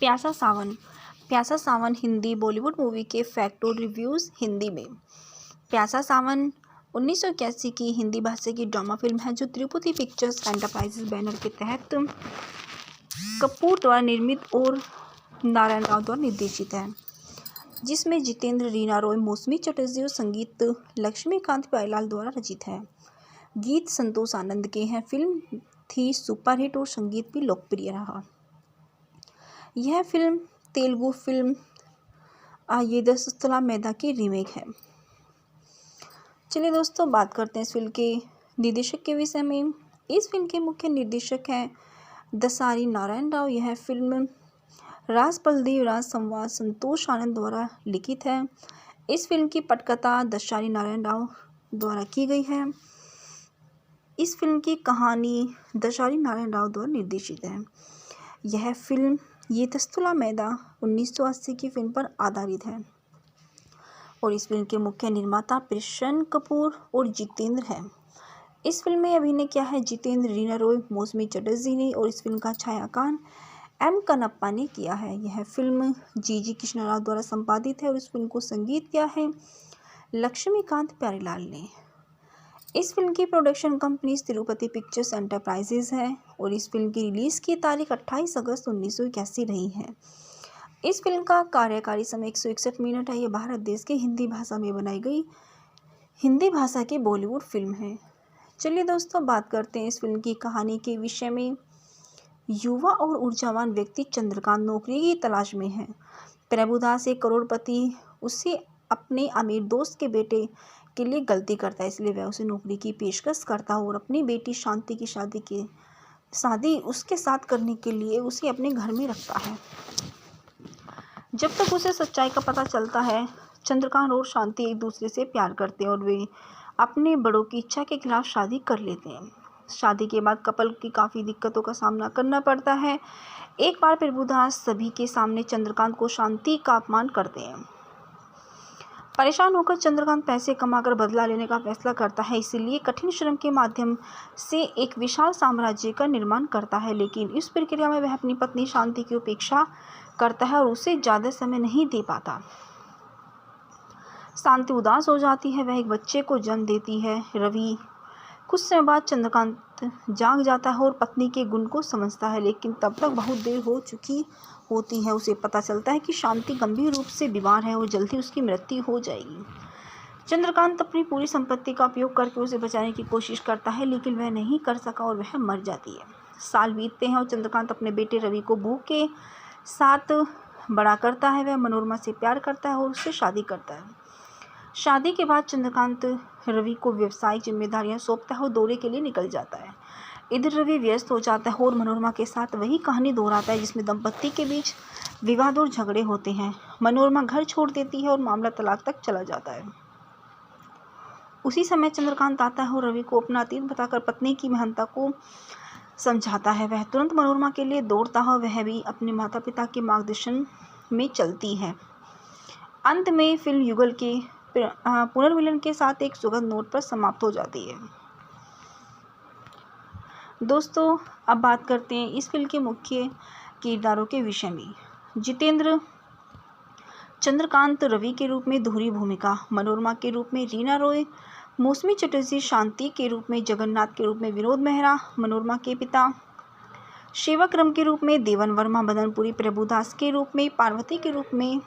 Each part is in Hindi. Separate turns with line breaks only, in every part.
प्यासा सावन। प्यासा सावन हिंदी बॉलीवुड मूवी के फैक्ट और रिव्यूज़ हिंदी में। प्यासा सावन 1981 की हिंदी भाषा की ड्रामा फिल्म है जो तिरुपति पिक्चर्स एंटरप्राइजेस बैनर के तहत कपूर द्वारा निर्मित और नारायण राव द्वारा निर्देशित है, जिसमें जितेंद्र, रीना रॉय, मौसमी चटर्जी और संगीत लक्ष्मीकांत प्यारेलाल द्वारा रचित है। गीत संतोष आनंद के हैं। फिल्म थी सुपरहिट और संगीत भी लोकप्रिय रहा। यह फिल्म तेलुगु फिल्म दस्तुला मैदा की रीमेक है। चलिए दोस्तों, बात करते हैं इस फिल्म के निर्देशक के विषय में। इस फिल्म के मुख्य निर्देशक हैं दसारी नारायण राव। यह फिल्म राज बलदेव राज संवाद संतोष आनंद द्वारा लिखित है। इस फिल्म की पटकथा दसारी नारायण राव द्वारा की गई है। इस फिल्म की कहानी दसारी नारायण राव द्वारा निर्देशित है। यह फिल्म ये दस्तुला मैदा 1980 की फिल्म पर आधारित है और इस फिल्म के मुख्य निर्माता प्रसन कपूर और जितेंद्र हैं। इस फिल्म में अभिनय किया है जितेंद्र, रीना रॉय, मौसमी चटर्जी ने और इस फिल्म का छायांकन एम कनप्पा ने किया है। यह फिल्म जी कृष्ण राव द्वारा संपादित है और इस फिल्म को संगीत किया है लक्ष्मीकांत प्यारेलाल ने। इस फिल्म की production company Tirupati pictures enterprises है और इस फिल्म की रिलीज़ की तारीख 28 अगस्त 1981 रही है। इस फिल्म का कार्यकारी समय 161 मिनट है। यह भारत देश के हिंदी भाषा में बनाई गई हिंदी भाषा की बॉलीवुड फिल्म है। चलिए दोस्तों, बात करते हैं इस फिल्म की कहानी के विषय में। युवा और ऊर्जावान व्यक्ति चंद्रकांत नौकरी की तलाश में है। प्रभुदास एक करोड़पति उसे अपने अमीर दोस्त के बेटे के लिए गलती करता है, इसलिए वह उसे नौकरी की पेशकश करता है और अपनी बेटी शांति की शादी उसके साथ करने के लिए उसे अपने घर में रखता है। जब तक उसे सच्चाई का पता चलता है, चंद्रकांत और शांति एक दूसरे से प्यार करते हैं और वे अपने बड़ों की इच्छा के खिलाफ शादी कर लेते हैं। शादी के बाद कपल की काफ़ी दिक्कतों का सामना करना पड़ता है। एक बार प्रभुदास सभी के सामने चंद्रकांत को शांति का अपमान करते हैं। परेशान होकर चंद्रकांत पैसे कमाकर बदला लेने का फैसला करता है, इसीलिए कठिन श्रम के माध्यम से एक विशाल साम्राज्य का निर्माण करता है। लेकिन इस प्रक्रिया में वह अपनी पत्नी शांति की उपेक्षा करता है और उसे ज़्यादा समय नहीं दे पाता। शांति उदास हो जाती है। वह एक बच्चे को जन्म देती है, रवि। कुछ समय बाद चंद्रकांत जाग जाता है और पत्नी के गुण को समझता है, लेकिन तब तक बहुत देर हो चुकी होती है। उसे पता चलता है कि शांति गंभीर रूप से बीमार है और जल्दी उसकी मृत्यु हो जाएगी। चंद्रकांत अपनी पूरी संपत्ति का उपयोग करके उसे बचाने की कोशिश करता है, लेकिन वह नहीं कर सका और वह मर जाती है। साल बीतते हैं और चंद्रकांत अपने बेटे रवि को बहू के साथ बड़ा करता है। वह मनोरमा से प्यार करता है और उससे शादी करता है। शादी के बाद चंद्रकांत रवि को व्यवसायिक जिम्मेदारियां सौंपता है और दौरे के लिए निकल जाता है। इधर रवि व्यस्त हो जाता है और मनोरमा के साथ वही कहानी दोहराता है जिसमें दंपत्ति के बीच विवाद और झगड़े होते हैं। मनोरमा घर छोड़ देती है और मामला तलाक तक चला जाता है। उसी समय चंद्रकांत आता है और रवि को अपना अतीत बताकर पत्नी की महानता को समझाता है। वह तुरंत मनोरमा के लिए दौड़ता है और वह भी अपने माता पिता के मार्गदर्शन में चलती है। अंत में फिल्म युगल के पुनर्मिलन के साथ एक सुखद नोट पर समाप्त हो जाती है। दोस्तों, अब बात करते हैं इस फिल्म के मुख्य किरदारों के विषय में। जितेंद्र चंद्रकांत रवि के रूप में दोहरी भूमिका, मनोरमा के रूप में रीना रॉय, मौसमी चटर्जी शांति के रूप में, जगन्नाथ के रूप में विनोद मेहरा, मनोरमा के पिता सेवाक्रम के रूप में देवन वर्मा, मदनपुरी प्रभुदास के रूप में, पार्वती के रूप में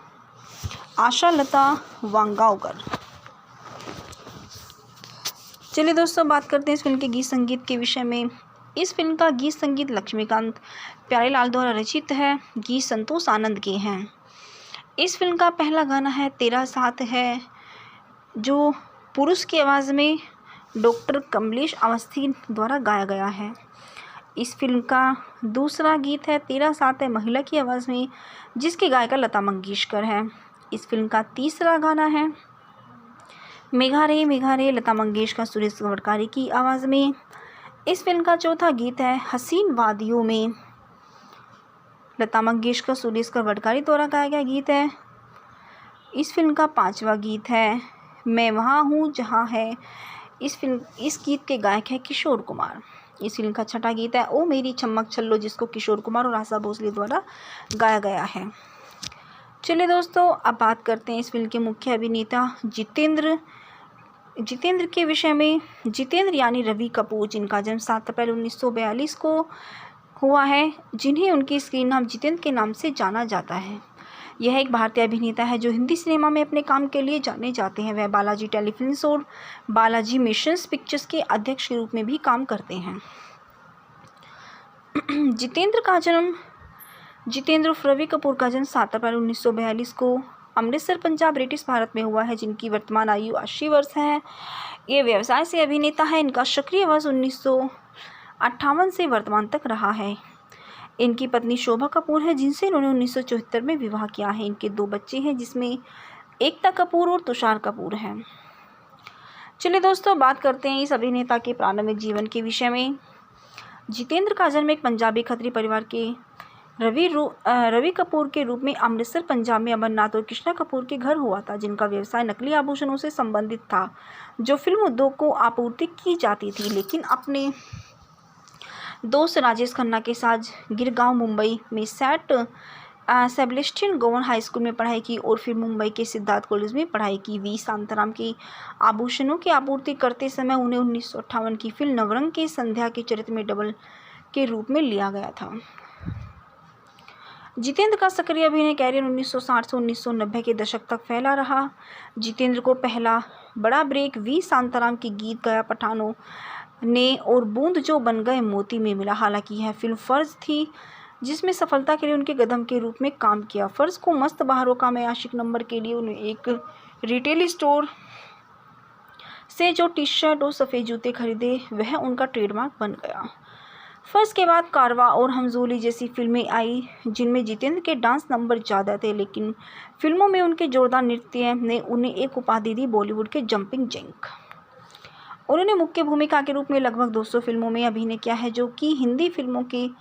आशा लता वांगावकर। चलिए दोस्तों, बात करते हैं इस फिल्म के गीत संगीत के विषय में। इस फिल्म का गीत संगीत लक्ष्मीकांत प्यारेलाल द्वारा रचित है। गीत संतोष आनंद के हैं। इस फिल्म का पहला गाना है तेरा साथ है, जो पुरुष की आवाज़ में डॉक्टर कमलेश अवस्थी द्वारा गाया गया है। इस फिल्म का दूसरा गीत है तेरा साथ है, महिला की आवाज़ में, जिसकी गायिका लता मंगेशकर है। इस फिल्म का तीसरा गाना है मेघा रे लता मंगेशकर सुरेश गवड़कारी की आवाज़ में। इस फिल्म का चौथा गीत है हसीन वादियों में, लता मंगेशकर सुरेश गवड़कारी द्वारा गाया गया गीत है। इस फिल्म का पांचवा गीत है मैं वहाँ हूँ जहाँ है। इस गीत के गायक हैं किशोर कुमार। इस फिल्म का छठा गीत है ओ मेरी चम्मक छल्लो, जिसको किशोर कुमार और आशा भोसले द्वारा गाया गया है। चलिए दोस्तों, अब बात करते हैं इस फिल्म के मुख्य अभिनेता जितेंद्र के विषय में। जितेंद्र यानी रवि कपूर, जिनका जन्म 7 अप्रैल 1942 को हुआ है, जिन्हें उनके स्क्रीन नाम जितेंद्र के नाम से जाना जाता है। यह एक भारतीय अभिनेता है जो हिंदी सिनेमा में अपने काम के लिए जाने जाते हैं। वह बालाजी टेलीफिल्म्स और बालाजी मिशंस पिक्चर्स के अध्यक्ष के रूप में भी काम करते हैं। जितेंद्र उर्फ रवि कपूर का जन्म 7 अप्रैल 1942 को अमृतसर, पंजाब, ब्रिटिश भारत में हुआ है, जिनकी वर्तमान आयु 80 वर्ष है। ये व्यवसाय से अभिनेता है। इनका सक्रिय वर्ष 1958 से वर्तमान तक रहा है। इनकी पत्नी शोभा कपूर है, जिनसे इन्होंने 1974 में विवाह किया है। इनके 2 बच्चे हैं, जिसमें एकता कपूर और तुषार कपूर हैं। चलिए दोस्तों, बात करते हैं इस अभिनेता के प्रारंभिक जीवन के विषय में। जितेंद्र का जन्म एक पंजाबी खत्री परिवार के रवि कपूर के रूप में अमृतसर, पंजाब में अमरनाथ और कृष्णा कपूर के घर हुआ था, जिनका व्यवसाय नकली आभूषणों से संबंधित था, जो फिल्म उद्योग को आपूर्ति की जाती थी। लेकिन अपने दोस्त राजेश खन्ना के साथ गिरगांव, मुंबई में सेबेस्टियन गवर्नमेंट हाई स्कूल में पढ़ाई की और फिर मुंबई के सिद्धार्थ कॉलेज में पढ़ाई की। वी शांताराम की आभूषणों की आपूर्ति करते समय उन्हें 1958 की फिल्म नवरंग के संध्या के चरित्र में डबल के रूप में लिया गया था। जितेंद्र का सक्रिय अभिनय कैरियर 1960 से 1990 के दशक तक फैला रहा। जितेंद्र को पहला बड़ा ब्रेक वी शांताराम की गीत गया पठानों ने और बूंद जो बन गए मोती में मिला। हालांकि यह फिल्म फर्ज थी, जिसमें सफलता के लिए उनके कदम के रूप में काम किया। फर्ज को मस्त बहारों का मैं आशिक नंबर के लिए उन्हें एक रिटेल स्टोर से जो टी शर्ट और सफ़ेद जूते खरीदे, वह उनका ट्रेडमार्क बन गया। फर्ज के बाद कारवा और हमजोली जैसी फिल्में आई, जिनमें जितेंद्र के डांस नंबर ज़्यादा थे, लेकिन फिल्मों में उनके जोरदार नृत्य ने उन्हें एक उपाधि दी, बॉलीवुड के जंपिंग जैक। उन्होंने मुख्य भूमिका के रूप में लगभग 200 फिल्मों में अभिनय किया है, जो कि हिंदी फिल्मों की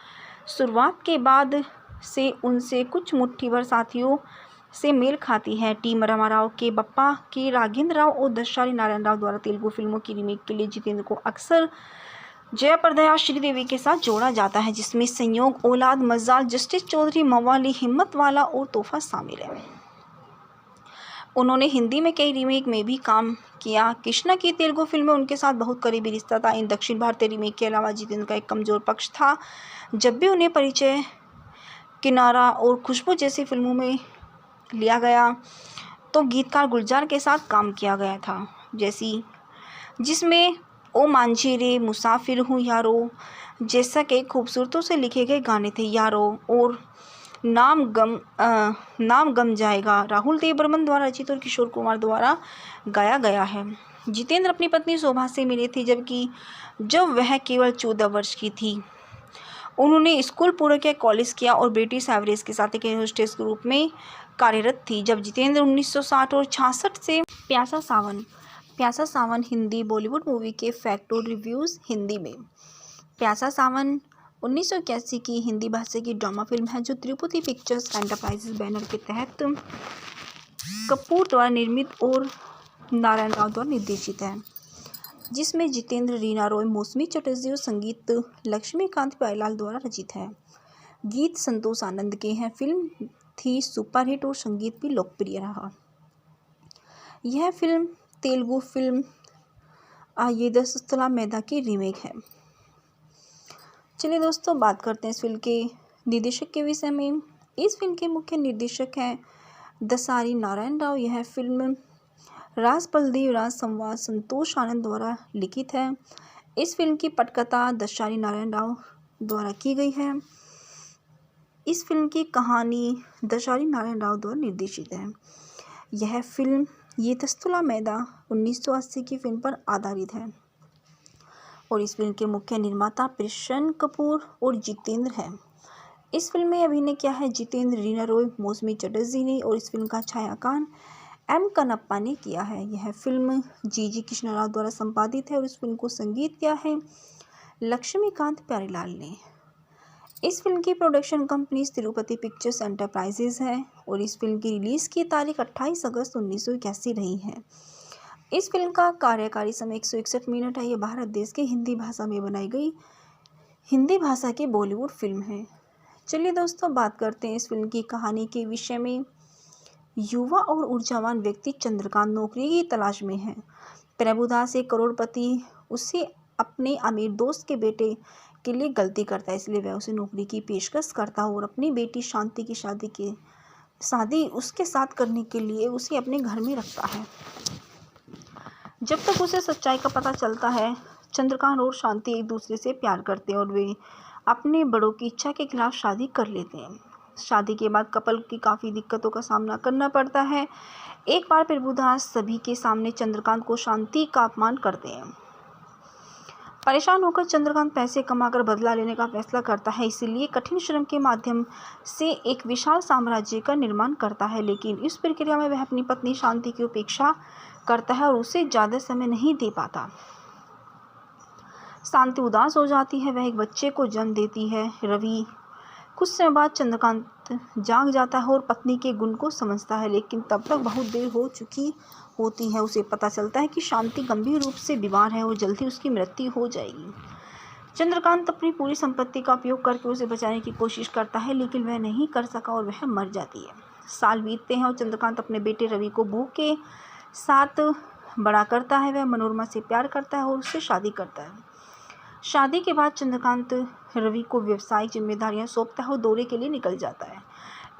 शुरुआत के बाद से उनसे कुछ मुट्ठी भर साथियों से मेल खाती है। टी रामाराव के बप्पा, के राघवेंद्र राव और दशारी नारायण राव द्वारा तेलुगु फिल्मों की रीमेक के लिए जितेंद्र को अक्सर जयाप्रदा श्रीदेवी के साथ जोड़ा जाता है, जिसमें संयोग, औलाद, मजाल, जस्टिस चौधरी, मवाली, हिम्मत वाला और तोहफा शामिल है। उन्होंने हिंदी में कई रीमेक में भी काम किया। कृष्णा की तेलुगु फिल्म में उनके साथ बहुत करीबी रिश्ता था। इन दक्षिण भारतीय रीमेक के अलावा जितेंद्र का एक कमजोर पक्ष था। जब भी उन्हें परिचय, किनारा और खुशबू जैसी फिल्मों में लिया गया, तो गीतकार गुलजार के साथ काम किया गया था, जिसमें ओ मांझी रे, मुसाफिर हूँ यारो जैसा के खूबसूरतों से लिखे गए गाने थे। यारो और नाम गम जाएगा राहुल देव बर्मन द्वारा रचित और किशोर कुमार द्वारा गाया गया है। जितेंद्र अपनी पत्नी शोभा से मिले थे जब वह केवल 14 वर्ष की थी। उन्होंने स्कूल पूरा किया, कॉलेज किया और ब्रिटिश एवरेज के साथ एक एयर होस्टेस के रूप में कार्यरत थी। जब जितेंद्र 1960 और 66 से प्यासा सावन हिंदी बॉलीवुड मूवी के फैक्ट और रिव्यूज़ हिंदी में। प्यासा सावन 1981 की हिंदी भाषा की ड्रामा फिल्म है, जो तिरुपति पिक्चर्स एंटरप्राइजेज बैनर के तहत कपूर द्वारा निर्मित और नारायण राव द्वारा निर्देशित है, जिसमें जितेंद्र, रीना रॉय, मौसमी चटर्जी और संगीत लक्ष्मीकांत प्यारेलाल द्वारा रचित है। गीत संतोष आनंद के हैं। फिल्म थी सुपरहिट और संगीत भी लोकप्रिय रहा। यह फिल्म तेलुगु फिल्म आयेदस्तुला मेदा की रीमेक है। चलिए दोस्तों, बात करते हैं इस फिल्म के निर्देशक के विषय में। इस फिल्म के मुख्य निर्देशक हैं दसारी नारायण राव। यह फिल्म राज बलदेव राज संवाद संतोष आनंद द्वारा लिखित है। इस फिल्म की पटकथा दसारी नारायण राव द्वारा की गई है। इस फिल्म की कहानी दसारी नारायण राव द्वारा निर्देशित है। यह फिल्म येदस्तुला मेदा 1980 की फिल्म पर आधारित है और इस फिल्म के मुख्य निर्माता प्रसन्न कपूर और जितेंद्र हैं। इस फिल्म में अभिनय किया है जितेंद्र, रीना रॉय, मौसमी चटर्जी ने और इस फिल्म का छायांकन एम कनप्पा ने किया है। यह फिल्म जी कृष्णा राव द्वारा संपादित है और इस फिल्म को संगीत किया है लक्ष्मीकांत प्यारेलाल ने। इस फिल्म की production company Tirupati pictures enterprises है और इस फिल्म की रिलीज़ की तारीख 28 अगस्त 1981 रही है। इस फिल्म का कार्यकारी समय 161 मिनट है। यह भारत देश की हिंदी भाषा में बनाई गई हिंदी भाषा की बॉलीवुड फिल्म है। चलिए दोस्तों बात करते हैं इस फिल्म की कहानी के विषय में। युवा और ऊर्जावान व्यक्ति चंद्रकांत नौकरी की तलाश में है। प्रभुदास एक करोड़पति उसे अपने अमीर दोस्त के बेटे के लिए गलती करता है, इसलिए वह उसे नौकरी की पेशकश करता है और अपनी बेटी शांति की शादी उसके साथ करने के लिए उसे अपने घर में रखता है। जब तक उसे सच्चाई का पता चलता है, चंद्रकांत और शांति एक दूसरे से प्यार करते हैं और वे अपने बड़ों की इच्छा के खिलाफ शादी कर लेते हैं। शादी के बाद कपल की काफ़ी दिक्कतों का सामना करना पड़ता है। एक बार प्रभुदास सभी के सामने चंद्रकांत को शांति का अपमान करते हैं। परेशान होकर चंद्रकांत पैसे कमाकर बदला लेने का फैसला करता है, इसीलिए कठिन श्रम के माध्यम से एक विशाल साम्राज्य का निर्माण करता है। लेकिन इस प्रक्रिया में वह अपनी पत्नी शांति की उपेक्षा करता है और उसे ज़्यादा समय नहीं दे पाता। शांति उदास हो जाती है, वह एक बच्चे को जन्म देती है, रवि। कुछ समय बाद चंद्रकांत जाग जाता है और पत्नी के गुण को समझता है, लेकिन तब तक बहुत देर हो चुकी होती है। उसे पता चलता है कि शांति गंभीर रूप से बीमार है और जल्दी उसकी मृत्यु हो जाएगी। चंद्रकांत अपनी पूरी संपत्ति का उपयोग करके उसे बचाने की कोशिश करता है, लेकिन वह नहीं कर सका और वह मर जाती है। साल बीतते हैं और चंद्रकांत अपने बेटे रवि को बहू के साथ बड़ा करता है। वह मनोरमा से प्यार करता है और उससे शादी करता है। शादी के बाद चंद्रकांत रवि को व्यवसायिक जिम्मेदारियां सौंपता है और दौरे के लिए निकल जाता है।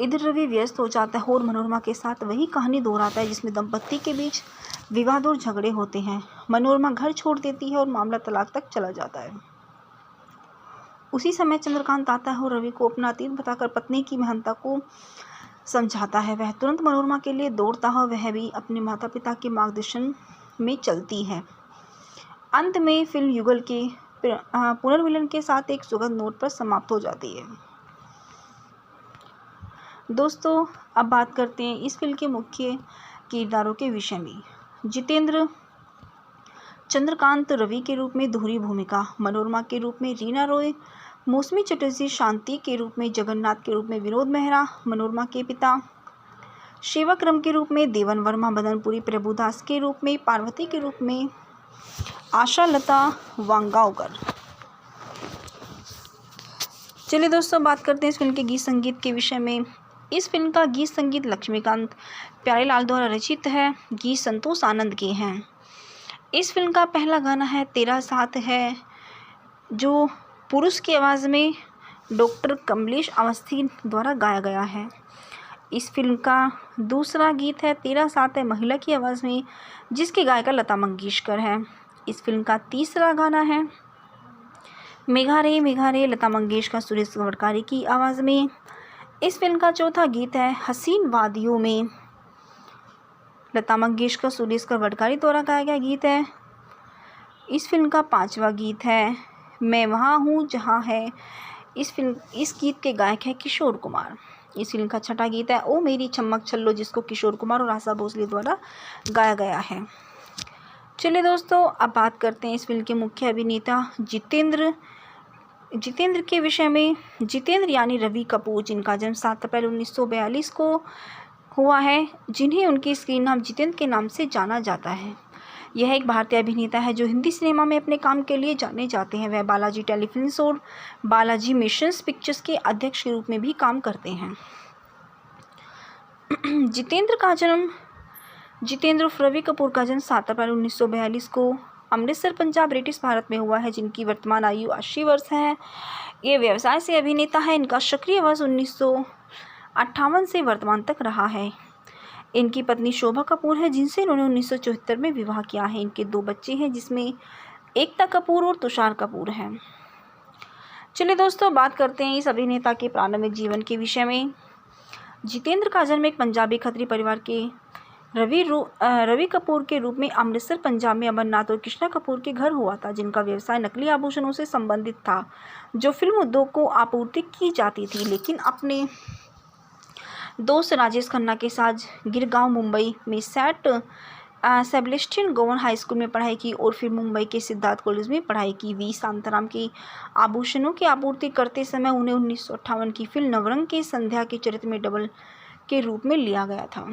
इधर रवि व्यस्त हो जाता है और मनोरमा के साथ वही कहानी दोहराता है जिसमें दंपत्ति के बीच विवाद और झगड़े होते हैं। मनोरमा घर छोड़ देती है और मामला तलाक तक चला जाता है। उसी समय चंद्रकांत आता है और रवि को अपना अतीत बताकर पत्नी की महानता को समझाता है। वह तुरंत मनोरमा के लिए दौड़ता है, वह भी अपने माता पिता के मार्गदर्शन में चलती है। अंत में फिल्म युगल के पुनर्मिलन के साथ एक सुखद नोट पर समाप्त हो जाती है। दोस्तों अब बात करते हैं इस फिल्म के मुख्य किरदारों के विषय में। जितेंद्र चंद्रकांत रवि के रूप में दोहरी भूमिका, मनोरमा के रूप में रीना रॉय, मौसमी चटर्जी शांति के रूप में, जगन्नाथ के रूप में विनोद मेहरा मनोरमा के पिता, शिवक्रम के रूप में देवन वर्मा मदनपुरी, प्रभुदास के रूप में पार्वती के रूप में आशा लता वांगावकर। चलिए दोस्तों बात करते हैं इस फिल्म के गीत संगीत के विषय में। इस फिल्म का गीत संगीत लक्ष्मीकांत प्यारेलाल द्वारा रचित है। गीत संतोष आनंद के हैं। इस फिल्म का पहला गाना है तेरा साथ है, जो पुरुष की आवाज़ में डॉक्टर कमलेश अवस्थी द्वारा गाया गया है। इस फिल्म का दूसरा गीत है तेरा साथ है, महिला की आवाज़ में, जिसकी गायिका लता मंगेशकर है। इस फिल्म का तीसरा गाना है मेघा रे लता मंगेशकर सुरेश गवड़कारी की आवाज़ में। इस फिल्म का चौथा गीत है हसीन वादियों में, लता मंगेशकर सुरेश गवड़कारी द्वारा गाया गया गीत है। इस फिल्म का पांचवा गीत है मैं वहाँ हूँ जहाँ है। इस गीत के गायक है किशोर कुमार। इस फिल्म का छठा गीत है ओ मेरी चमक छल्लो, जिसको किशोर कुमार और आशा भोसले द्वारा गाया गया है। चलिए दोस्तों अब बात करते हैं इस फिल्म के मुख्य अभिनेता जितेंद्र के विषय में। जितेंद्र यानी रवि कपूर, जिनका जन्म 7 अप्रैल 1942 को हुआ है, जिन्हें उनके स्क्रीन नाम जितेंद्र के नाम से जाना जाता है। यह एक भारतीय अभिनेता है जो हिंदी सिनेमा में अपने काम के लिए जाने जाते हैं। वह बालाजी टेलीफिल्म्स और बालाजी मोशंस पिक्चर्स के अध्यक्ष के रूप में भी काम करते हैं। जितेंद्र उर्फ रवि कपूर का जन्म 7 अप्रैल 1942 को अमृतसर पंजाब ब्रिटिश भारत में हुआ है, जिनकी वर्तमान आयु 80 वर्ष है। ये व्यवसाय से अभिनेता है। इनका सक्रिय वर्ष 1958 से वर्तमान तक रहा है। इनकी पत्नी शोभा कपूर है, जिनसे इन्होंने 1974 में विवाह किया है। इनके 2 बच्चे हैं, जिसमें एकता कपूर और तुषार कपूर हैं। चलिए दोस्तों बात करते हैं इस अभिनेता के प्रारंभिक जीवन के विषय में। जितेंद्र का जन्म एक पंजाबी खत्री परिवार के रवि कपूर के रूप में अमृतसर पंजाब में अमरनाथ और कृष्णा कपूर के घर हुआ था, जिनका व्यवसाय नकली आभूषणों से संबंधित था, जो फिल्म उद्योग को आपूर्ति की जाती थी। लेकिन अपने दोस्त राजेश खन्ना के साथ गिरगांव मुंबई में सेबेस्टियन गोवन हाई स्कूल में पढ़ाई की और फिर मुंबई के सिद्धार्थ कॉलेज में पढ़ाई की। वी शांताराम के आभूषणों की आपूर्ति करते समय उन्हें 1958 की फिल्म नवरंग के संध्या के चरित्र में डबल के रूप में लिया गया था।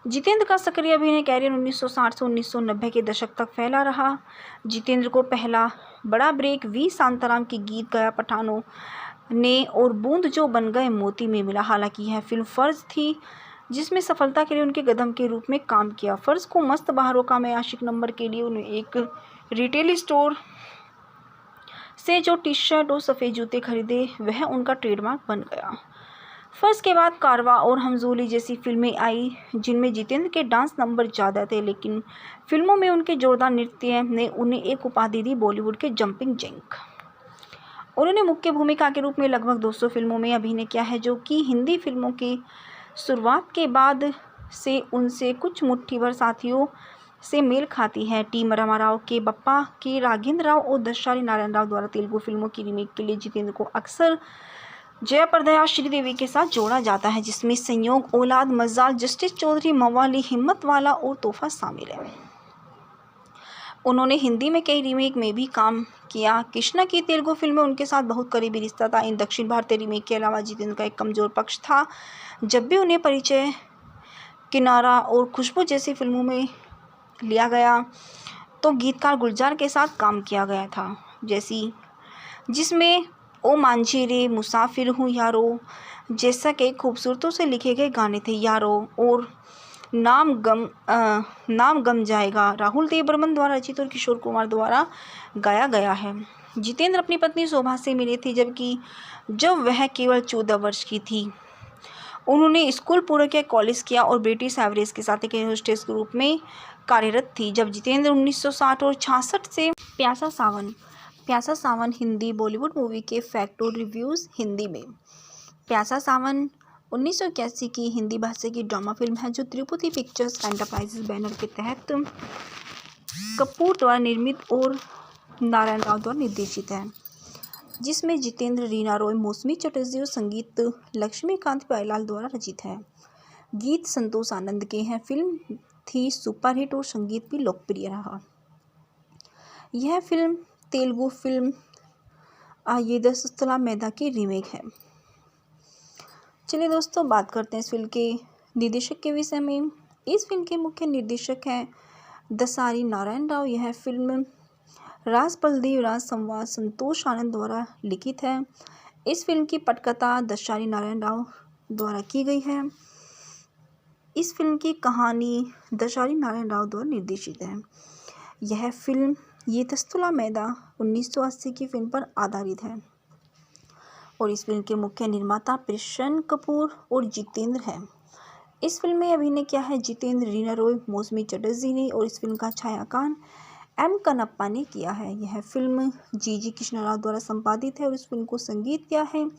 जितेंद्र का सक्रिय अभिनय कैरियर 1960 से 1990 के दशक तक फैला रहा। जितेंद्र को पहला बड़ा ब्रेक वी शांताराम के गीत गया पठानों ने और बूंद जो बन गए मोती में मिला। हालांकि यह फिल्म फर्ज थी जिसमें सफलता के लिए उनके कदम के रूप में काम किया। फर्ज को मस्त बहारों का मैं आशिक नंबर के लिए उन्हें एक रिटेल स्टोर से जो टी शर्ट और सफ़ेद जूते खरीदे वह उनका ट्रेडमार्क बन गया। फर्ज के बाद कारवा और हमजोली जैसी फिल्में आई जिनमें जितेंद्र के डांस नंबर ज़्यादा थे, लेकिन फिल्मों में उनके जोरदार नृत्य ने उन्हें एक उपाधि दी, बॉलीवुड के जंपिंग जैक। उन्होंने मुख्य भूमिका के रूप में लगभग 200 फिल्मों में अभिनय किया है, जो कि हिंदी फिल्मों की शुरुआत के बाद से उनसे कुछ मुट्ठी भर साथियों से मेल खाती है। टी रामाराव के बप्पा के राघेंद्र राव और दशारी नारायण राव द्वारा तेलुगु फिल्मों की रीमेक के लिए जितेंद्र को अक्सर जयाप्रदा श्रीदेवी के साथ जोड़ा जाता है, जिसमें संयोग, औलाद, मजाल, जस्टिस चौधरी, मवाली, हिम्मत वाला और तोहफा शामिल है। उन्होंने हिंदी में कई रीमेक में भी काम किया। कृष्णा की तेलुगु फिल्म में उनके साथ बहुत करीबी रिश्ता था। इन दक्षिण भारतीय रीमेक के अलावा जितेंद्र का एक कमजोर पक्ष था। जब भी उन्हें परिचय, किनारा और खुशबू जैसी फिल्मों में लिया गया तो गीतकार गुलजार के साथ काम किया गया था, जिसमें ओ मांझी रे, मुसाफिर हूँ यारो जैसा के खूबसूरतों से लिखे गए गाने थे। यारो और नाम गम जाएगा राहुल देव बर्मन द्वारा रचित और किशोर कुमार द्वारा गाया गया है। जितेंद्र अपनी पत्नी शोभा से मिले थे जब वह केवल 14 वर्ष की थी। उन्होंने स्कूल पूरा किया, कॉलेज किया और ब्रिटिश एवरेज के साथ एक होस्टेस के रूप में कार्यरत थी। जब जितेंद्र 1960 और 66 से प्यासा सावन हिंदी बॉलीवुड मूवी के फैक्ट और रिव्यूज़ हिंदी में। प्यासा सावन 1981 की हिंदी भाषा की ड्रामा फिल्म है जो तिरुपति पिक्चर्स एंटरप्राइजेस बैनर के तहत कपूर द्वारा निर्मित और नारायण राव द्वारा निर्देशित है, जिसमें जितेंद्र, रीना रॉय, मौसमी चटर्जी और संगीत लक्ष्मीकांत प्यारेलाल द्वारा रचित है। गीत संतोष आनंद के हैं। फिल्म थी सुपरहिट और संगीत भी लोकप्रिय रहा। यह फिल्म तेलुगु फिल्म आयेदस्तुला मेदा की रीमेक है। चलिए दोस्तों, बात करते हैं इस फिल्म के निर्देशक के विषय में। इस फिल्म के मुख्य निर्देशक हैं दसारी नारायण राव। यह फिल्म राज बलदेव राज संवाद संतोष आनंद द्वारा लिखित है। इस फिल्म की पटकथा दसारी नारायण राव द्वारा की गई है। इस फिल्म की कहानी दसारी नारायण राव द्वारा निर्देशित है। यह फिल्म आयेदस्तुला मेदा 1980 की फिल्म पर आधारित है और इस फिल्म के मुख्य निर्माता प्रसन कपूर और जितेंद्र हैं। इस फिल्म में अभिनय किया है जितेंद्र, रीना रॉय, मौसमी चटर्जी ने और इस फिल्म का छायांकन एम कनप्पा ने किया है। यह फिल्म जी कृष्णा राव द्वारा संपादित है और इस फिल्म को संगीत किया है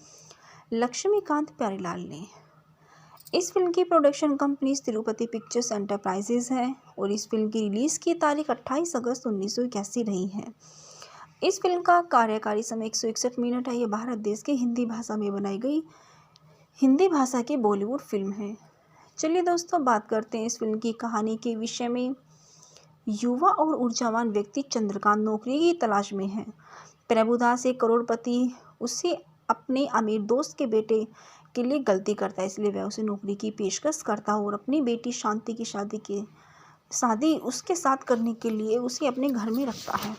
लक्ष्मीकांत प्यारेलाल ने। इस फिल्म की production company Tirupati pictures enterprises है और इस फिल्म की रिलीज़ की तारीख 28 अगस्त 1981 रही है। इस फिल्म का कार्यकारी समय 161 मिनट है। यह भारत देश के हिंदी भाषा में बनाई गई हिंदी भाषा की बॉलीवुड फिल्म है। चलिए दोस्तों, बात करते हैं इस फिल्म की कहानी के विषय में। युवा और ऊर्जावान व्यक्ति चंद्रकांत नौकरी की तलाश में है। प्रभुदास एक करोड़पति उसे अपने अमीर दोस्त के बेटे के लिए गलती करता है, इसलिए वह उसे नौकरी की पेशकश करता है और अपनी बेटी शांति की शादी उसके साथ करने के लिए उसे अपने घर में रखता है।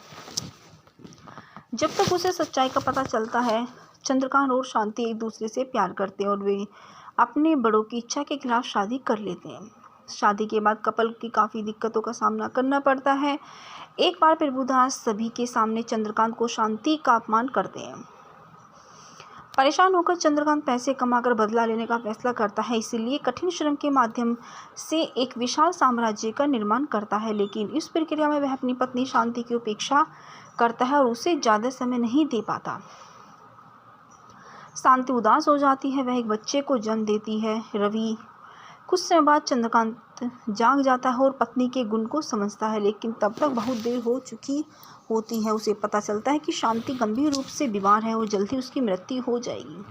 जब तक उसे सच्चाई का पता चलता है, चंद्रकांत और शांति एक दूसरे से प्यार करते हैं और वे अपने बड़ों की इच्छा के खिलाफ शादी कर लेते हैं। शादी के बाद कपल की काफ़ी दिक्कतों का सामना करना पड़ता है। एक बार प्रभुदास सभी के सामने चंद्रकांत को शांति का अपमान करते हैं। परेशान होकर चंद्रकांत पैसे कमाकर बदला लेने का फैसला करता है, इसीलिए कठिन श्रम के माध्यम से एक विशाल साम्राज्य का निर्माण करता है, लेकिन इस प्रक्रिया में वह अपनी पत्नी शांति की उपेक्षा करता है और उसे ज़्यादा समय नहीं दे पाता। शांति उदास हो जाती है, वह एक बच्चे को जन्म देती है, रवि। कुछ समय बाद चंद्रकांत जाग जाता है और पत्नी के गुण को समझता है, लेकिन तब तक बहुत देर हो चुकी होती है। उसे पता चलता है कि शांति गंभीर रूप से बीमार है और जल्द ही उसकी मृत्यु हो जाएगी।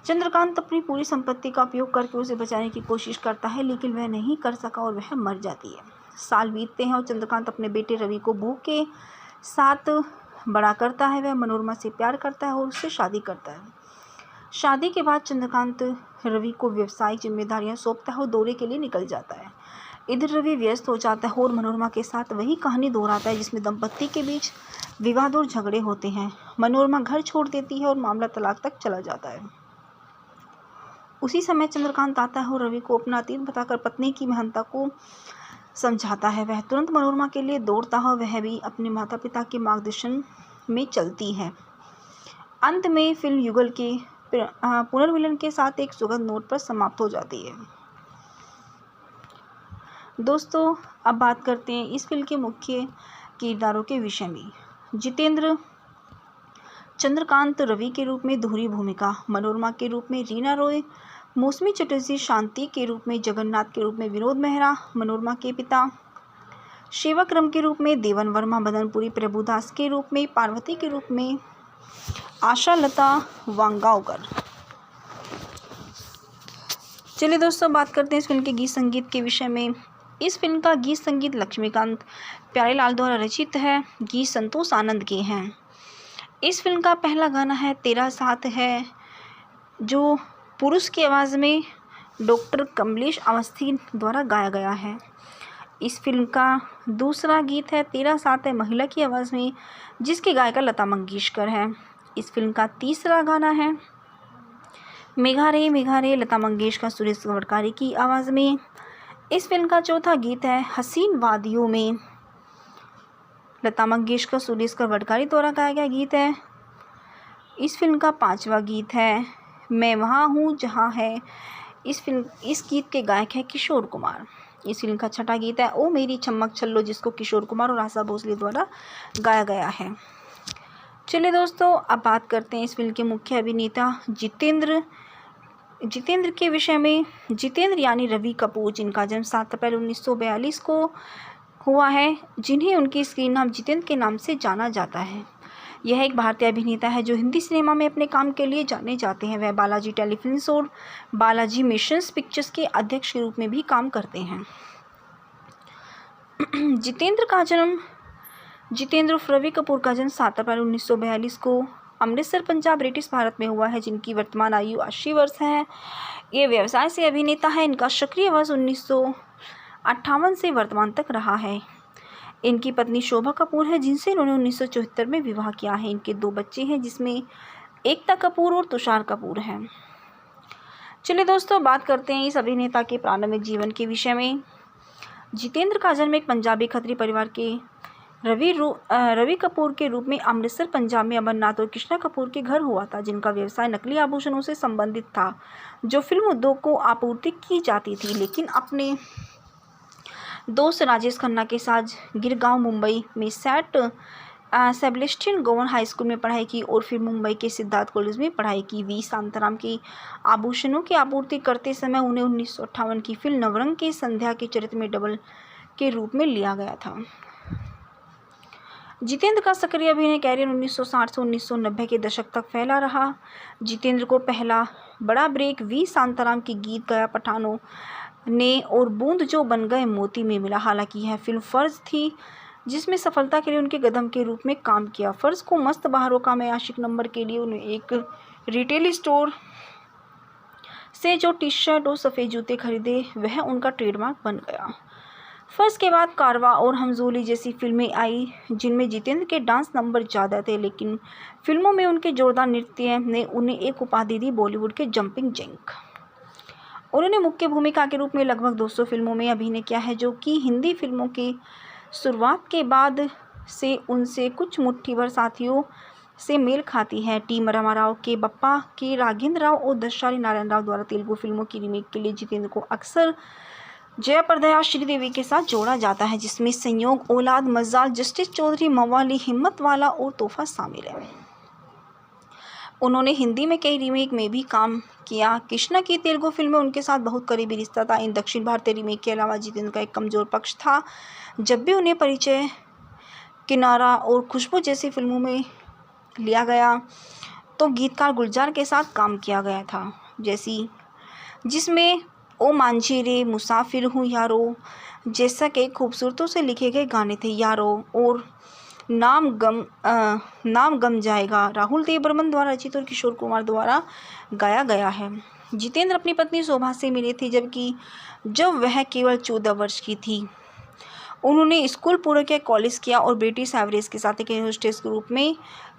चंद्रकांत अपनी पूरी संपत्ति का उपयोग करके उसे बचाने की कोशिश करता है, लेकिन वह नहीं कर सका और वह मर जाती है। साल बीतते हैं और चंद्रकांत अपने बेटे रवि को बहू के साथ बड़ा करता है। वह मनोरमा से प्यार करता है और उससे शादी करता है। शादी के बाद चंद्रकांत रवि को व्यवसायिक जिम्मेदारियां सौंपता है और दौरे के लिए निकल जाता है। इधर रवि व्यस्त हो जाता है और मनोरमा के साथ वही कहानी दोहराता है जिसमें दंपत्ति के बीच विवाद और झगड़े होते हैं। मनोरमा घर छोड़ देती है और मामला तलाक तक चला जाता है। उसी समय चंद्रकांत आता है और रवि को अपना अतीत बताकर पत्नी की महानता को समझाता है। वह तुरंत मनोरमा के लिए दौड़ता है, वह भी अपने माता पिता के मार्गदर्शन में चलती है। अंत में फिल्म युगल के पुनर्मिलन के साथ एक सुखद नोट पर समाप्त हो जाती है। दोस्तों, अब बात करते हैं इस फिल्म के मुख्य किरदारों के विषय में। जितेंद्र चंद्रकांत रवि के रूप में दोहरी भूमिका, मनोरमा के रूप में रीना रॉय, मौसमी चटर्जी शांति के रूप में, जगन्नाथ के रूप में विनोद मेहरा, मनोरमा के पिता, सेवाक्रम के रूप में देवन वर्मा, मदनपुरी प्रभुदास के रूप में, पार्वती के रूप में आशा लता वांगावकर। चलिए दोस्तों, बात करते हैं इस फिल्म के गीत संगीत के विषय में। इस फिल्म का गीत संगीत लक्ष्मीकांत प्यारेलाल द्वारा रचित है, गीत संतोष आनंद के हैं। इस फिल्म का पहला गाना है तेरा साथ है, जो पुरुष की आवाज़ में डॉक्टर कमलेश अवस्थी द्वारा गाया गया है। इस फिल्म का दूसरा गीत है तेरा साथ है, महिला की आवाज़ में, जिसकी गायिका लता मंगेशकर है। इस फिल्म का तीसरा गाना है मेघा रे लता मंगेशकर सुरेश गवड़कारी की आवाज़ में। इस फिल्म का चौथा गीत है हसीन वादियों में, लता मंगेशकर सुरेश गवड़कारी द्वारा गाया गया गीत है। इस फिल्म का पांचवा गीत है मैं वहाँ हूँ जहाँ है, इस गीत के गायक है किशोर कुमार। इस फिल्म का छठा गीत है ओ मेरी चमक छल्लो, जिसको किशोर कुमार और आशा भोसले द्वारा गाया गया है। चलिए दोस्तों, अब बात करते हैं इस फिल्म के मुख्य अभिनेता जितेंद्र के विषय में। जितेंद्र यानी रवि कपूर, जिनका जन्म 7 अप्रैल 1942 को हुआ है, जिन्हें उनके स्क्रीन नाम जितेंद्र के नाम से जाना जाता है। यह एक भारतीय अभिनेता है जो हिंदी सिनेमा में अपने काम के लिए जाने जाते हैं। वह बालाजी टेलीफिल्म्स और बालाजी मिशंस पिक्चर्स के अध्यक्ष के रूप में भी काम करते हैं। जितेंद्र उर्फ रवि कपूर का जन्म 7 अप्रैल 1942 को अमृतसर, पंजाब, ब्रिटिश भारत में हुआ है, जिनकी वर्तमान आयु 80 वर्ष है। ये व्यवसाय से अभिनेता है। इनका सक्रिय वर्ष 1958 से वर्तमान तक रहा है। इनकी पत्नी शोभा कपूर है, जिनसे इन्होंने 1974 में विवाह किया है। इनके 2 बच्चे हैं, जिसमें एकता कपूर और तुषार कपूर हैं। चलिए दोस्तों, बात करते हैं इस अभिनेता के प्रारंभिक जीवन के विषय में। जितेंद्र का जन्म एक पंजाबी खत्री परिवार के रवि कपूर के रूप में अमृतसर, पंजाब में अमरनाथ और कृष्णा कपूर के घर हुआ था, जिनका व्यवसाय नकली आभूषणों से संबंधित था, जो फिल्म उद्योग को आपूर्ति की जाती थी। लेकिन अपने दोस्त राजेश खन्ना के साथ गिरगांव, मुंबई में सेबेस्टियन गवर्नमेंट हाई स्कूल में पढ़ाई की और फिर मुंबई के सिद्धार्थ कॉलेज में पढ़ाई की। वी शांताराम की आभूषणों की आपूर्ति करते समय उन्हें 1958 की फिल्म नवरंग के संध्या के चरित्र में डबल के रूप में लिया गया था। जितेंद्र का सक्रिय अभिनय कैरियर 1960 से 1990 के दशक तक फैला रहा। जितेंद्र को पहला बड़ा ब्रेक वी शांताराम की गीत गया पठानों ने और बूंद जो बन गए मोती में मिला। हालांकि यह फिल्म फर्ज थी, जिसमें सफलता के लिए उनके कदम के रूप में काम किया। फर्ज को मस्त बहारों का मैं आशिक नंबर के लिए उन्हें एक रिटेल स्टोर से जो टी शर्ट और सफ़ेद जूते खरीदे, वह उनका ट्रेडमार्क बन गया। फर्ज के बाद कारवा और हमजोली जैसी फिल्में आई, जिनमें जितेंद्र के डांस नंबर ज़्यादा थे, लेकिन फिल्मों में उनके जोरदार नृत्य ने उन्हें एक उपाधि दी, बॉलीवुड के जंपिंग जैक। उन्होंने मुख्य भूमिका के रूप में लगभग 200 फिल्मों में अभिनय किया है, जो कि हिंदी फिल्मों की शुरुआत के बाद से उनसे कुछ मुट्ठी भर साथियों से मेल खाती है। टी रामाराव के बप्पा, के राघेंद्र राव और दशारी नारायण राव द्वारा तेलुगु फिल्मों की रीमेक के लिए जितेंद्र को अक्सर जयाप्रदा श्रीदेवी के साथ जोड़ा जाता है, जिसमें संयोग, औलाद, मजाल, जस्टिस चौधरी, मवाली, हिम्मत वाला और तोहफा शामिल है। उन्होंने हिंदी में कई रीमेक में भी काम किया। कृष्णा की तेलुगु फिल्म में उनके साथ बहुत करीबी रिश्ता था। इन दक्षिण भारतीय रीमेक के अलावा जितेंद्र का एक कमज़ोर पक्ष था। जब भी उन्हें परिचय, किनारा और खुशबू जैसी फिल्मों में लिया गया, तो गीतकार गुलजार के साथ काम किया गया था, जिसमें ओ मांझी रे, मुसाफिर हूँ यारो जैसा कई खूबसूरतों से लिखे गए गाने थे। यारो और नाम गम जाएगा राहुल देव बर्मन द्वारा रचित और किशोर कुमार द्वारा गाया गया है। जितेंद्र अपनी पत्नी शोभा से मिले थे जब वह केवल 14 वर्ष की थी। उन्होंने स्कूल पूरा किया, कॉलेज किया और ब्रिटिश एयरवेज के साथ एक एयर होस्टेस के रूप में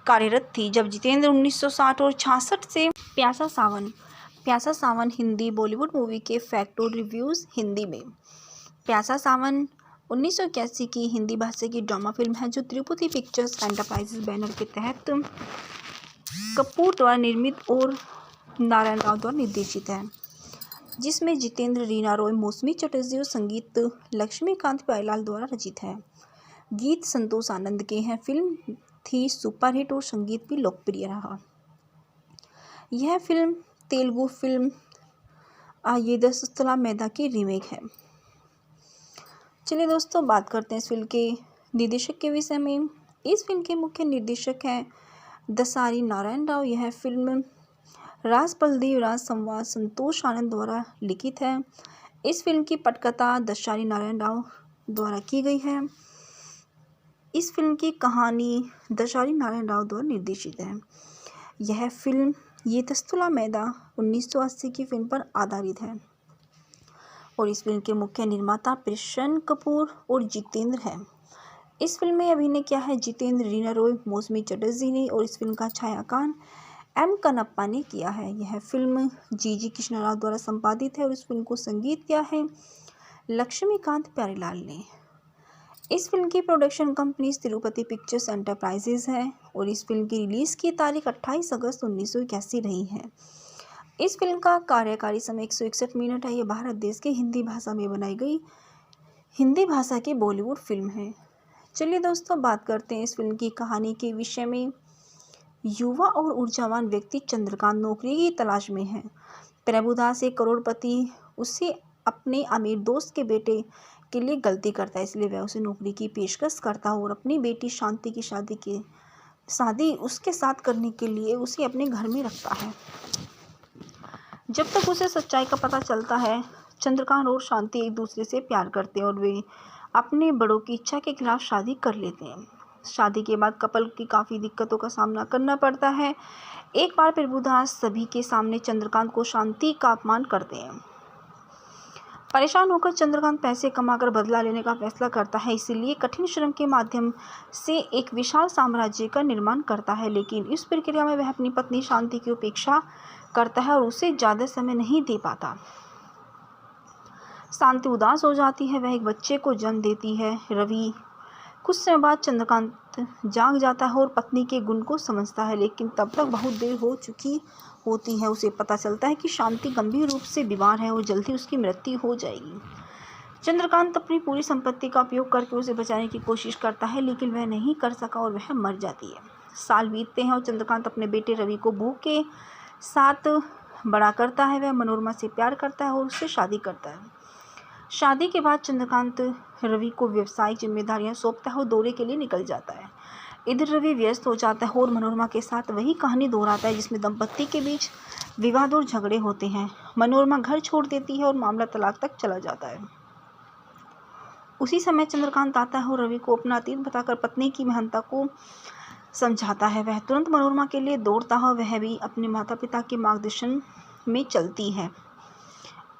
कार्यरत थी। जब जितेंद्र 1960 और 66 से प्यासा सावन हिंदी बॉलीवुड मूवी के फैक्ट और रिव्यूज़ हिंदी में। प्यासा सावन 1981 की हिंदी भाषा की ड्रामा फिल्म है जो तिरुपति पिक्चर्स एंटरप्राइजेस बैनर के तहत कपूर द्वारा निर्मित और नारायण राव द्वारा निर्देशित है, जिसमें जितेंद्र, रीना रॉय, मौसमी चटर्जी और संगीत लक्ष्मीकांत प्यारेलाल द्वारा रचित है। गीत संतोष आनंद के हैं। फिल्म थी सुपरहिट और संगीत भी लोकप्रिय रहा। यह फिल्म तेलुगु फिल्म आयेदस्तुला मैदा की रीमेक है। चलिए दोस्तों, बात करते हैं इस फिल्म के निर्देशक के विषय में। इस फिल्म के मुख्य निर्देशक हैं दसारी नारायण राव। यह फिल्म राज बलदेव राज संवाद संतोष आनंद द्वारा लिखित है। इस फिल्म की पटकथा दसारी नारायण राव द्वारा की गई है। इस फिल्म की कहानी दसारी नारायण राव द्वारा निर्देशित है। यह फिल्म येदस्तुला मैदा 1980 की फिल्म पर आधारित है और इस फिल्म के मुख्य निर्माता प्रसन्न कपूर और जितेंद्र हैं। इस फिल्म में अभिनय किया है जितेंद्र, रीना रॉय, मौसमी चटर्जी ने और इस फिल्म का छायांकन एम कनप्पा ने किया है। यह फिल्म जी कृष्णा राव द्वारा संपादित है और इस फिल्म को संगीत किया है लक्ष्मीकांत प्यारेलाल ने। इस फिल्म की production company Tirupati pictures enterprises है और इस फिल्म की रिलीज़ की तारीख 28 अगस्त 1981 रही है। इस फिल्म का कार्यकारी समय 161 मिनट है। ये भारत देश के हिंदी भाषा में बनाई गई हिंदी भाषा की बॉलीवुड फिल्म है। चलिए दोस्तों, बात करते हैं इस फिल्म की कहानी के विषय में। युवा और ऊर्जावान व्यक्ति चंद्रकांत नौकरी की तलाश में है। प्रभुदास एक करोड़पति उसे अपने अमीर दोस्त के बेटे के लिए गलती करता है, इसलिए वह उसे नौकरी की पेशकश करता है और अपनी बेटी शांति की शादी उसके साथ करने के लिए उसे अपने घर में रखता है। जब तक उसे सच्चाई का पता चलता है, चंद्रकांत और शांति एक दूसरे से प्यार करते हैं और वे अपने बड़ों की इच्छा के खिलाफ शादी कर लेते हैं। शादी के बाद कपल की काफ़ी दिक्कतों का सामना करना पड़ता है। एक बार प्रभुदास सभी के सामने चंद्रकांत को शांति का अपमान करते हैं। परेशान होकर चंद्रकांत पैसे कमाकर बदला लेने का फैसला करता है, इसीलिए कठिन श्रम के माध्यम से एक विशाल साम्राज्य का निर्माण करता है। लेकिन इस प्रक्रिया में वह अपनी पत्नी शांति की उपेक्षा करता है और उसे ज़्यादा समय नहीं दे पाता। शांति उदास हो जाती है, वह एक बच्चे को जन्म देती है, रवि। कुछ समय बाद चंद्रकांत जाग जाता है और पत्नी के गुण को समझता है, लेकिन तब तक बहुत देर हो चुकी होती है। उसे पता चलता है कि शांति गंभीर रूप से बीमार है और जल्दी उसकी मृत्यु हो जाएगी। चंद्रकांत अपनी पूरी संपत्ति का उपयोग करके उसे बचाने की कोशिश करता है, लेकिन वह नहीं कर सका और वह मर जाती है। साल बीतते हैं और चंद्रकांत अपने बेटे रवि को बहू के साथ बड़ा करता है। वह मनोरमा से प्यार करता है और उससे शादी करता है। शादी के बाद चंद्रकांत रवि को व्यवसायिक जिम्मेदारियां सौंपता है और दौरे के लिए निकल जाता है। इधर रवि व्यस्त हो जाता है और मनोरमा के साथ वही कहानी दोहराता है जिसमें दंपत्ति के बीच विवाद और झगड़े होते हैं। मनोरमा घर छोड़ देती है और मामला तलाक तक चला जाता है। उसी समय चंद्रकांत आता है और रवि को अपना अतीत बताकर पत्नी की महानता को समझाता है। वह तुरंत मनोरमा के लिए दौड़ता है और वह भी अपने माता पिता के मार्गदर्शन में चलती है।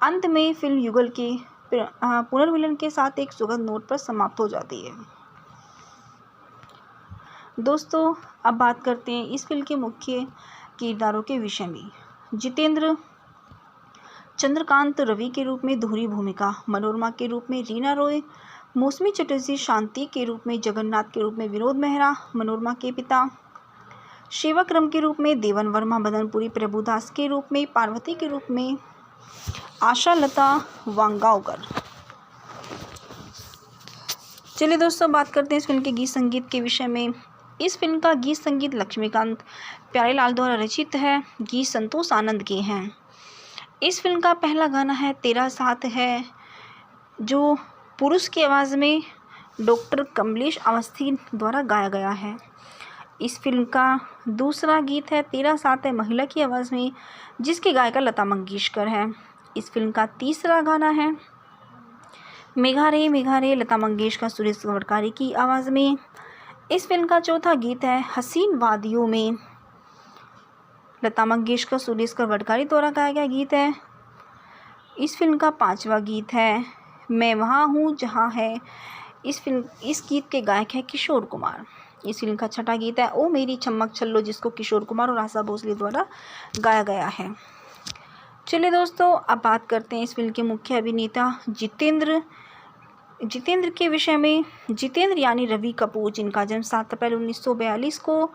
अंत में फिल्म युगल के पुनर्मिलन के साथ एक सुखद नोट पर समाप्त हो जाती है। दोस्तों, अब बात करते हैं इस फिल्म के मुख्य किरदारों के विषय में। जितेंद्र चंद्रकांत रवि के रूप में दोहरी भूमिका, मनोरमा के रूप में रीना रॉय, मौसमी चटर्जी शांति के रूप में, जगन्नाथ के रूप में विनोद मेहरा मनोरमा के पिता, सेवाक्रम के रूप में देवन वर्मा, मदनपुरी प्रभुदास के रूप में, पार्वती के रूप में आशा लता वांगावकर। चलिए दोस्तों, बात करते हैं इस फिल्म के गीत संगीत के विषय में। इस फिल्म का गीत संगीत लक्ष्मीकांत प्यारेलाल द्वारा रचित है। गीत संतोष आनंद के हैं। इस फिल्म का पहला गाना है तेरा साथ है, जो पुरुष की आवाज़ में डॉक्टर कमलेश अवस्थी द्वारा गाया गया है। इस फिल्म का दूसरा गीत है तेरा साथ है, महिला की आवाज़ में, जिसकी गायिका लता मंगेशकर है। इस फिल्म का तीसरा गाना है मेघा रे लता मंगेशकर सुरेश गवड़कारी की आवाज़ में। इस फिल्म का चौथा गीत है हसीन वादियों में, लता मंगेशकर, सुरेश वडगारी द्वारा गाया गया गीत है। इस फिल्म का 5वां गीत है मैं वहाँ हूँ जहाँ है। इस गीत के गायक हैं किशोर कुमार। इस फिल्म का 6वां गीत है ओ मेरी चम्मक छल्लो, जिसको किशोर कुमार और आशा भोसले द्वारा गाया गया है। चलिए दोस्तों, अब बात करते हैं इस फिल्म के मुख्य अभिनेता जितेंद्र के विषय में। जितेंद्र यानी रवि कपूर, जिनका जन्म 7 अप्रैल 1942 को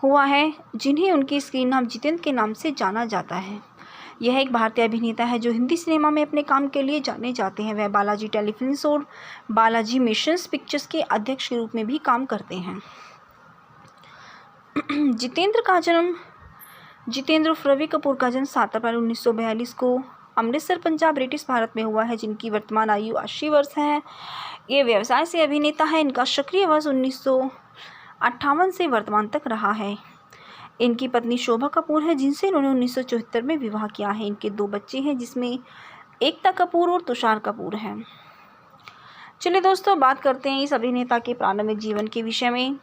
हुआ है, जिन्हें उनके स्क्रीन नाम जितेंद्र के नाम से जाना जाता है। यह एक भारतीय अभिनेता है जो हिंदी सिनेमा में अपने काम के लिए जाने जाते हैं। वह बालाजी टेलीफिल्म्स और बालाजी मिशंस पिक्चर्स के अध्यक्ष के रूप में भी काम करते हैं। जितेंद्र उर्फ रवि कपूर का जन्म 7 अप्रैल 1942 को अमृतसर, पंजाब, ब्रिटिश भारत में हुआ है, जिनकी वर्तमान आयु 80 वर्ष है। ये व्यवसाय से अभिनेता है। इनका सक्रिय वर्ष 1958 से वर्तमान तक रहा है। इनकी पत्नी शोभा कपूर है, जिनसे इन्होंने 1974 में विवाह किया है। इनके 2 बच्चे हैं, जिसमें एकता कपूर और तुषार कपूर हैं। चलिए दोस्तों, बात करते हैं इस अभिनेता के प्रारंभिक जीवन के विषय में।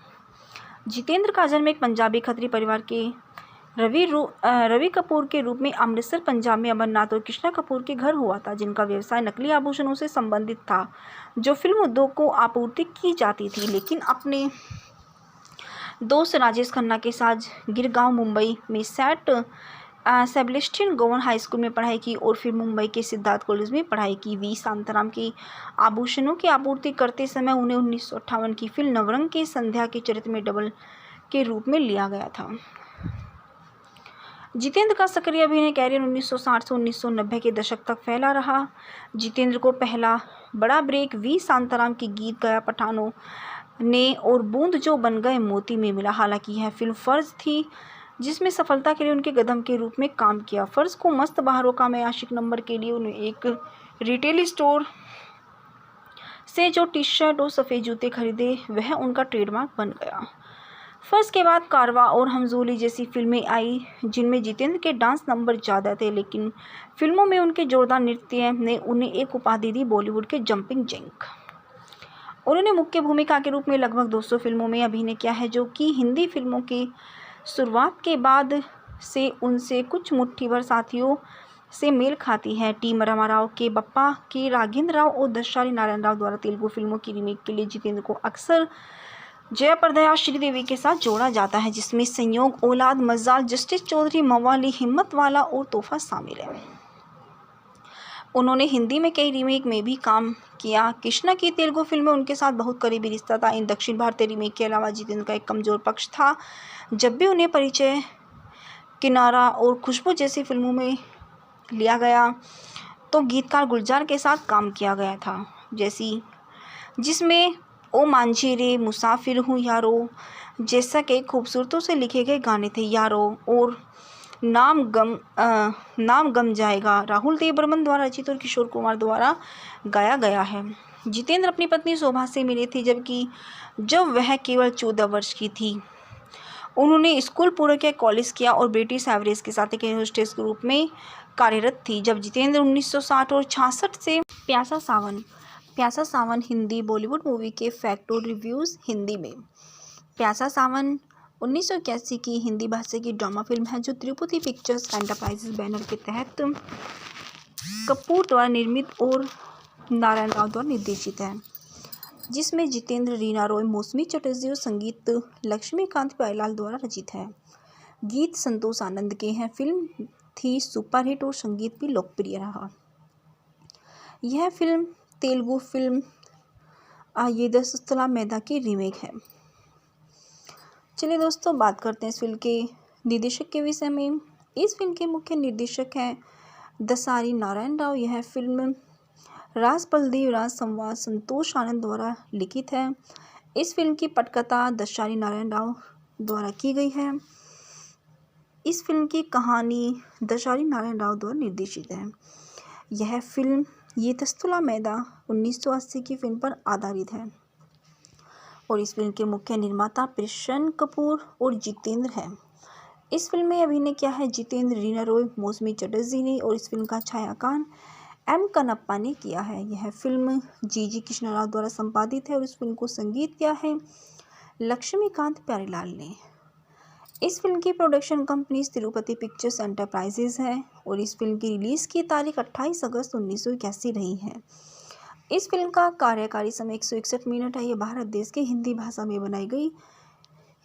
जितेंद्र का जन्म एक पंजाबी खत्री परिवार के रवि कपूर के रूप में अमृतसर, पंजाब में अमरनाथ और कृष्णा कपूर के घर हुआ था, जिनका व्यवसाय नकली आभूषणों से संबंधित था, जो फिल्म उद्योग को आपूर्ति की जाती थी। लेकिन अपने दोस्त राजेश खन्ना के साथ गिरगांव, मुंबई में सेबेस्टियन गवर्नमेंट हाई स्कूल में पढ़ाई की और फिर मुंबई के सिद्धार्थ कॉलेज में पढ़ाई की। वी शांताराम की आभूषणों की आपूर्ति करते समय उन्हें 1958 की फिल्म नवरंग के संध्या के चरित्र में डबल के रूप में लिया गया था। जितेंद्र का सक्रिय अभिनय कैरियर 1960 से 1990 के दशक तक फैला रहा। जितेंद्र को पहला बड़ा ब्रेक वी शांताराम की गीत गया पठानों ने और बूंद जो बन गए मोती में मिला। हालांकि यह फिल्म फर्ज थी, जिसमें सफलता के लिए उनके कदम के रूप में काम किया। फर्ज को मस्त बहारों का मैं आशिक नंबर के लिए उन्हें एक रिटेल स्टोर से जो टी शर्ट और सफ़ेद जूते खरीदे, वह उनका ट्रेडमार्क बन गया। फर्ज के बाद कारवा और हमजोली जैसी फिल्में आई, जिनमें जितेंद्र के डांस नंबर ज़्यादा थे, लेकिन फिल्मों में उनके जोरदार नृत्य ने उन्हें एक उपाधि दी, बॉलीवुड के जंपिंग जैक। उन्होंने मुख्य भूमिका के रूप में लगभग 200 फिल्मों में अभिनय किया है, जो कि हिंदी फिल्मों की शुरुआत के बाद से उनसे कुछ मुट्ठी भर साथियों से मेल खाती है। टी रामाराव के बप्पा, के राघवेंद्र राव और दशारी नारायण राव द्वारा तेलुगु फिल्मों की रीमेक के लिए जितेंद्र को अक्सर जयाप्रदा श्रीदेवी के साथ जोड़ा जाता है, जिसमें संयोग, औलाद, मजाल, जस्टिस चौधरी, मवाली, हिम्मत वाला और तोहफा शामिल है। उन्होंने हिंदी में कई रीमेक में भी काम किया। कृष्णा की तेलुगु फिल्म में उनके साथ बहुत करीबी रिश्ता था। इन दक्षिण भारतीय रीमेक के अलावा जितेंद्र का एक कमज़ोर पक्ष था। जब भी उन्हें परिचय, किनारा और खुशबू जैसी फिल्मों में लिया गया, तो गीतकार गुलजार के साथ काम किया गया था, जिसमें ओ मांझी रे, मुसाफिर हूँ यारो जैसा के खूबसूरतों से लिखे गए गाने थे। यारो और नाम गम जाएगा राहुल देव बर्मन द्वारा रचित और किशोर कुमार द्वारा गाया गया है। जितेंद्र अपनी पत्नी शोभा से मिले थे जब वह केवल 14 वर्ष की थी। उन्होंने स्कूल पूरा किया, कॉलेज किया और ब्रिटिश एवरेज के साथ एक एयर होस्टेस के रूप में कार्यरत थी। जब जितेंद्र 1960 और 66 से प्यासा सावन हिंदी बॉलीवुड मूवी के फैक्ट और रिव्यूज़ हिंदी में। प्यासा सावन 1981 की हिंदी भाषा की ड्रामा फिल्म है, जो तिरुपति पिक्चर्स एंटरप्राइजेस बैनर के तहत कपूर द्वारा निर्मित और नारायण राव द्वारा निर्देशित है, जिसमें जितेंद्र, रीना रॉय, मौसमी चटर्जी और संगीत लक्ष्मीकांत प्यारेलाल द्वारा रचित है। गीत संतोष आनंद के हैं। फिल्म थी सुपरहिट और संगीत भी लोकप्रिय रहा। यह फिल्म तेलुगु फिल्म आयेदस्तुला मेधा की रीमेक है। चलिए दोस्तों, बात करते हैं इस फिल्म के निर्देशक के विषय में। इस फिल्म के मुख्य निर्देशक हैं दसारी नारायण राव। यह फिल्म राज बलदेव राज संवाद संतोष आनंद द्वारा लिखित है। इस फिल्म की पटकथा दसारी नारायण राव द्वारा की गई है। इस फिल्म की कहानी दसारी नारायण राव द्वारा निर्देशित है। यह फिल्म येदस्तुला मेधा 1980 की फिल्म पर आधारित है और इस फिल्म के मुख्य निर्माता प्रसन्न कपूर और जितेंद्र हैं। इस फिल्म में अभिनय किया है जितेंद्र, रीना रॉय, मौसमी चटर्जी ने और इस फिल्म का छायांकन एम कनप्पा ने किया है। यह फिल्म जी कृष्णा राव द्वारा संपादित है और इस फिल्म को संगीत किया है लक्ष्मीकांत प्यारेलाल ने। इस फिल्म की production company Tirupati pictures enterprises है और इस फिल्म की रिलीज़ की तारीख 28 अगस्त 1981 रही है। इस फिल्म का कार्यकारी समय 161 मिनट है। ये भारत देश के हिंदी भाषा में बनाई गई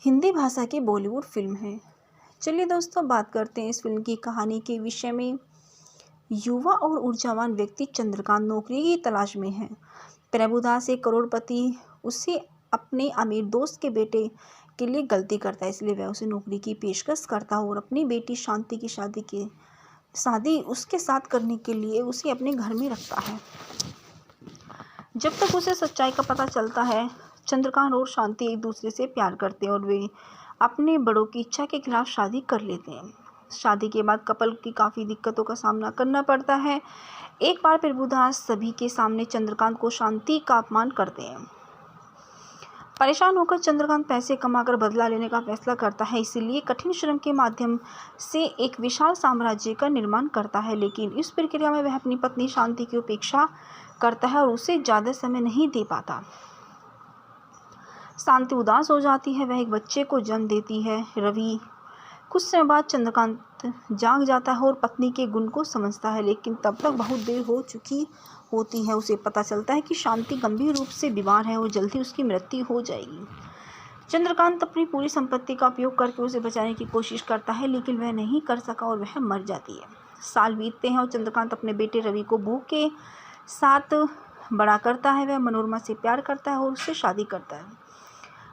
हिंदी भाषा की बॉलीवुड फिल्म है। चलिए दोस्तों, बात करते हैं इस फिल्म की कहानी के विषय में। युवा और ऊर्जावान व्यक्ति चंद्रकांत नौकरी की तलाश में है। प्रभुदास एक करोड़पति उसे अपने अमीर दोस्त के बेटे के लिए गलती करता है, इसलिए वह उसे नौकरी की पेशकश करता है और अपनी बेटी शांति की शादी उसके साथ करने के लिए उसे अपने घर में रखता है। जब तक उसे सच्चाई का पता चलता है, चंद्रकांत और शांति एक दूसरे से प्यार करते हैं और वे अपने बड़ों की इच्छा के खिलाफ शादी कर लेते हैं। शादी के बाद कपल की काफ़ी दिक्कतों का सामना करना पड़ता है। एक बार प्रभुदास सभी के सामने चंद्रकांत को शांति का अपमान करते हैं। परेशान होकर चंद्रकांत पैसे कमाकर बदला लेने का फैसला करता है, इसीलिए कठिन श्रम के माध्यम से एक विशाल साम्राज्य का निर्माण करता है। लेकिन इस प्रक्रिया में वह अपनी पत्नी शांति की उपेक्षा करता है और उसे ज़्यादा समय नहीं दे पाता। शांति उदास हो जाती है, वह एक बच्चे को जन्म देती है, रवि। कुछ समय बाद चंद्रकांत जाग जाता है और पत्नी के गुण को समझता है, लेकिन तब तक बहुत देर हो चुकी होती है। उसे पता चलता है कि शांति गंभीर रूप से बीमार है और जल्दी उसकी मृत्यु हो जाएगी। चंद्रकांत अपनी पूरी संपत्ति का उपयोग करके उसे बचाने की कोशिश करता है, लेकिन वह नहीं कर सका और वह मर जाती है। साल बीतते हैं और चंद्रकांत अपने बेटे रवि को बहू के साथ बड़ा करता है। वह मनोरमा से प्यार करता है और उससे शादी करता है।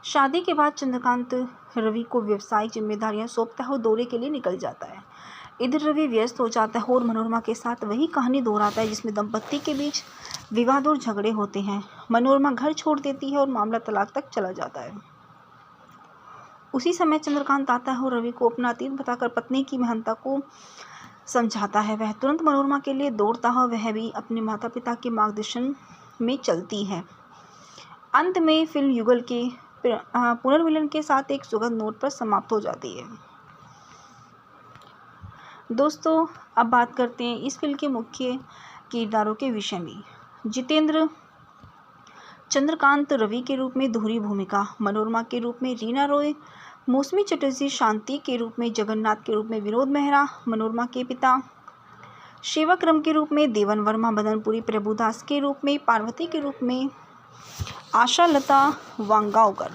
शादी के बाद चंद्रकांत रवि को व्यावसायिक जिम्मेदारियां सौंपता है और दौरे के लिए निकल जाता है। इधर रवि व्यस्त हो जाता है और मनोरमा के साथ वही कहानी दोहराता है जिसमें दंपत्ति के बीच विवाद और झगड़े होते हैं। मनोरमा घर छोड़ देती है और मामला तलाक तक चला जाता है। उसी समय चंद्रकांत आता है और रवि को अपना अतीत बताकर पत्नी की महानता को समझाता है। वह तुरंत मनोरमा के लिए दौड़ता है, वह भी अपने माता पिता के मार्गदर्शन में चलती है। अंत में फिल्म युगल के पुनर्मिलन के साथ एक सुखद नोट पर समाप्त हो जाती है। दोस्तों, अब बात करते हैं इस फिल्म के मुख्य किरदारों के विषय में। जितेंद्र चंद्रकांत रवि के रूप में दोहरी भूमिका, मनोरमा के रूप में रीना रॉय, मौसमी चटर्जी शांति के रूप में, जगन्नाथ के रूप में विनोद मेहरा, मनोरमा के पिता, शिवक्रम के रूप में देवन वर्मा, मदनपुरी प्रभुदास के रूप में, पार्वती के रूप में आशा लता वांगावकर।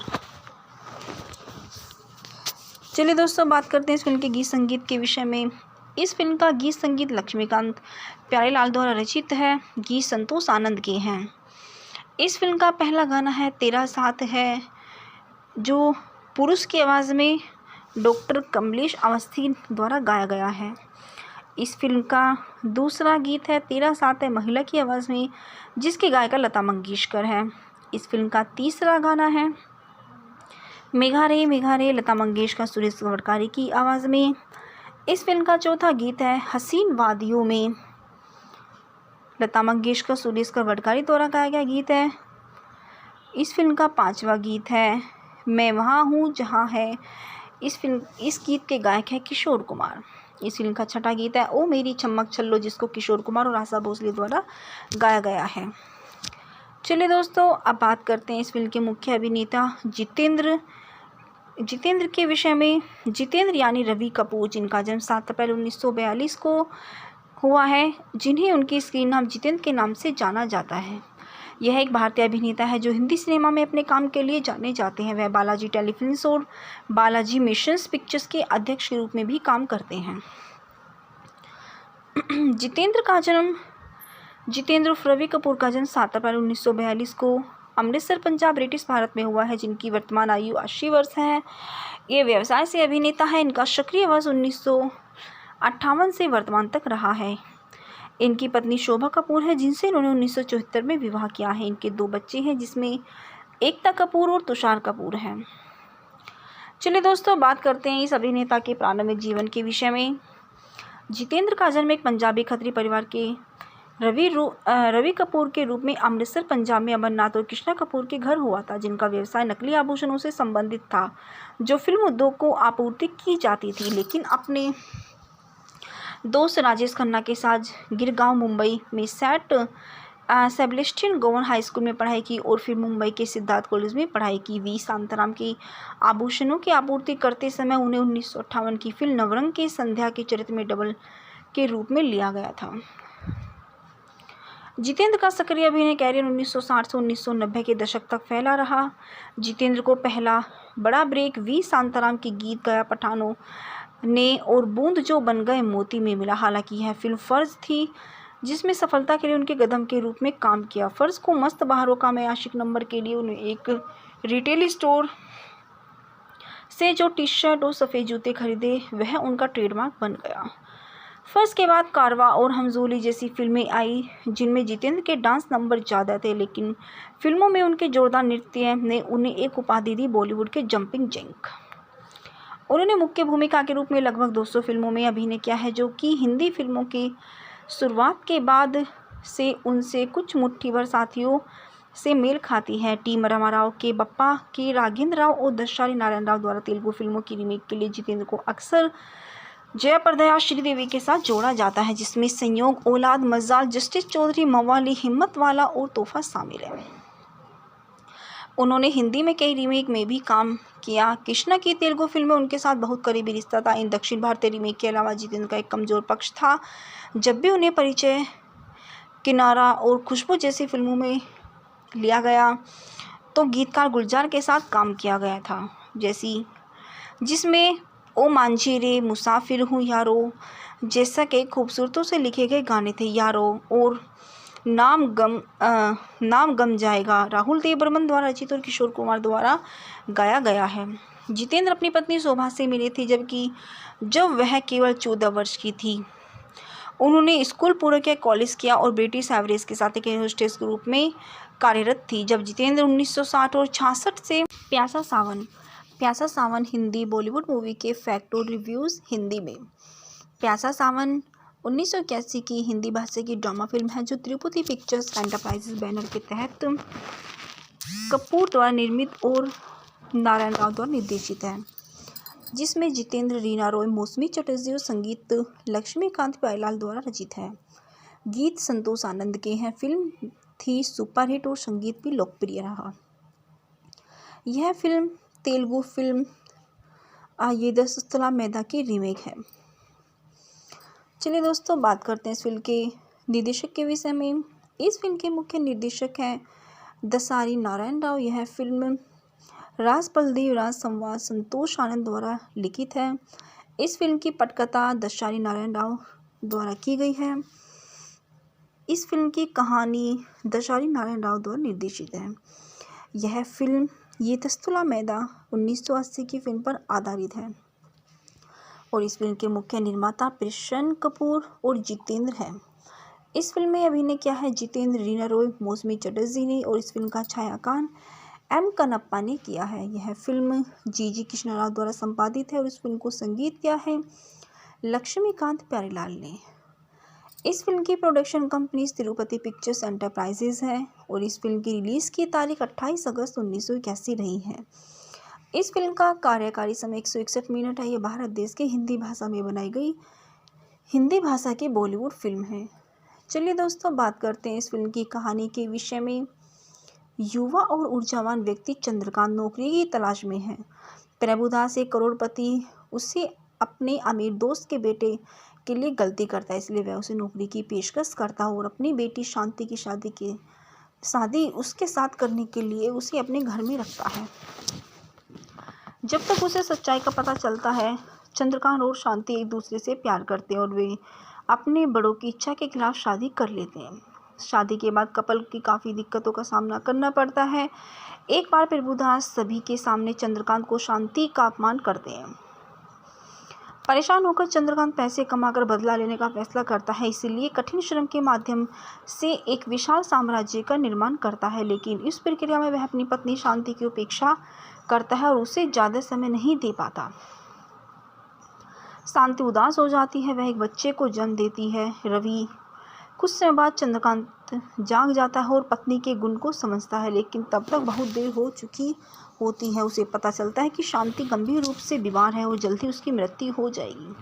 चलिए दोस्तों, बात करते हैं इस फिल्म के गीत संगीत के विषय में। इस फिल्म का गीत संगीत लक्ष्मीकांत प्यारेलाल द्वारा रचित है। गीत संतोष आनंद के हैं। इस फिल्म का पहला गाना है तेरा साथ है, जो पुरुष की आवाज़ में डॉक्टर कमलेश अवस्थी द्वारा गाया गया है। इस फिल्म का दूसरा गीत है तेरा साथ है, महिला की आवाज़ में, जिसकी गायिका लता मंगेशकर है। इस फिल्म का तीसरा गाना है मेघा रे लता मंगेशकर सुरेश गवड़कारी की आवाज़ में। इस फिल्म का चौथा गीत है हसीन वादियों में, लता मंगेशकर सुरेश गवड़कारी द्वारा गाया गया गीत है। इस फिल्म का पांचवा गीत है मैं वहाँ हूँ जहाँ है। इस गीत के गायक है किशोर कुमार। इस फिल्म का छठा गीत है ओ मेरी चमक छल्लो, जिसको किशोर कुमार और आशा भोसले द्वारा गाया गया है। चलिए दोस्तों, अब बात करते हैं इस फिल्म के मुख्य अभिनेता जितेंद्र के विषय में। जितेंद्र यानी रवि कपूर, जिनका जन्म 7 अप्रैल 1942 को हुआ है, जिन्हें उनकी स्क्रीन नाम जितेंद्र के नाम से जाना जाता है। यह एक भारतीय अभिनेता है जो हिंदी सिनेमा में अपने काम के लिए जाने जाते हैं। वह बालाजी टेलीफिल्म्स और बालाजी मिशंस पिक्चर्स के अध्यक्ष के रूप में भी काम करते हैं। जितेंद्र उर्फ रवि कपूर का जन्म 7 अप्रैल 1942 को अमृतसर, पंजाब, ब्रिटिश भारत में हुआ है, जिनकी वर्तमान आयु 80 वर्ष है। ये व्यवसाय से अभिनेता है। इनका सक्रिय वर्ष 1958 से वर्तमान तक रहा है। इनकी पत्नी शोभा कपूर है, जिनसे इन्होंने 1974 में विवाह किया है। इनके 2 बच्चे हैं, जिसमें एकता कपूर और तुषार कपूर हैं। चलिए दोस्तों, बात करते हैं इस अभिनेता के प्रारंभिक जीवन के विषय में। जितेंद्र का जन्म एक पंजाबी खत्री परिवार के रवि कपूर के रूप में अमृतसर, पंजाब में अमरनाथ और कृष्णा कपूर के घर हुआ था, जिनका व्यवसाय नकली आभूषणों से संबंधित था, जो फिल्म उद्योग को आपूर्ति की जाती थी। लेकिन अपने दोस्त राजेश खन्ना के साथ गिरगांव, मुंबई में set Sebastian govern high school में पढ़ाई की और फिर मुंबई के सिद्धार्थ कॉलेज में पढ़ाई की। वी शांताराम की आभूषणों की आपूर्ति करते समय उन्हें 1958 की फिल्म नवरंग के संध्या के चरित्र में डबल के रूप में लिया गया था। जितेंद्र का सक्रिय अभिनय कैरियर 1960 से 1990 के दशक तक फैला रहा। जितेंद्र को पहला बड़ा ब्रेक वी शांताराम के गीत गया पठानों ने और बूंद जो बन गए मोती में मिला। हालांकि यह फिल्म फर्ज थी जिसमें सफलता के लिए उनके कदम के रूप में काम किया। फर्ज को मस्त बहारों का मैं आशिक नंबर के लिए उन्हें एक रिटेल स्टोर से जो टी शर्ट और सफ़ेद जूते खरीदे वह उनका ट्रेडमार्क बन गया। फर्ज के बाद कारवा और हमजोली जैसी फिल्में आई जिनमें जितेंद्र के डांस नंबर ज़्यादा थे, लेकिन फिल्मों में उनके जोरदार नृत्य ने उन्हें एक उपाधि दी, बॉलीवुड के जंपिंग जैक। उन्होंने मुख्य भूमिका के रूप में लगभग 200 फिल्मों में अभिनय किया है, जो कि हिंदी फिल्मों की शुरुआत के बाद से उनसे कुछ मुट्ठी भर साथियों से मेल खाती है। टी रामाराव के बप्पा के राघेंद्र राव और दशारी नारायण राव द्वारा तेलुगु फिल्मों की रीमेक के लिए जितेंद्र को अक्सर जयाप्रदा श्रीदेवी के साथ जोड़ा जाता है, जिसमें संयोग, औलाद, मजाल, जस्टिस चौधरी, मवाली, हिम्मत वाला और तोहफा शामिल है। उन्होंने हिंदी में कई रीमेक में भी काम किया। कृष्णा की तेलुगु फिल्म में उनके साथ बहुत करीबी रिश्ता था। इन दक्षिण भारतीय रीमेक के अलावा जितेंद्र का एक कमजोर पक्ष था। जब भी उन्हें परिचय, किनारा और खुशबू जैसी फिल्मों में लिया गया तो गीतकार गुलजार के साथ काम किया गया था, जिसमें ओ मांझी रे, मुसाफिर हूँ यारो जैसा के खूबसूरतों से लिखे गए गाने थे। यारो और नाम गम जाएगा राहुल देव बर्मन द्वारा रचित और किशोर कुमार द्वारा गाया गया है। जितेंद्र अपनी पत्नी शोभा से मिले थे जब वह केवल 14 वर्ष की थी। उन्होंने स्कूल पूरा किया, कॉलेज किया और ब्रिटिश एवरेज के साथ एक होस्टेस के रूप में कार्यरत थी। जब जितेंद्र 1960 और 66 से प्यासा सावन हिंदी बॉलीवुड मूवी के फैक्ट और रिव्यूज़ हिंदी में। प्यासा सावन 1981 की हिंदी भाषा की ड्रामा फिल्म है जो तिरुपति पिक्चर्स एंटरप्राइजेस बैनर के तहत कपूर द्वारा निर्मित और नारायण राव द्वारा निर्देशित है, जिसमें जितेंद्र, रीना रॉय, मौसमी चटर्जी और संगीत लक्ष्मीकांत प्यारेलाल द्वारा रचित है। गीत संतोष आनंद के हैं। फिल्म थी सुपरहिट और संगीत भी लोकप्रिय रहा। यह फिल्म तेलुगु फिल्म आयेदस्तुला मेदा की रीमेक है। चलिए दोस्तों, बात करते हैं इस फिल्म के निर्देशक के विषय में। इस फिल्म के मुख्य निर्देशक हैं दसारी नारायण राव। यह फिल्म राज बलदेव राज संवाद संतोष आनंद द्वारा लिखित है। इस फिल्म की पटकथा दसारी नारायण राव द्वारा की गई है। इस फिल्म की कहानी दसारी नारायण राव द्वारा निर्देशित है। यह फिल्म येतस्तुला मेदा 1980 की फिल्म पर आधारित है और इस फिल्म के मुख्य निर्माता प्रसन्न कपूर और जितेंद्र हैं। इस फिल्म में अभिनय किया है जितेंद्र, रीना रॉय, मौसमी चटर्जी ने और इस फिल्म का छायांकन एम कनप्पा ने किया है। यह फिल्म जी कृष्णा राव द्वारा संपादित है और इस फिल्म को संगीत किया है लक्ष्मीकांत प्यारेलाल ने। इस फिल्म की production company Tirupati pictures enterprises है और इस फिल्म की रिलीज़ की तारीख 28 अगस्त 1981 रही है। इस फिल्म का कार्यकारी समय 161 मिनट है। यह भारत देश के हिंदी भाषा में बनाई गई हिंदी भाषा की बॉलीवुड फिल्म है। चलिए दोस्तों, बात करते हैं इस फिल्म की कहानी के विषय में। युवा और ऊर्जावान व्यक्ति चंद्रकांत नौकरी की तलाश में है। प्रभुदास एक करोड़पति उसे अपने अमीर दोस्त के बेटे के लिए गलती करता है, इसलिए वह उसे नौकरी की पेशकश करता है और अपनी बेटी शांति की शादी उसके साथ करने के लिए उसे अपने घर में रखता है। जब तक उसे सच्चाई का पता चलता है, चंद्रकांत और शांति एक दूसरे से प्यार करते हैं और वे अपने बड़ों की इच्छा के खिलाफ शादी कर लेते हैं। शादी के बाद कपल की काफ़ी दिक्कतों का सामना करना पड़ता है। एक बार प्रभुदास सभी के सामने चंद्रकांत को शांति का अपमान करते हैं। परेशान होकर चंद्रकांत पैसे कमाकर बदला लेने का फैसला करता है, इसीलिए कठिन श्रम के माध्यम से एक विशाल साम्राज्य का निर्माण करता है, लेकिन इस प्रक्रिया में वह अपनी पत्नी शांति की उपेक्षा करता है और उसे ज़्यादा समय नहीं दे पाता। शांति उदास हो जाती है, वह एक बच्चे को जन्म देती है, रवि। कुछ समय बाद चंद्रकांत जाग जाता है और पत्नी के गुण को समझता है, लेकिन तब तक बहुत देर हो चुकी होती है। उसे पता चलता है कि शांति गंभीर रूप से बीमार है और जल्द ही उसकी मृत्यु हो जाएगी।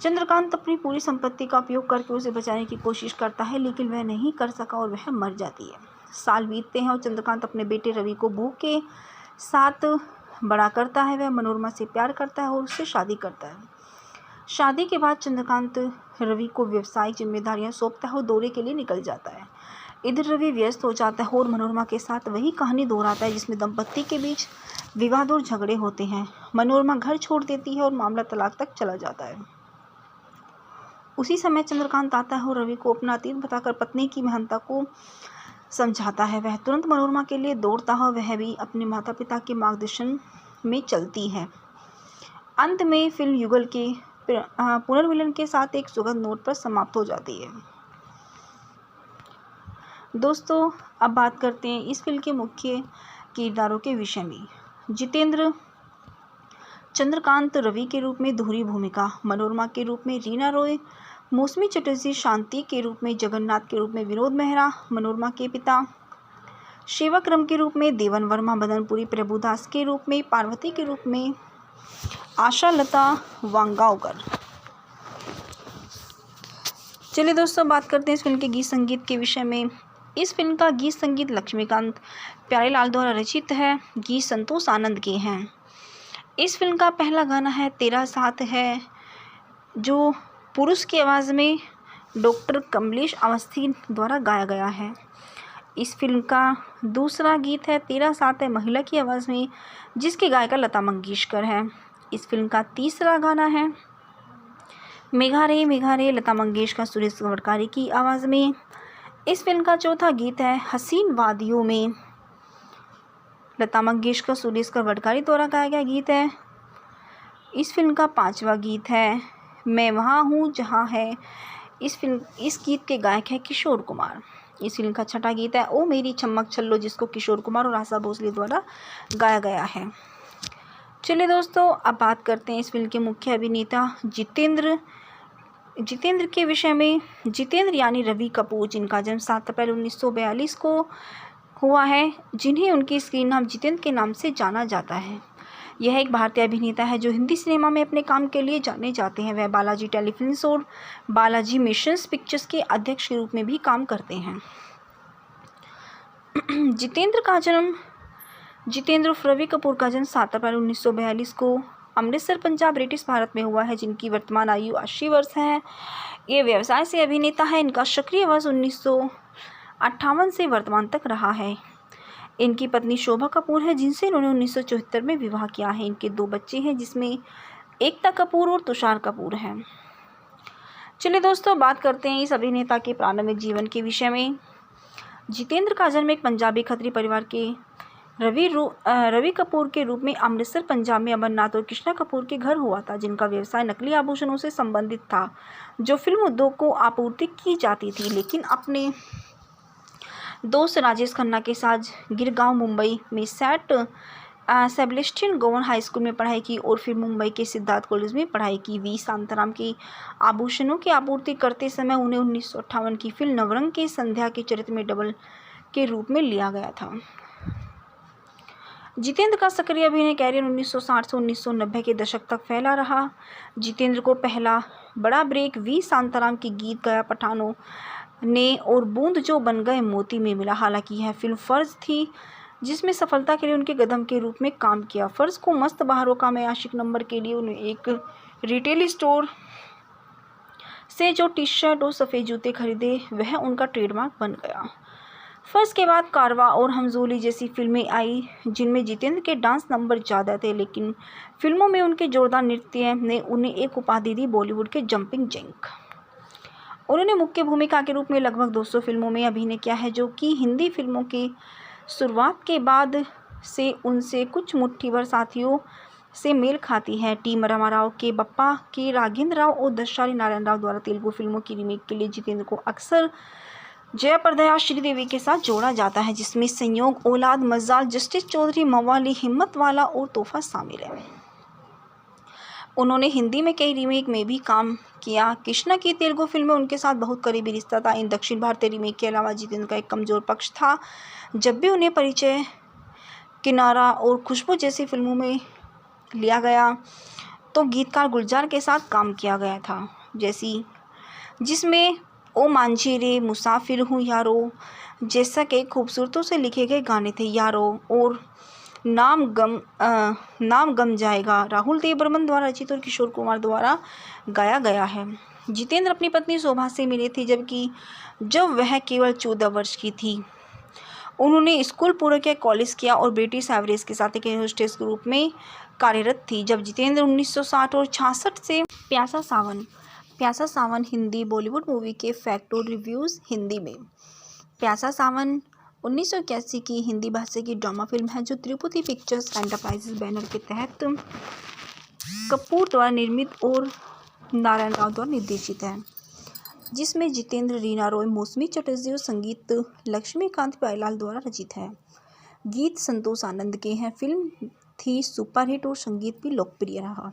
चंद्रकांत अपनी पूरी संपत्ति का उपयोग करके उसे बचाने की कोशिश करता है, लेकिन वह नहीं कर सका और वह मर जाती है। साल बीतते हैं और चंद्रकांत अपने बेटे रवि को बहू के साथ बड़ा करता है। वह मनोरमा से प्यार करता है और उससे शादी करता है। शादी के बाद चंद्रकांत रवि को व्यवसायिक जिम्मेदारियां सौंपता है और दौरे के लिए निकल जाता है। इधर रवि व्यस्त हो जाता है और मनोरमा के साथ वही कहानी दोहराता है जिसमें दंपत्ति के बीच विवाद और झगड़े होते हैं। मनोरमा घर छोड़ देती है और मामला तलाक तक चला जाता है। उसी समय चंद्रकांत आता है और रवि को अपना अतीत बताकर पत्नी की महानता को समझाता है। वह तुरंत मनोरमा के लिए दौड़ता है। वह भी अपने माता पिता के मार्गदर्शन में चलती है। अंत में फिल्म युगल के पुनर्मिलन के साथ एक सुखद नोट पर समाप्त हो जाती है। दोस्तों, अब बात करते हैं इस फिल्म के मुख्य किरदारों के विषय में। जितेंद्र चंद्रकांत रवि के रूप में दोहरी भूमिका, मनोरमा के रूप में रीना रॉय, मौसमी चटर्जी शांति के रूप में, जगन्नाथ के रूप में विनोद मेहरा, मनोरमा के पिता, सेवाक्रम के रूप में देवन वर्मा, मदनपुरी प्रभुदास के रूप में, पार्वती के रूप में आशा लता वांगावकर। चलिए दोस्तों, बात करते हैं इस फिल्म के गीत संगीत के विषय में। इस फिल्म का गीत संगीत लक्ष्मीकांत प्यारेलाल द्वारा रचित है। गीत संतोष आनंद के हैं। इस फिल्म का पहला गाना है तेरा साथ है, जो पुरुष की आवाज़ में डॉक्टर कमलेश अवस्थी द्वारा गाया गया है। इस फिल्म का दूसरा गीत है तेरा साथ है, महिला की आवाज़ में, जिसकी गायिका लता मंगेशकर है। इस फिल्म का तीसरा गाना है मेघा रे लता मंगेशकर सुरेश गवड़कारी की आवाज़ में। इस फिल्म का चौथा गीत है हसीन वादियों में, लता मंगेशकर सुरेश गवड़कारी द्वारा गाया गया गीत है। इस फिल्म का पांचवा गीत है मैं वहाँ हूँ जहाँ है। इस गीत के गायक है किशोर कुमार। इस फिल्म का छठा गीत है ओ मेरी चमक छल्लो, जिसको किशोर कुमार और आशा भोसले द्वारा गाया गया है। चलिए दोस्तों, अब बात करते हैं इस फिल्म के मुख्य अभिनेता जितेंद्र के विषय में। जितेंद्र यानी रवि कपूर, जिनका जन्म 7 अप्रैल 1942 को हुआ है, जिन्हें उनके स्क्रीन नाम जितेंद्र के नाम से जाना जाता है। यह एक भारतीय अभिनेता है जो हिंदी सिनेमा में अपने काम के लिए जाने जाते हैं। वह बालाजी टेलीफिल्म्स और बालाजी मिशंस पिक्चर्स के अध्यक्ष के रूप में भी काम करते हैं। जितेंद्र उर्फ रवि कपूर का जन्म 7 अप्रैल 1942 को अमृतसर, पंजाब, ब्रिटिश भारत में हुआ है, जिनकी वर्तमान आयु 80 वर्ष है। ये व्यवसाय से अभिनेता है। इनका सक्रिय वर्ष 1958 से वर्तमान तक रहा है। इनकी पत्नी शोभा कपूर है, जिनसे इन्होंने 1974 में विवाह किया है। इनके 2 बच्चे हैं, जिसमें एकता कपूर और तुषार कपूर हैं। चलिए दोस्तों, बात करते हैं इस अभिनेता के प्रारंभिक जीवन के विषय में। जितेंद्र का जन्म एक पंजाबी खत्री परिवार के रवि कपूर के रूप में अमृतसर, पंजाब में अमरनाथ और कृष्णा कपूर के घर हुआ था, जिनका व्यवसाय नकली आभूषणों से संबंधित था, जो फिल्म उद्योग को आपूर्ति की जाती थी। लेकिन अपने दोस्त राजेश खन्ना के साथ गिरगांव, मुंबई में सेबेस्टियन गोवन हाई स्कूल में पढ़ाई की और फिर मुंबई के सिद्धार्थ कॉलेज में पढ़ाई की। वी शांताराम की आभूषणों की आपूर्ति करते समय उन्हें 1958 की फिल्म नवरंग के संध्या के चरित्र में डबल के रूप में लिया गया था। जितेंद्र का सक्रिय अभिनय कैरियर 1960 से 1990 के दशक तक फैला रहा। जितेंद्र को पहला बड़ा ब्रेक वी शांताराम के गीत गया पठानों ने और बूंद जो बन गए मोती में मिला। हालांकि यह फिल्म फर्ज थी, जिसमें सफलता के लिए उनके कदम के रूप में काम किया। फर्ज को मस्त बहारों का मैं आशिक नंबर के लिए उन्हें एक रिटेल स्टोर से जो टी शर्ट और सफ़ेद जूते खरीदे, वह उनका ट्रेडमार्क बन गया। फर्ज के बाद कारवा और हमजोली जैसी फिल्में आई, जिनमें जितेंद्र के डांस नंबर ज़्यादा थे, लेकिन फिल्मों में उनके जोरदार नृत्य ने उन्हें एक उपाधि दी, बॉलीवुड के जंपिंग जैक। उन्होंने मुख्य भूमिका के रूप में लगभग 200 फिल्मों में अभिनय किया है, जो कि हिंदी फिल्मों की शुरुआत के बाद से उनसे कुछ मुट्ठी भर साथियों से मेल खाती है। टी रामाराव के बप्पा, के राघेंद्र राव और दशारी नारायण राव द्वारा तेलुगु फिल्मों की रीमेक के लिए जितेंद्र को अक्सर जयाप्रदा श्रीदेवी के साथ जोड़ा जाता है, जिसमें संयोग, औलाद, मजाल, जस्टिस चौधरी, मवाली, हिम्मत वाला और तोहफा शामिल है। उन्होंने हिंदी में कई रीमेक में भी काम किया। कृष्णा की तेलुगु फिल्म में उनके साथ बहुत करीबी रिश्ता था। इन दक्षिण भारतीय रीमेक के अलावा जितेंद्र का एक कमज़ोर पक्ष था। जब भी उन्हें परिचय, किनारा और खुशबू जैसी फिल्मों में लिया गया, तो गीतकार गुलजार के साथ काम किया गया था, जिसमें ओ मांझी रे मुसाफिर हूँ यारो जैसा के खूबसूरतों से लिखे गए गाने थे यारो और नाम गम जाएगा राहुल देव बर्मन द्वारा रचित और किशोर कुमार द्वारा गाया गया है। जितेंद्र अपनी पत्नी शोभा से मिले थे जब वह केवल 14 वर्ष की थी। उन्होंने स्कूल पूरा किया, कॉलेज किया और ब्रिटिश एवरेज के साथ एक एयर होस्टेस के रूप में कार्यरत थी। जब जितेंद्र 1960 और 66 से प्यासा सावन हिंदी बॉलीवुड मूवी के फैक्ट और रिव्यूज़ हिंदी में। प्यासा सावन 1981 की हिंदी भाषा की ड्रामा फिल्म है जो तिरुपति पिक्चर्स एंटरप्राइजेस बैनर के तहत कपूर द्वारा निर्मित और नारायण राव द्वारा निर्देशित है, जिसमें जितेंद्र, रीना रॉय, मौसमी चटर्जी और संगीत लक्ष्मीकांत प्यारेलाल द्वारा रचित है। गीत संतोष आनंद के हैं। फिल्म थी सुपरहिट और संगीत भी लोकप्रिय रहा।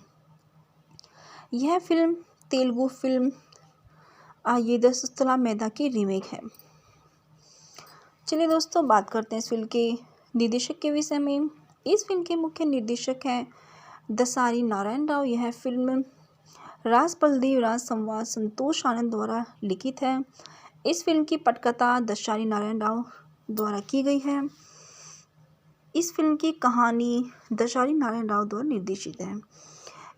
यह फिल्म तेलुगु फिल्म आयेदस्तुला मैदा की रीमेक है। चलिए दोस्तों, बात करते हैं इस फिल्म के निर्देशक के विषय में। इस फिल्म के मुख्य निर्देशक हैं दसारी नारायण राव। यह फिल्म राज बलदेव राज संवाद संतोष आनंद द्वारा लिखित है। इस फिल्म की पटकथा दसारी नारायण राव द्वारा की गई है। इस फिल्म की कहानी दसारी नारायण राव द्वारा निर्देशित है।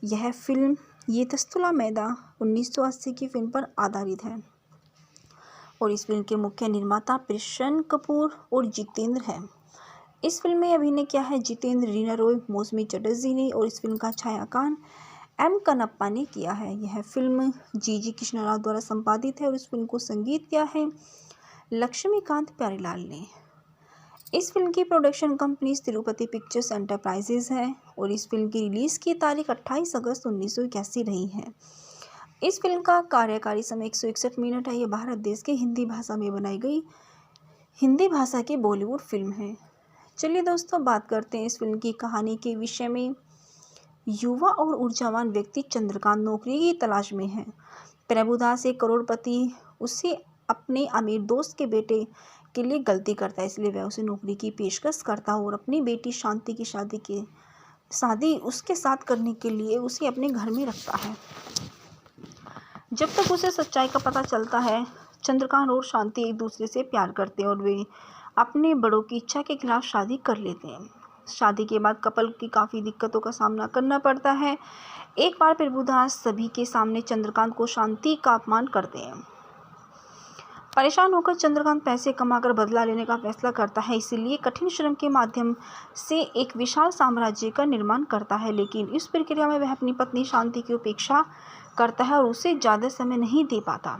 यह फिल्म आयेदस्तुला मैदा 1980 की फिल्म पर आधारित है और इस फिल्म के मुख्य निर्माता प्रसन्न कपूर और जितेंद्र हैं। इस फिल्म में अभिनय किया है जितेंद्र, रीना रॉय, मौसमी चटर्जी ने और इस फिल्म का छायांकन एम कनप्पा ने किया है। यह फिल्म जी कृष्णा राव द्वारा संपादित है और इस फिल्म को संगीत किया है लक्ष्मीकांत प्यारेलाल ने। इस फिल्म की production company Tirupati pictures enterprises है और इस फिल्म की रिलीज की तारीख 28 अगस्त 1981 रही है। इस फिल्म का कार्यकारी समय 161 मिनट है। यह भारत देश के हिंदी भाषा में बनाई गई हिंदी भाषा की बॉलीवुड फिल्म है। चलिए दोस्तों, बात करते हैं इस फिल्म की कहानी के विषय में। युवा और ऊर्जावान व्यक्ति चंद्रकांत नौकरी की तलाश में है। प्रभुदास एक करोड़पति उसे अपने अमीर दोस्त के बेटे के लिए गलती करता है, इसलिए वह उसे नौकरी की पेशकश करता है और अपनी बेटी शांति की शादी उसके साथ करने के लिए उसे अपने घर में रखता है। जब तक उसे सच्चाई का पता चलता है, चंद्रकांत और शांति एक दूसरे से प्यार करते हैं और वे अपने बड़ों की इच्छा के खिलाफ शादी कर लेते हैं। शादी के बाद कपल की काफ़ी दिक्कतों का सामना करना पड़ता है। एक बार प्रभुदास सभी के सामने चंद्रकांत को शांति का अपमान करते हैं। परेशान होकर चंद्रकांत पैसे कमाकर बदला लेने का फैसला करता है, इसीलिए कठिन श्रम के माध्यम से एक विशाल साम्राज्य का निर्माण करता है। लेकिन इस प्रक्रिया में वह अपनी पत्नी शांति की उपेक्षा करता है और उसे ज़्यादा समय नहीं दे पाता।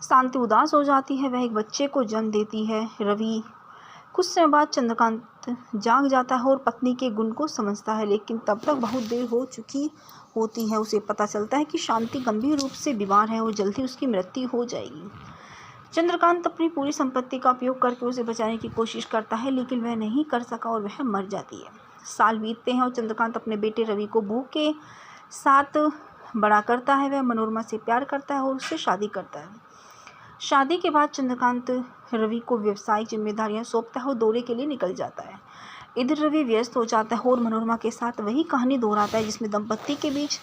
शांति उदास हो जाती है। वह एक बच्चे को जन्म देती है, रवि। कुछ समय बाद चंद्रकांत जाग जाता है और पत्नी के गुण को समझता है, लेकिन तब तक बहुत देर हो चुकी होती है। उसे पता चलता है कि शांति गंभीर रूप से बीमार है और जल्द ही उसकी मृत्यु हो जाएगी। चंद्रकांत अपनी पूरी संपत्ति का उपयोग करके उसे बचाने की कोशिश करता है, लेकिन वह नहीं कर सका और वह मर जाती है। साल बीतते हैं और चंद्रकांत अपने बेटे रवि को बहू के साथ बड़ा करता है। वह मनोरमा से प्यार करता है और उससे शादी करता है। शादी के बाद चंद्रकांत रवि को व्यवसायिक जिम्मेदारियां सौंपता है और दौरे के लिए निकल जाता है। इधर रवि व्यस्त हो जाता है और मनोरमा के साथ वही कहानी दोहराता है जिसमें दंपत्ति के बीच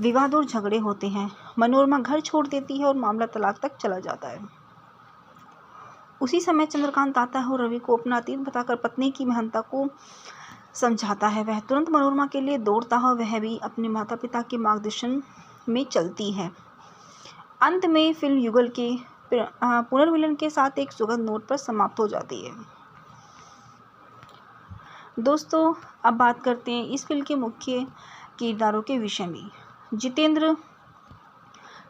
विवाद और झगड़े होते हैं। मनोरमा घर छोड़ देती है और मामला तलाक तक चला जाता है। उसी समय चंद्रकांत आता है और रवि को अपना अतीत बताकर पत्नी की महानता को समझाता है। वह तुरंत मनोरमा के लिए दौड़ता है और वह भी अपने माता पिता के मार्गदर्शन में चलती है। अंत में फिल्म युगल के पुनर्मिलन के साथ एक सुखद नोट पर समाप्त हो जाती है। दोस्तों, अब बात करते हैं इस फिल्म के मुख्य किरदारों के विषय में। जितेंद्र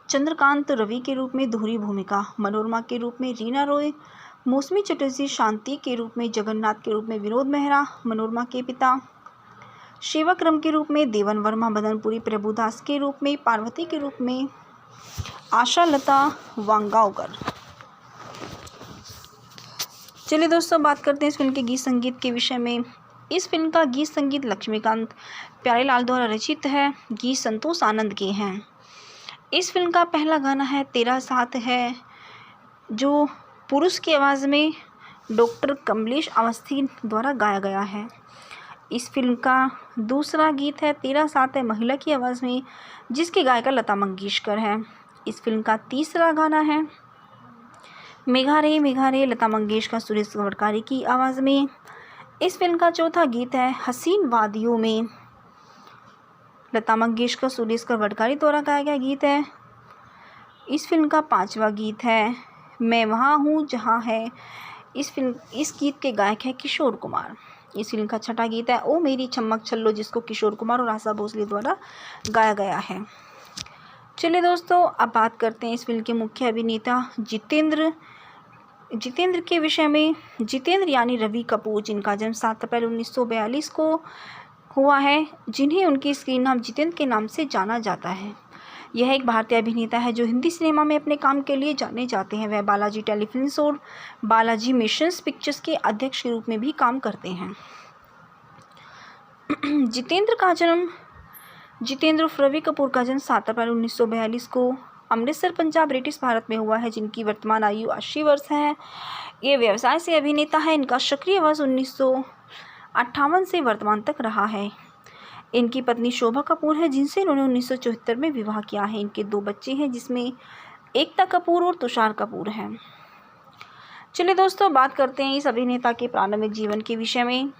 चंद्रकांत रवि के रूप में दोहरी भूमिका, मनोरमा के रूप में रीना रॉय, मौसमी चटर्जी शांति के रूप में, जगन्नाथ के रूप में विनोद मेहरा मनोरमा के पिता, शिवक्रम के रूप में देवन वर्मा, मदनपुरी प्रभुदास के रूप में, पार्वती के रूप में आशा लता वांगावकर। चलिए दोस्तों, बात करते हैं इस फिल्म के गीत संगीत के विषय में। इस फिल्म का गीत संगीत लक्ष्मीकांत प्यारेलाल द्वारा रचित है। गीत संतोष आनंद के हैं। इस फिल्म का पहला गाना है तेरा साथ है, जो पुरुष की आवाज़ में डॉक्टर कमलेश अवस्थी द्वारा गाया गया है। इस फिल्म का दूसरा गीत है तेरा साथ है महिला की आवाज़ में, जिसकी गायिका लता मंगेशकर है। इस फिल्म का तीसरा गाना है मेघा रे लता मंगेशकर सुरेश गवड़कारी की आवाज़ में। इस फिल्म का चौथा गीत है हसीन वादियों में, लता मंगेशकर सुरेश गवड़कारी द्वारा गाया गया गीत है। इस फिल्म का पांचवा गीत है मैं वहाँ हूँ जहाँ है। इस गीत के गायक हैं किशोर कुमार। इस फिल्म का छठा गीत है ओ मेरी चम्मक छल्लो, जिसको किशोर कुमार और आशा भोसले द्वारा गाया गया है। चलिए दोस्तों, अब बात करते हैं इस फिल्म के मुख्य अभिनेता जितेंद्र के विषय में। जितेंद्र यानी रवि कपूर, जिनका जन्म 7 अप्रैल 1942 को हुआ है, जिन्हें उनकी स्क्रीन नाम जितेंद्र के नाम से जाना जाता है। यह एक भारतीय अभिनेता है जो हिंदी सिनेमा में अपने काम के लिए जाने जाते हैं। वह बालाजी टेलीफिल्म्स और बालाजी मोशंस पिक्चर्स के अध्यक्ष के रूप में भी काम करते हैं। जितेंद्र उर्फ रवि कपूर का जन्म 7 अप्रैल 1942 को अमृतसर, पंजाब, ब्रिटिश भारत में हुआ है, जिनकी वर्तमान आयु 80 वर्ष है। ये व्यवसाय से अभिनेता है। इनका सक्रिय वर्ष 1958 से वर्तमान तक रहा है। इनकी पत्नी शोभा कपूर है, जिनसे इन्होंने 1974 में विवाह किया है। इनके 2 बच्चे हैं, जिसमें एकता कपूर और तुषार कपूर हैं। चलिए दोस्तों, बात करते हैं इस अभिनेता के प्रारंभिक जीवन के विषय में।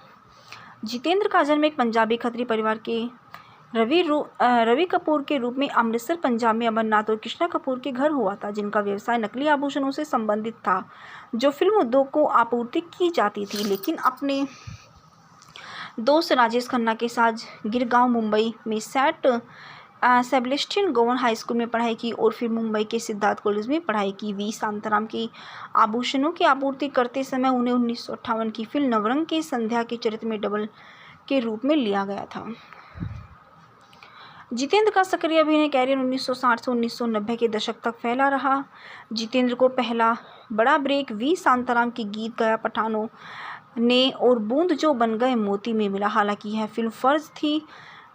जितेंद्र का जन्म एक पंजाबी खत्री परिवार के रवि कपूर के रूप में अमृतसर, पंजाब में अमरनाथ और कृष्णा कपूर के घर हुआ था, जिनका व्यवसाय नकली आभूषणों से संबंधित था, जो फिल्म उद्योग को आपूर्ति की जाती थी। लेकिन अपने दोस्त राजेश खन्ना के साथ गिरगांव, मुंबई में सेबेस्टियन गवर्नमेंट हाई स्कूल में पढ़ाई की और फिर मुंबई के सिद्धार्थ कॉलेज में पढ़ाई की। वी शांताराम की आभूषणों की आपूर्ति करते समय उन्हें 1958 की फिल्म नवरंग के संध्या के चरित्र में डबल के रूप में लिया गया था। जितेंद्र का सक्रिय अभिनय कैरियर 1960 से 1990 के दशक तक फैला रहा। जितेंद्र को पहला बड़ा ब्रेक वी शांताराम की गीत गया पठानों ने और बूंद जो बन गए मोती में मिला। हालांकि यह फिल्म फर्ज थी,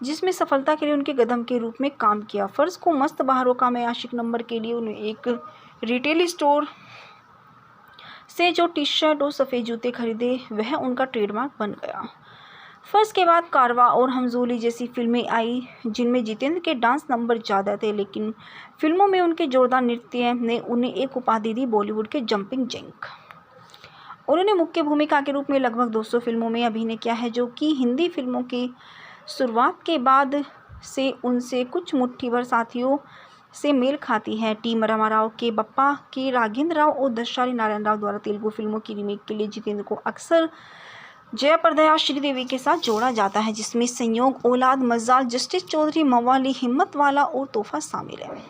जिसमें सफलता के लिए उनके कदम के रूप में काम किया। फर्ज को मस्त बहारों का मैं आशिक नंबर के लिए उन्हें एक रिटेल स्टोर से जो टी शर्ट और सफ़ेद जूते खरीदे, वह उनका ट्रेडमार्क बन गया। फर्ज के बाद कारवा और हमजोली जैसी फिल्में आई, जिनमें जितेंद्र के डांस नंबर ज़्यादा थे, लेकिन फिल्मों में उनके जोरदार नृत्य ने उन्हें एक उपाधि दी, बॉलीवुड के जंपिंग जैक। उन्होंने मुख्य भूमिका के रूप में लगभग 200 फिल्मों में अभिनय किया है, जो कि हिंदी फिल्मों की शुरुआत के बाद से उनसे कुछ मुट्ठी भर साथियों से मेल खाती है। टी रामाराव के बप्पा, के राघेंद्र राव और दशारी नारायण राव द्वारा तेलुगु फिल्मों की रीमेक के लिए जितेंद्र को अक्सर जयाप्रदा श्रीदेवी के साथ जोड़ा जाता है, जिसमें संयोग, औलाद, मजाल, जस्टिस चौधरी, मवाली, हिम्मत वाला और तोहफा शामिल है।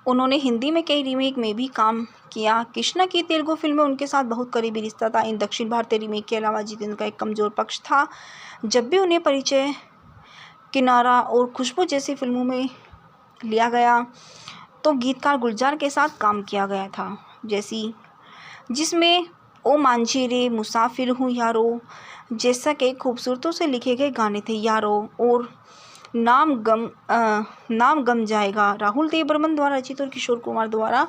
उन्होंने हिंदी में कई रीमेक में भी काम किया। कृष्णा की तेलुगु फिल्म में उनके साथ बहुत करीबी रिश्ता था। इन दक्षिण भारतीय रीमेक के अलावा जितेंद्र का एक कमजोर पक्ष था। जब भी उन्हें परिचय, किनारा और खुशबू जैसी फिल्मों में लिया गया, तो गीतकार गुलजार के साथ काम किया गया था, जिसमें ओ मांझी रे, मुसाफिर हूँ यारो जैसा के खूबसूरतों से लिखे गए गाने थे। यारो और नाम गम जाएगा राहुल देव बर्मन द्वारा रचित और किशोर कुमार द्वारा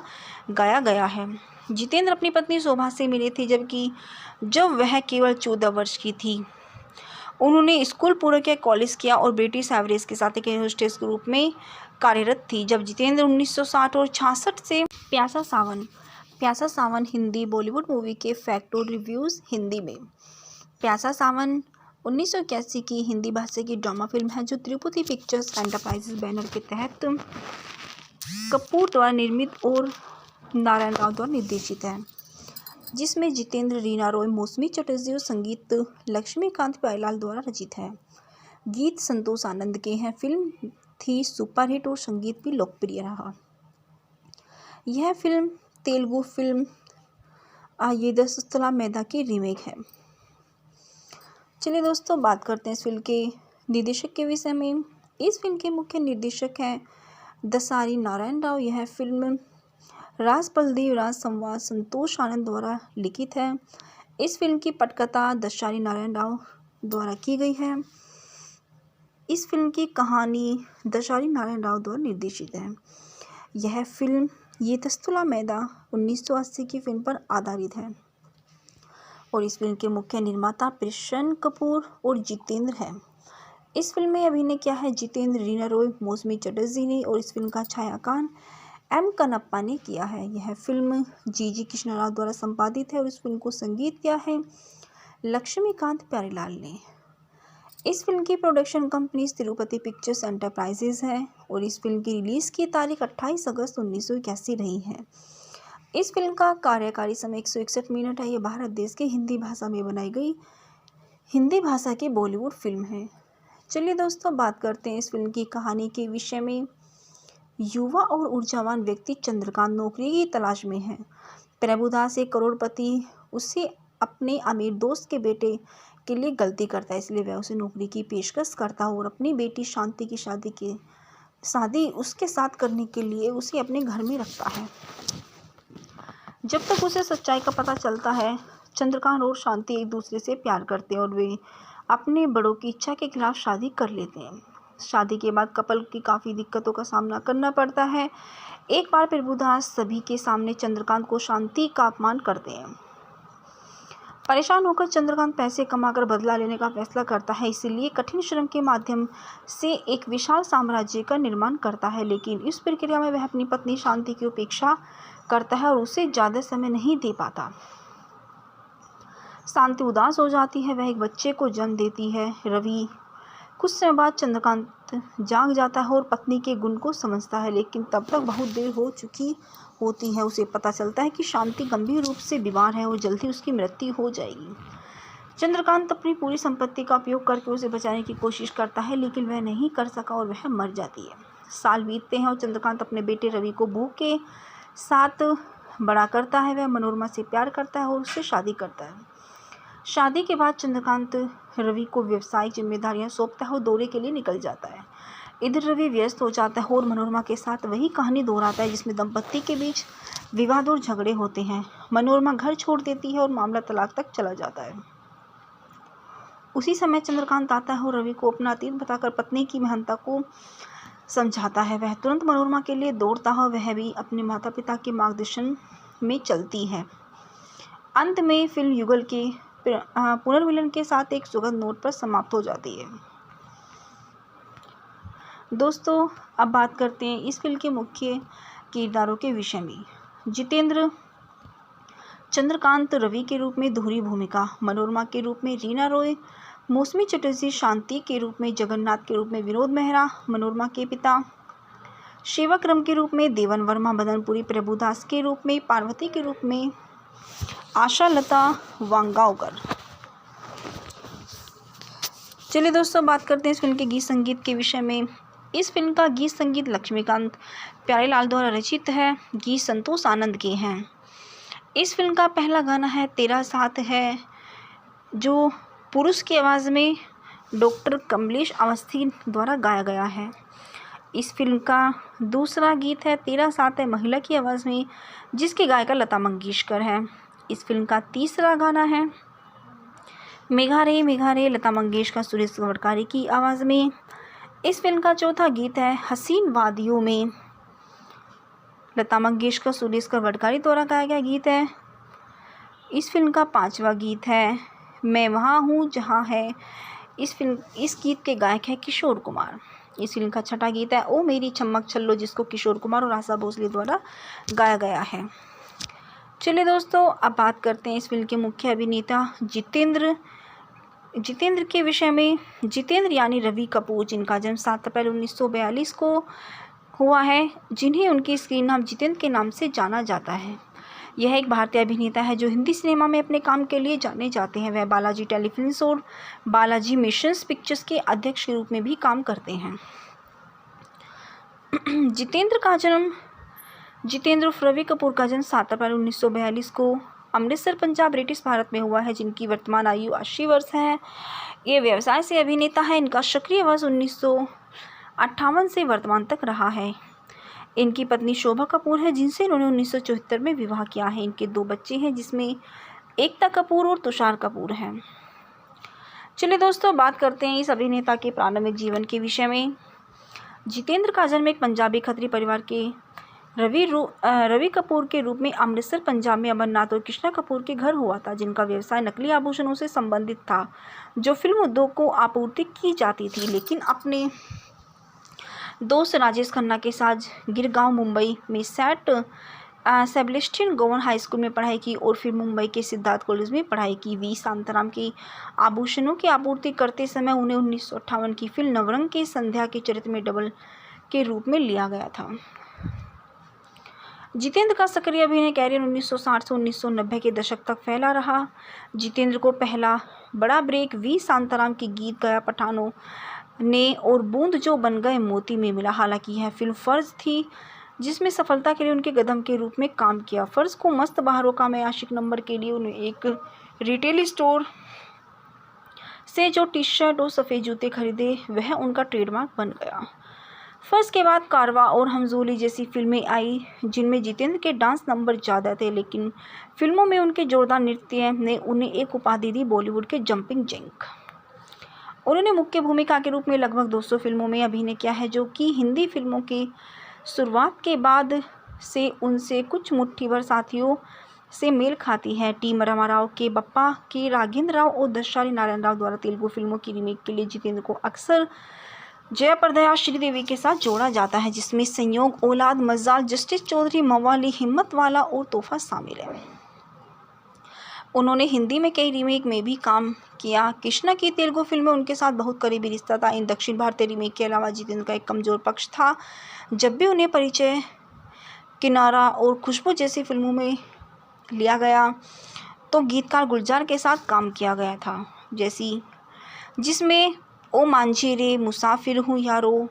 गाया गया है। जितेंद्र अपनी पत्नी शोभा से मिले थे जब वह केवल 14 वर्ष की थी। उन्होंने स्कूल पूरा किया, कॉलेज किया और ब्रिटिश एवरेज के साथ एक होस्टेस के रूप में कार्यरत थी। जब जितेंद्र 1960 और 66 से प्यासा सावन हिंदी बॉलीवुड मूवी के फैक्ट और रिव्यूज़ हिंदी में। प्यासा सावन 1981 की हिंदी भाषा की ड्रामा फिल्म है, जो तिरुपति पिक्चर्स एंटरप्राइजेस बैनर के तहत कपूर द्वारा निर्मित और नारायण राव द्वारा निर्देशित है, जिसमें जितेंद्र, रीना रॉय, मौसमी चटर्जी और संगीत लक्ष्मीकांत प्यारेलाल द्वारा रचित है। गीत संतोष आनंद के हैं। फिल्म थी सुपरहिट और संगीत भी लोकप्रिय रहा। यह फिल्म तेलुगु फिल्म आयेदस्तुला मेधा की रीमेक है। चलिए दोस्तों, बात करते हैं इस फिल्म के निर्देशक के विषय में। इस फिल्म के मुख्य निर्देशक हैं दसारी नारायण राव। यह फिल्म राज बलदेव राज संवाद संतोष आनंद द्वारा लिखित है। इस फिल्म की पटकथा दसारी नारायण राव द्वारा की गई है। इस फिल्म की कहानी दसारी नारायण राव द्वारा निर्देशित है। यह फिल्म ये दस्तुला मेधा 1980 की फिल्म पर आधारित है। और इस फिल्म के मुख्य निर्माता प्रशन कपूर और जितेंद्र हैं। इस फिल्म में अभिनय किया है जितेंद्र, रीना रॉय, मौसमी चटर्जी ने और इस फिल्म का छायांकन एम कनप्पा ने किया है। यह फिल्म जी कृष्ण राव द्वारा संपादित है और इस फिल्म को संगीत किया है लक्ष्मीकांत प्यारेलाल ने। इस फिल्म की production company Tirupati pictures enterprises है और इस फिल्म की रिलीज़ की तारीख 28 अगस्त 1981 रही है। इस फिल्म का कार्यकारी समय 161 मिनट है। ये भारत देश के हिंदी भाषा में बनाई गई हिंदी भाषा की बॉलीवुड फिल्म है। चलिए दोस्तों, बात करते हैं इस फिल्म की कहानी के विषय में। युवा और ऊर्जावान व्यक्ति चंद्रकांत नौकरी की तलाश में है। प्रभुदास एक करोड़पति उसे अपने अमीर दोस्त के बेटे के लिए गलती करता है, इसलिए वह उसे नौकरी की पेशकश करता है और अपनी बेटी शांति की शादी उसके साथ करने के लिए उसे अपने घर में रखता है। जब तक उसे सच्चाई का पता चलता है, चंद्रकांत और शांति एक दूसरे से प्यार करते हैं और वे अपने बड़ों की इच्छा के खिलाफ शादी कर लेते हैं। शादी के बाद कपल की काफ़ी दिक्कतों का सामना करना पड़ता है। एक बार प्रभुदास सभी के सामने चंद्रकांत को शांति का अपमान करते हैं। परेशान होकर चंद्रकांत पैसे कमाकर बदला लेने का फैसला करता है, इसीलिए कठिन श्रम के माध्यम से एक विशाल साम्राज्य का निर्माण करता है। लेकिन इस प्रक्रिया में वह अपनी पत्नी शांति की उपेक्षा करता है और उसे ज़्यादा समय नहीं दे पाता। शांति उदास हो जाती है, वह एक बच्चे को जन्म देती है, रवि। कुछ समय बाद चंद्रकांत जाग जाता है और पत्नी के गुण को समझता है, लेकिन तब तक बहुत देर हो चुकी होती है। उसे पता चलता है कि शांति गंभीर रूप से बीमार है और जल्द ही उसकी मृत्यु हो जाएगी। चंद्रकांत अपनी पूरी संपत्ति का उपयोग करके उसे बचाने की कोशिश करता है, लेकिन वह नहीं कर सका और वह मर जाती है। साल बीतते हैं और चंद्रकांत अपने बेटे रवि को बहू के साथ बड़ा करता है। वह मनोरमा से प्यार करता है और उससे शादी करता है। शादी के बाद चंद्रकांत रवि को व्यवसायिक जिम्मेदारियां सौंपता है और दौरे के लिए निकल जाता है। इधर रवि व्यस्त हो जाता है और मनोरमा के साथ वही कहानी दोहराता है जिसमें दंपत्ति के बीच विवाद और झगड़े होते हैं। मनोरमा घर छोड़ देती है और मामला तलाक तक चला जाता है। उसी समय चंद्रकांत आता है और रवि को अपना अतीत बताकर पत्नी की महानता को समझाता है। वह तुरंत मनोरमा के लिए दौड़ता है, वह भी अपने माता पिता के मार्गदर्शन में चलती है। अंत में फिल्म युगल के पुनर्मिलन के साथ एक सुखद नोट पर समाप्त हो जाती है। दोस्तों, अब बात करते हैं इस फिल्म के मुख्य किरदारों के विषय में। जितेंद्र चंद्रकांत रवि के रूप में दोहरी भूमिका, मनोरमा के रूप में रीना रॉय, मौसमी चटर्जी शांति के रूप में, जगन्नाथ के रूप में विनोद मेहरा, मनोरमा के पिता, शिवक्रम के रूप में देवन वर्मा, मदनपुरी प्रभुदास के रूप में, पार्वती के रूप में आशा लता वांगावकर। चलिए दोस्तों, बात करते हैं इस फिल्म के गीत संगीत के विषय में। इस फिल्म का गीत संगीत लक्ष्मीकांत प्यारेलाल द्वारा रचित है। गीत संतोष आनंद के हैं। इस फिल्म का पहला गाना है तेरा साथ है, जो पुरुष की आवाज़ में डॉक्टर कमलेश अवस्थी द्वारा गाया गया है। इस फिल्म का दूसरा गीत है तेरा साथ है, महिला की आवाज़ में, जिसकी गायिका लता मंगेशकर है। इस फिल्म का तीसरा गाना है मेघा रे लता मंगेशकर सुरेश गवड़कारी की आवाज़ में। इस फिल्म का चौथा गीत है हसीन वादियों में, लता मंगेशकर सुरेश गवड़कारी द्वारा गाया गया गीत है। इस फिल्म का पांचवा गीत है मैं वहाँ हूँ जहाँ है। इस गीत के गायक है किशोर कुमार। इस फिल्म का छठा गीत है ओ मेरी चमक छल्लो, जिसको किशोर कुमार और आशा भोसले द्वारा गाया गया है। चलिए दोस्तों, अब बात करते हैं इस फिल्म के मुख्य अभिनेता जितेंद्र के विषय में। जितेंद्र यानी रवि कपूर, जिनका जन्म 7 अप्रैल 1942 को हुआ है, जिन्हें उनकी स्क्रीन नाम जितेंद्र के नाम से जाना जाता है। यह एक भारतीय अभिनेता है जो हिंदी सिनेमा में अपने काम के लिए जाने जाते हैं। वह बालाजी टेलीफिल्म्स और बालाजी मिशंस पिक्चर्स के अध्यक्ष के रूप में भी काम करते हैं। जितेंद्र उर्फ रवि कपूर का जन्म 7 अप्रैल 1942 को अमृतसर, पंजाब, ब्रिटिश भारत में हुआ है, जिनकी वर्तमान आयु 80 वर्ष है। ये व्यवसाय से अभिनेता है। इनका सक्रिय वर्ष 1958 से वर्तमान तक रहा है। इनकी पत्नी शोभा कपूर है, जिनसे इन्होंने 1974 में विवाह किया है। इनके 2 बच्चे हैं, जिसमें एकता कपूर और तुषार कपूर हैं। चलिए दोस्तों, बात करते हैं इस अभिनेता के प्रारंभिक जीवन के विषय में। जितेंद्र का जन्म एक पंजाबी खत्री परिवार के रवि कपूर के रूप में अमृतसर पंजाब में अमरनाथ और कृष्णा कपूर के घर हुआ था, जिनका व्यवसाय नकली आभूषणों से संबंधित था, जो फिल्म उद्योग को आपूर्ति की जाती थी। लेकिन अपने दोस्त राजेश खन्ना के साथ गिरगांव मुंबई में सेबेस्टियन गोवन हाई स्कूल में पढ़ाई की और फिर मुंबई के सिद्धार्थ कॉलेज में पढ़ाई की। वी शांताराम के आभूषणों की आपूर्ति करते समय उन्हें 1958 की फिल्म नवरंग के संध्या के चरित्र में डबल के रूप में लिया गया था। जितेंद्र का सक्रिय अभिनय कैरियर 1960 से 1990 के दशक तक फैला रहा। जितेंद्र को पहला बड़ा ब्रेक वी शांताराम के गीत गया पठानों ने और बूंद जो बन गए मोती में मिला। हालांकि यह फिल्म फर्ज थी, जिसमें सफलता के लिए उनके कदम के रूप में काम किया। फर्ज को मस्त बहारों का मैं आशिक नंबर के लिए उन्हें एक रिटेल स्टोर से जो टी शर्ट और सफ़ेद जूते खरीदे, वह उनका ट्रेडमार्क बन गया। फर्ज के बाद कारवा और हमजोली जैसी फिल्में आई, जिनमें जितेंद्र के डांस नंबर ज़्यादा थे, लेकिन फिल्मों में उनके जोरदार नृत्य ने उन्हें एक उपाधि दी, बॉलीवुड के जंपिंग जैक। उन्होंने मुख्य भूमिका के रूप में लगभग 200 फिल्मों में अभिनय किया है, जो कि हिंदी फिल्मों की शुरुआत के बाद से उनसे कुछ मुट्ठी भर साथियों से मेल खाती है। टी रामाराव के बप्पा के राघेंद्र राव और दशारी नारायण राव द्वारा तेलुगु फिल्मों की रीमेक के लिए जितेंद्र को अक्सर जयाप्रदा श्रीदेवी के साथ जोड़ा जाता है, जिसमें संयोग, औलाद, मजाल, जस्टिस चौधरी, मवाली, हिम्मत वाला और तोहफा शामिल है। उन्होंने हिंदी में कई रीमेक में भी काम किया। कृष्णा की तेलुगु फिल्म में उनके साथ बहुत करीबी रिश्ता था। इन दक्षिण भारतीय रीमेक के अलावा जितेंद्र का एक कमजोर पक्ष था। जब भी उन्हें परिचय, किनारा और खुशबू जैसी फिल्मों में लिया गया, तो गीतकार गुलजार के साथ काम किया गया था, जिसमें ओ मांझी रे, मुसाफिर हूँ यारो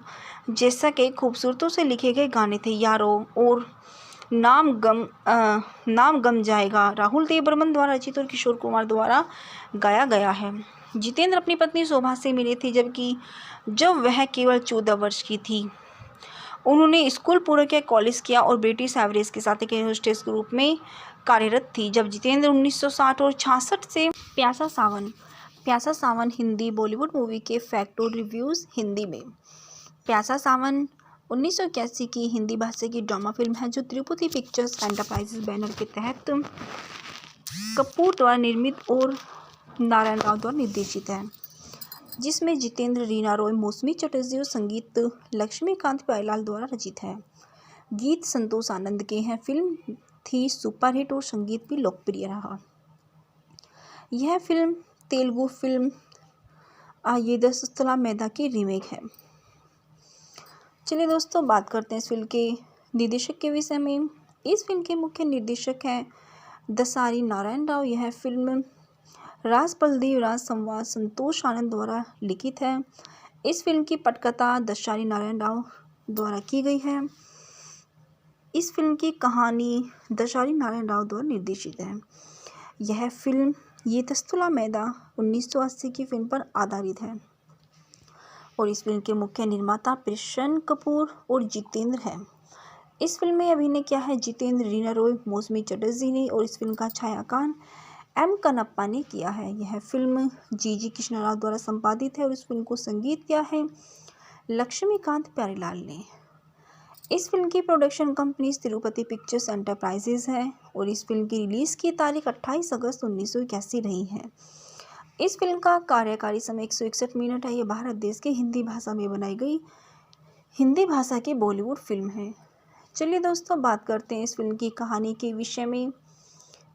जैसा कई खूबसूरतों से लिखे गए गाने थे। यारो और नाम गम जाएगा राहुल देव बर्मन द्वारा रचित और किशोर कुमार द्वारा गाया गया है। जितेंद्र अपनी पत्नी शोभा से मिले थे जब वह केवल 14 वर्ष की थी। उन्होंने स्कूल पूरा किया, कॉलेज किया और ब्रिटिश एवरेज के साथ एक एयर होस्टेस के रूप में कार्यरत थी। जब जितेंद्र 1960 और 66 से प्यासा सावन हिंदी बॉलीवुड मूवी के फैक्ट और रिव्यूज़ हिंदी में। प्यासा सावन 1981 की हिंदी भाषा की ड्रामा फिल्म है, जो तिरुपति पिक्चर्स एंटरप्राइजेस बैनर के तहत कपूर द्वारा निर्मित और नारायण राव द्वारा निर्देशित है, जिसमें जितेंद्र, रीना रॉय, मौसमी चटर्जी और संगीत लक्ष्मीकांत प्यारेलाल द्वारा रचित है। गीत संतोष आनंद के हैं। फिल्म थी सुपरहिट और संगीत भी लोकप्रिय रहा। यह फिल्म तेलुगु फिल्म आयेदस्तुला मैदा की रीमेक है। चलिए दोस्तों, बात करते हैं इस फिल्म के निर्देशक के विषय में। इस फिल्म के मुख्य निर्देशक हैं दसारी नारायण राव। यह फिल्म राज बलदेव राज संवाद संतोष आनंद द्वारा लिखित है। इस फिल्म की पटकथा दसारी नारायण राव द्वारा की गई है। इस फिल्म की कहानी दसारी नारायण राव द्वारा निर्देशित है। यह फिल्म ये दस्तुला मैदा 1980 की फिल्म पर आधारित है और इस फिल्म के मुख्य निर्माता प्रसन कपूर और जितेंद्र हैं। इस फिल्म में अभिनय किया है जितेंद्र, रीना रॉय, मौसमी चटर्जी ने और इस फिल्म का छायांकन एम कनप्पा ने किया है। यह फिल्म जी कृष्णा राव द्वारा संपादित है और इस फिल्म को संगीत किया है लक्ष्मीकांत प्यारेलाल ने। इस फिल्म की production company Tirupati pictures enterprises है और इस फिल्म की रिलीज़ की तारीख 28 अगस्त 1981 रही है। इस फिल्म का कार्यकारी समय 161 मिनट है। यह भारत देश के हिंदी भाषा में बनाई गई हिंदी भाषा की बॉलीवुड फिल्म है। चलिए दोस्तों, बात करते हैं इस फिल्म की कहानी के विषय में।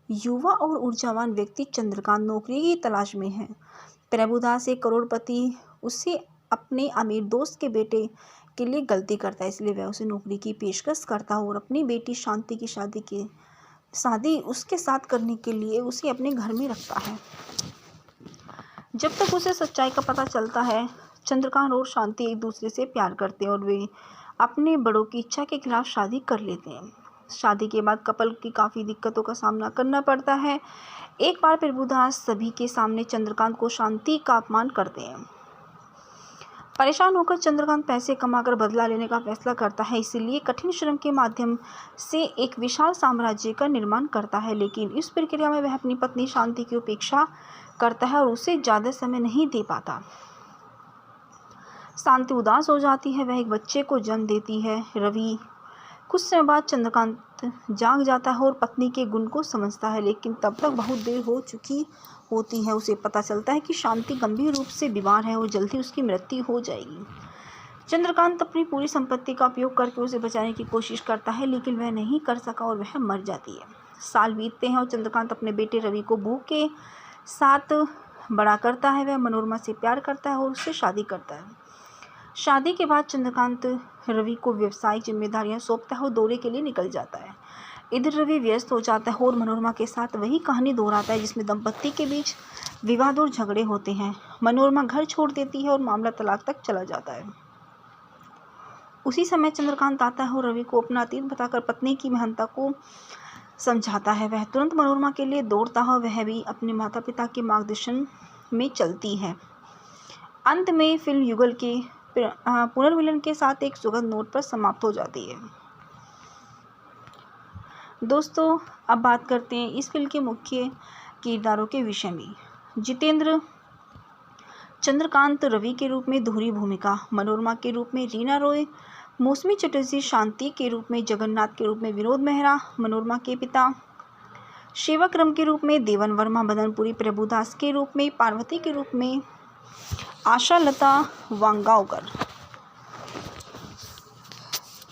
युवा और ऊर्जावान व्यक्ति चंद्रकांत नौकरी की तलाश में है। प्रभुदास एक करोड़पति उसे अपने अमीर दोस्त के बेटे के लिए गलती करता है, इसलिए वह उसे नौकरी की पेशकश करता है और अपनी बेटी शांति की शादी उसके साथ करने के लिए उसे अपने घर में रखता है। जब तक उसे सच्चाई का पता चलता है, चंद्रकांत और शांति एक दूसरे से प्यार करते हैं और वे अपने बड़ों की इच्छा के खिलाफ शादी कर लेते हैं। शादी के बाद कपल की काफ़ी दिक्कतों का सामना करना पड़ता है। एक बार प्रभुदास सभी के सामने चंद्रकांत को शांति का अपमान करते हैं। परेशान होकर चंद्रकांत पैसे कमाकर बदला लेने का फैसला करता है, इसीलिए कठिन श्रम के माध्यम से एक विशाल साम्राज्य का निर्माण करता है। लेकिन इस प्रक्रिया में वह अपनी पत्नी शांति की उपेक्षा करता है और उसे ज़्यादा समय नहीं दे पाता। शांति उदास हो जाती है। वह एक बच्चे को जन्म देती है, रवि, कुछ समय बाद चंद्रकांत जाग जाता है और पत्नी के गुण को समझता है, लेकिन तब तक बहुत देर हो चुकी होती है। उसे पता चलता है कि शांति गंभीर रूप से बीमार है और जल्दी उसकी मृत्यु हो जाएगी। चंद्रकांत अपनी पूरी संपत्ति का उपयोग करके उसे बचाने की कोशिश करता है, लेकिन वह नहीं कर सका और वह मर जाती है। साल बीतते हैं और चंद्रकांत अपने बेटे रवि को बहू के साथ बड़ा करता है। वह मनोरमा से प्यार करता है और उससे शादी करता है। शादी के बाद चंद्रकांत रवि को व्यवसायिक जिम्मेदारियां सौंपता है और दौरे के लिए निकल जाता है। इधर रवि व्यस्त हो जाता है और मनोरमा के साथ वही कहानी दोहराता है जिसमें दंपत्ति के बीच विवाद और झगड़े होते हैं। मनोरमा घर छोड़ देती है और मामला तलाक तक चला जाता है। उसी समय चंद्रकांत आता है और रवि को अपना अतीत बताकर पत्नी की महानता को समझाता है। वह तुरंत मनोरमा के लिए दौड़ता है। वह भी अपने माता पिता के मार्गदर्शन में चलती है। अंत में फिल्म युगल के पुनर्मिलन के साथ एक सुखद नोट पर समाप्त हो जाती है। दोस्तों, अब बात करते हैं इस फिल्म के मुख्य किरदारों के विषय में। जितेंद्र चंद्रकांत रवि के रूप में दोहरी भूमिका, मनोरमा के रूप में रीना रॉय, मौसमी चटर्जी शांति के रूप में, जगन्नाथ के रूप में विनोद मेहरा, मनोरमा के पिता सेवाक्रम के रूप में देवन वर्मा, मदनपुरी प्रभुदास के रूप में, पार्वती के रूप में आशा लता वांगावकर।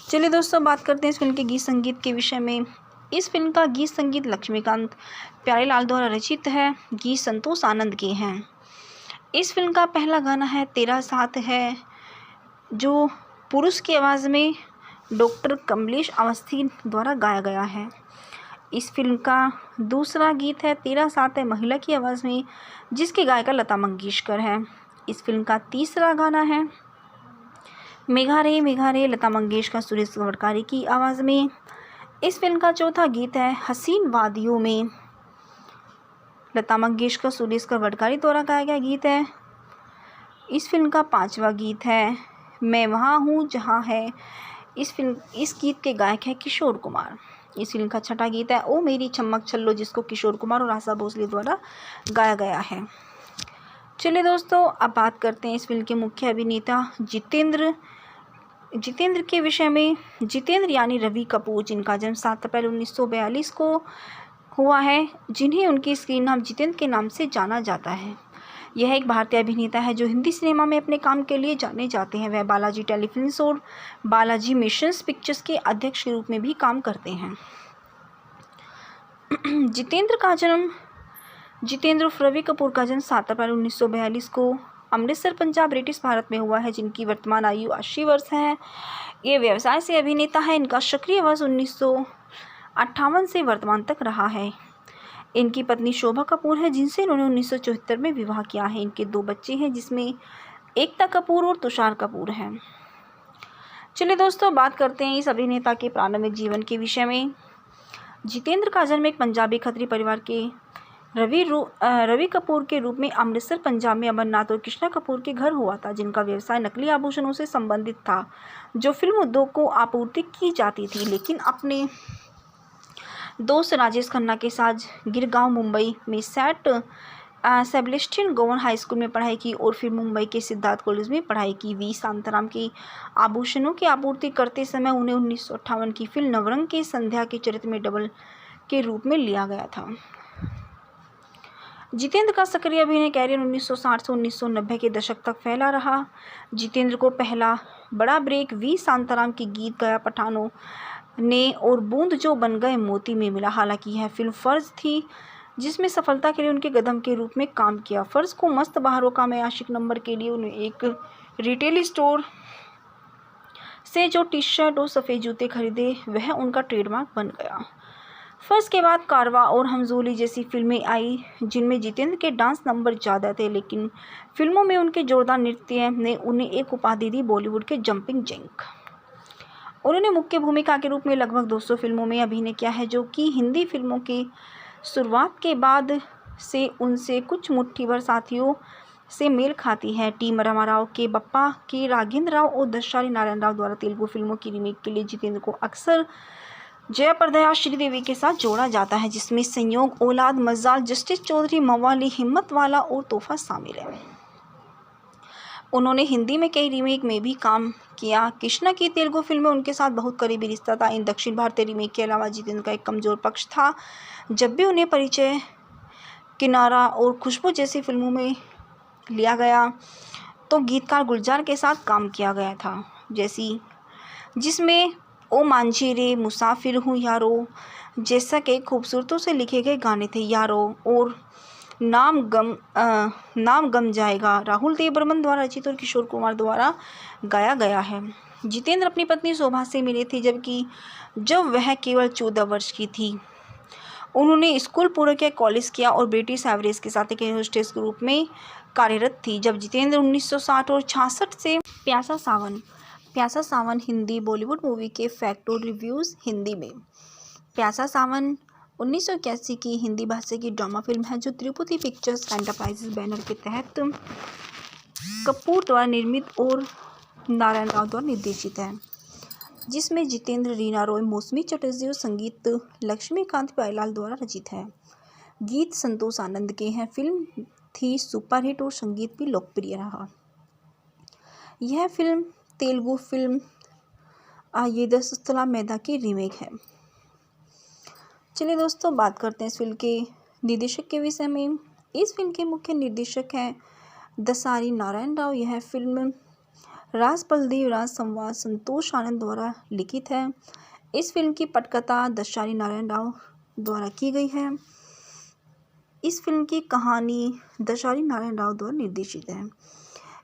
चलिए दोस्तों, बात करते हैं इस फिल्म के गीत संगीत के विषय में। इस फिल्म का गीत संगीत लक्ष्मीकांत प्यारेलाल द्वारा रचित है। गीत संतोष आनंद के हैं। इस फिल्म का पहला गाना है तेरा साथ है, जो पुरुष की आवाज़ में डॉक्टर कमलेश अवस्थी द्वारा गाया गया है। इस फिल्म का दूसरा गीत है तेरा साथ है, महिला की आवाज़ में, जिसकी गायिका लता मंगेशकर है। इस फिल्म का तीसरा गाना है मेघा रे लता मंगेशकर सुरेश गवड़कारी की आवाज़ में। इस फिल्म का चौथा गीत है हसीन वादियों में, लता मंगेशकर सुरेश गवड़कारी द्वारा गाया गया गीत है। इस फिल्म का पांचवा गीत है मैं वहाँ हूँ जहाँ है। इस गीत के गायक हैं किशोर कुमार। इस फिल्म का छठा गीत है ओ मेरी चमक छल्लो, जिसको किशोर कुमार और आशा भोसले द्वारा गाया गया है। चलिए दोस्तों, अब बात करते हैं इस फिल्म के मुख्य अभिनेता जितेंद्र के विषय में। जितेंद्र यानी रवि कपूर, जिनका जन्म 7 अप्रैल 1942 को हुआ है, जिन्हें उनके स्क्रीन नाम जितेंद्र के नाम से जाना जाता है। यह एक भारतीय अभिनेता है जो हिंदी सिनेमा में अपने काम के लिए जाने जाते हैं। वह बालाजी टेलीफिल्म्स और बालाजी मिशंस पिक्चर्स के अध्यक्ष के रूप में भी काम करते हैं। जितेंद्र उर्फ रवि कपूर का जन्म 7 अप्रैल 1942 को अमृतसर, पंजाब, ब्रिटिश भारत में हुआ है, जिनकी वर्तमान आयु 80 वर्ष है। ये व्यवसाय से अभिनेता है। इनका सक्रिय वर्ष 1958 से वर्तमान तक रहा है। इनकी पत्नी शोभा कपूर है, जिनसे इन्होंने 1974 में विवाह किया है। इनके 2 बच्चे हैं, जिसमें एकता कपूर और तुषार कपूर हैं। चलिए दोस्तों, बात करते हैं इस अभिनेता के प्रारंभिक जीवन के विषय में। जितेंद्र का जन्म एक पंजाबी खत्री परिवार के रवि कपूर के रूप में अमृतसर, पंजाब में अमरनाथ और कृष्णा कपूर के घर हुआ था, जिनका व्यवसाय नकली आभूषणों से संबंधित था, जो फिल्म उद्योग को आपूर्ति की जाती थी। लेकिन अपने दोस्त राजेश खन्ना के साथ गिरगांव, मुंबई में सेबेस्टियन गवर्नमेंट हाई स्कूल में पढ़ाई की और फिर मुंबई के सिद्धार्थ कॉलेज में पढ़ाई की। वी शांताराम की आभूषणों की आपूर्ति करते समय उन्हें 1958 की फिल्म नवरंग के संध्या के चरित्र में डबल के रूप में लिया गया था। जितेंद्र का सक्रिय अभिनय कैरियर 1960 से 1990 के दशक तक फैला रहा। जितेंद्र को पहला बड़ा ब्रेक वी शांताराम की गीत गया पठानों ने और बूंद जो बन गए मोती में मिला। हालांकि यह फिल्म फर्ज थी, जिसमें सफलता के लिए उनके कदम के रूप में काम किया। फर्ज को मस्त बहारों का मैं आशिक नंबर के लिए उन्हें एक रिटेल स्टोर से जो टी शर्ट और सफ़ेद जूते खरीदे, वह उनका ट्रेडमार्क बन गया। फर्ज के बाद कारवा और हमजोली जैसी फिल्में आई, जिनमें जितेंद्र के डांस नंबर ज़्यादा थे, लेकिन फिल्मों में उनके जोरदार नृत्य ने उन्हें एक उपाधि दी, बॉलीवुड के जंपिंग जैक। उन्होंने मुख्य भूमिका के रूप में लगभग 200 फिल्मों में अभिनय किया है, जो कि हिंदी फिल्मों की शुरुआत के बाद से उनसे कुछ मुट्ठी भर साथियों से मेल खाती है। टी रामाराव के बप्पा, के राघेंद्र राव और दशारी नारायण राव द्वारा तेलुगु फिल्मों की रीमेक के लिए जितेंद्र को अक्सर जयाप्रदा श्रीदेवी के साथ जोड़ा जाता है, जिसमें संयोग, औलाद, मजाल, जस्टिस चौधरी, मवाली, हिम्मत वाला और तोहफा शामिल है। उन्होंने हिंदी में कई रीमेक में भी काम किया। कृष्णा की तेलुगु फिल्म में उनके साथ बहुत करीबी रिश्ता था। इन दक्षिण भारतीय रीमेक के अलावा जितेंद्र का एक कमज़ोर पक्ष था। जब भी उन्हें परिचय, किनारा और खुशबू जैसी फिल्मों में लिया गया तो गीतकार गुलजार के साथ काम किया गया था, जिसमें ओ मांझी रे, मुसाफिर हूँ यारो जैसा के खूबसूरतों से लिखे गए गाने थे। यारो और नाम गम जाएगा राहुल देव बर्मन द्वारा रचित और किशोर कुमार द्वारा गाया गया है। जितेंद्र अपनी पत्नी शोभा से मिले थे जब वह केवल 14 वर्ष की थी। उन्होंने स्कूल पूरा किया, कॉलेज किया और ब्रिटिश एवरेज के साथ एक एयर होस्टेस के रूप में कार्यरत थी। जब जितेंद्र 1960 और 66 से प्यासा सावन हिंदी बॉलीवुड मूवी के फैक्ट और रिव्यूज़ हिंदी में। प्यासा सावन 1981 की हिंदी भाषा की ड्रामा फिल्म है जो तिरुपति पिक्चर्स एंटरप्राइजेज बैनर के तहत कपूर द्वारा निर्मित और नारायण राव द्वारा निर्देशित है, जिसमें जितेंद्र, रीना रॉय, मौसमी चटर्जी और संगीत लक्ष्मीकांत प्यारेलाल द्वारा रचित है। गीत संतोष आनंद के हैं। फिल्म थी सुपरहिट और संगीत भी लोकप्रिय रहा। यह फिल्म तेलुगु फिल्म आयेदस्तुला मेदा की रीमेक है। चलिए दोस्तों, बात करते हैं इस फिल्म के निर्देशक के विषय में। इस फिल्म के मुख्य निर्देशक हैं दसारी नारायण राव। यह फिल्म राज बलदेव राज संवाद संतोष आनंद द्वारा लिखित है। इस फिल्म की पटकथा दसारी नारायण राव द्वारा की गई है। इस फिल्म की कहानी दसारी नारायण राव द्वारा निर्देशित है।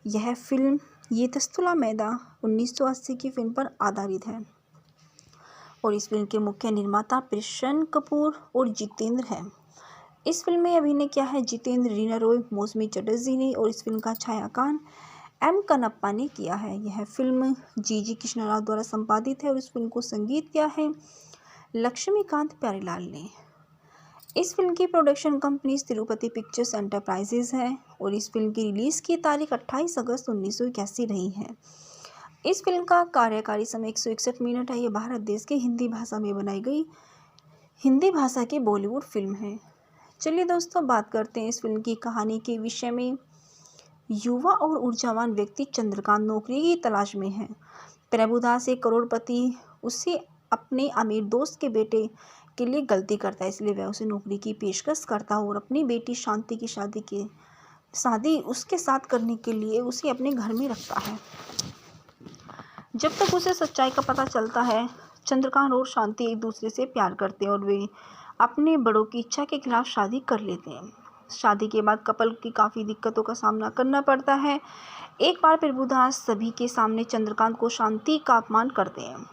यह फिल्म येदस्तुला मेदा 1980 की फिल्म पर आधारित है और इस फिल्म के मुख्य निर्माता प्रसन्न कपूर और जितेंद्र हैं। इस फिल्म में अभिनय किया है जितेंद्र, रीना रॉय, मौसमी चटर्जी ने और इस फिल्म का छायांकन एम कनप्पा ने किया है। यह फिल्म जी कृष्णा राव द्वारा संपादित है और इस फिल्म को संगीत किया है लक्ष्मीकांत प्यारेलाल ने। इस फिल्म की production company Tirupati pictures enterprises है और इस फिल्म की रिलीज़ की तारीख 28 अगस्त 1981 रही है। इस फिल्म का कार्यकारी समय 161 मिनट है। यह भारत देश के हिंदी भाषा में बनाई गई हिंदी भाषा की बॉलीवुड फिल्म है। चलिए दोस्तों, बात करते हैं इस फिल्म की कहानी के विषय में। युवा और ऊर्जावान व्यक्ति चंद्रकांत नौकरी की तलाश में है। प्रभुदास एक करोड़पति उसे अपने अमीर दोस्त के बेटे के लिए गलती करता है, इसलिए वह उसे नौकरी की पेशकश करता है और अपनी बेटी शांति की शादी उसके साथ करने के लिए उसे अपने घर में रखता है। जब तक उसे सच्चाई का पता चलता है, चंद्रकांत और शांति एक दूसरे से प्यार करते हैं और वे अपने बड़ों की इच्छा के खिलाफ शादी कर लेते हैं। शादी के बाद कपल की काफ़ी दिक्कतों का सामना करना पड़ता है। एक बार प्रभुदास सभी के सामने चंद्रकांत को शांति का अपमान करते हैं।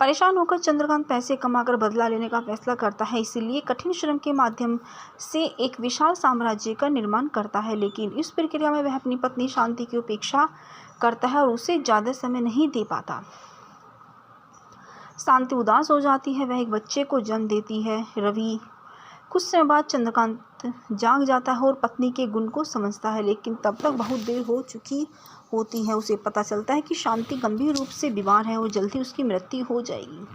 परेशान होकर चंद्रकांत पैसे कमाकर बदला लेने का फैसला करता है, इसीलिए कठिन श्रम के माध्यम से एक विशाल साम्राज्य का निर्माण करता है। लेकिन इस प्रक्रिया में वह अपनी पत्नी शांति की उपेक्षा करता है और उसे ज़्यादा समय नहीं दे पाता। शांति उदास हो जाती है, वह एक बच्चे को जन्म देती है, रवि। कुछ समय बाद चंद्रकांत जाग जाता है और पत्नी के गुण को समझता है, लेकिन तब तक बहुत देर हो चुकी होती है। उसे पता चलता है कि शांति गंभीर रूप से बीमार है और जल्दी उसकी मृत्यु हो जाएगी।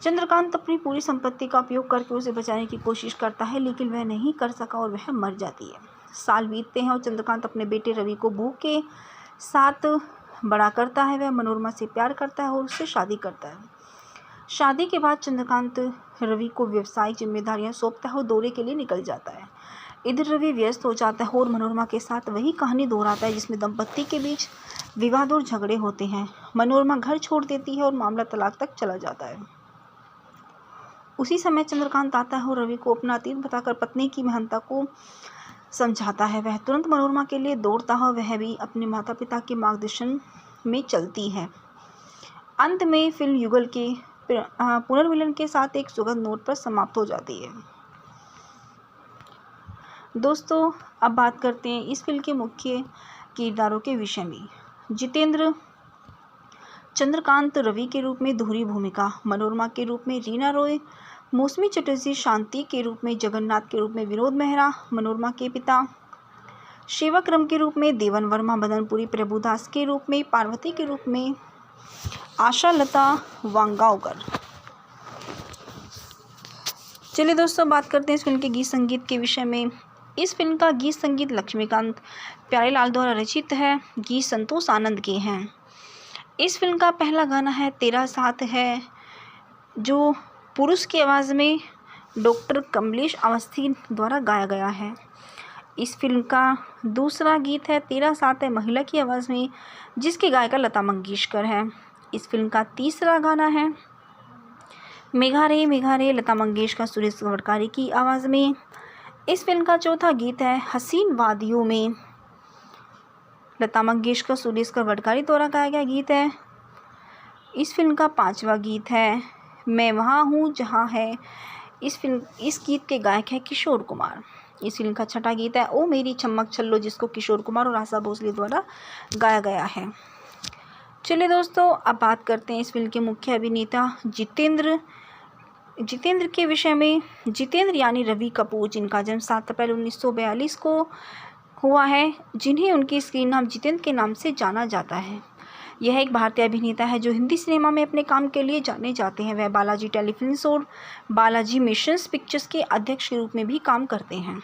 चंद्रकांत अपनी पूरी संपत्ति का उपयोग करके उसे बचाने की कोशिश करता है, लेकिन वह नहीं कर सका और वह मर जाती है। साल बीतते हैं और चंद्रकांत अपने बेटे रवि को बहू के साथ बड़ा करता है। वह मनोरमा से प्यार करता है और उससे शादी करता है। शादी के बाद चंद्रकांत रवि को व्यवसायिक जिम्मेदारियां सौंपता है और दौरे के लिए निकल जाता है। इधर रवि व्यस्त हो जाता है और मनोरमा के साथ वही कहानी दोहराता है जिसमें दंपत्ति के बीच विवाद और झगड़े होते हैं। मनोरमा घर छोड़ देती है और मामला तलाक तक चला जाता है। उसी समय चंद्रकांत आता है और रवि को अपना अतीत बताकर पत्नी की महानता को समझाता है। वह तुरंत मनोरमा के लिए दौड़ता है, वह भी अपने माता पिता के मार्गदर्शन में चलती है। अंत में फिल्म युगल के पुनर्मिलन के साथ एक सुखद नोट पर समाप्त हो जाती है। दोस्तों, अब बात करते हैं इस फिल्म के मुख्य किरदारों के विषय में। जितेंद्र चंद्रकांत रवि के रूप में दोहरी भूमिका, मनोरमा के रूप में रीना रॉय, मौसमी चटर्जी शांति के रूप में, जगन्नाथ के रूप में विनोद मेहरा, मनोरमा के पिता शिवक्रम के रूप में देवन वर्मा, मदनपुरी प्रभुदास के रूप में, पार्वती के रूप में आशा लता वांगावकर। चलिए दोस्तों, बात करते हैं इस फिल्म के गीत संगीत के विषय में। इस फिल्म का गीत संगीत लक्ष्मीकांत प्यारेलाल द्वारा रचित है। गीत संतोष आनंद के हैं। इस फिल्म का पहला गाना है तेरा साथ है, जो पुरुष की आवाज़ में डॉक्टर कमलेश अवस्थी द्वारा गाया गया है। इस फिल्म का दूसरा गीत है तेरा साथ है, महिला की आवाज़ में, जिसकी गायिका लता मंगेशकर है। इस फिल्म का तीसरा गाना है मेघा रे लता मंगेशकर सुरेश गवड़कारी की आवाज़ में। इस फिल्म का चौथा गीत है हसीन वादियों में, लता मंगेशकर सुरेश गवड़कारी द्वारा गाया गया गीत है। इस फिल्म का पांचवा गीत है मैं वहाँ हूँ जहाँ है। इस गीत के गायक है किशोर कुमार। इस फिल्म का छठा गीत है ओ मेरी चम्मक छल्लो, जिसको किशोर कुमार और आशा भोसले द्वारा गाया गया है। चलिए दोस्तों, अब बात करते हैं इस फिल्म के मुख्य अभिनेता जितेंद्र के विषय में। जितेंद्र यानी रवि कपूर, जिनका जन्म 7 अप्रैल 1942 को हुआ है, जिन्हें उनकी स्क्रीन नाम जितेंद्र के नाम से जाना जाता है। यह एक भारतीय अभिनेता है जो हिंदी सिनेमा में अपने काम के लिए जाने जाते हैं। वह बालाजी टेलीफिल्म्स और बालाजी मोशंस पिक्चर्स के अध्यक्ष के रूप में भी काम करते हैं।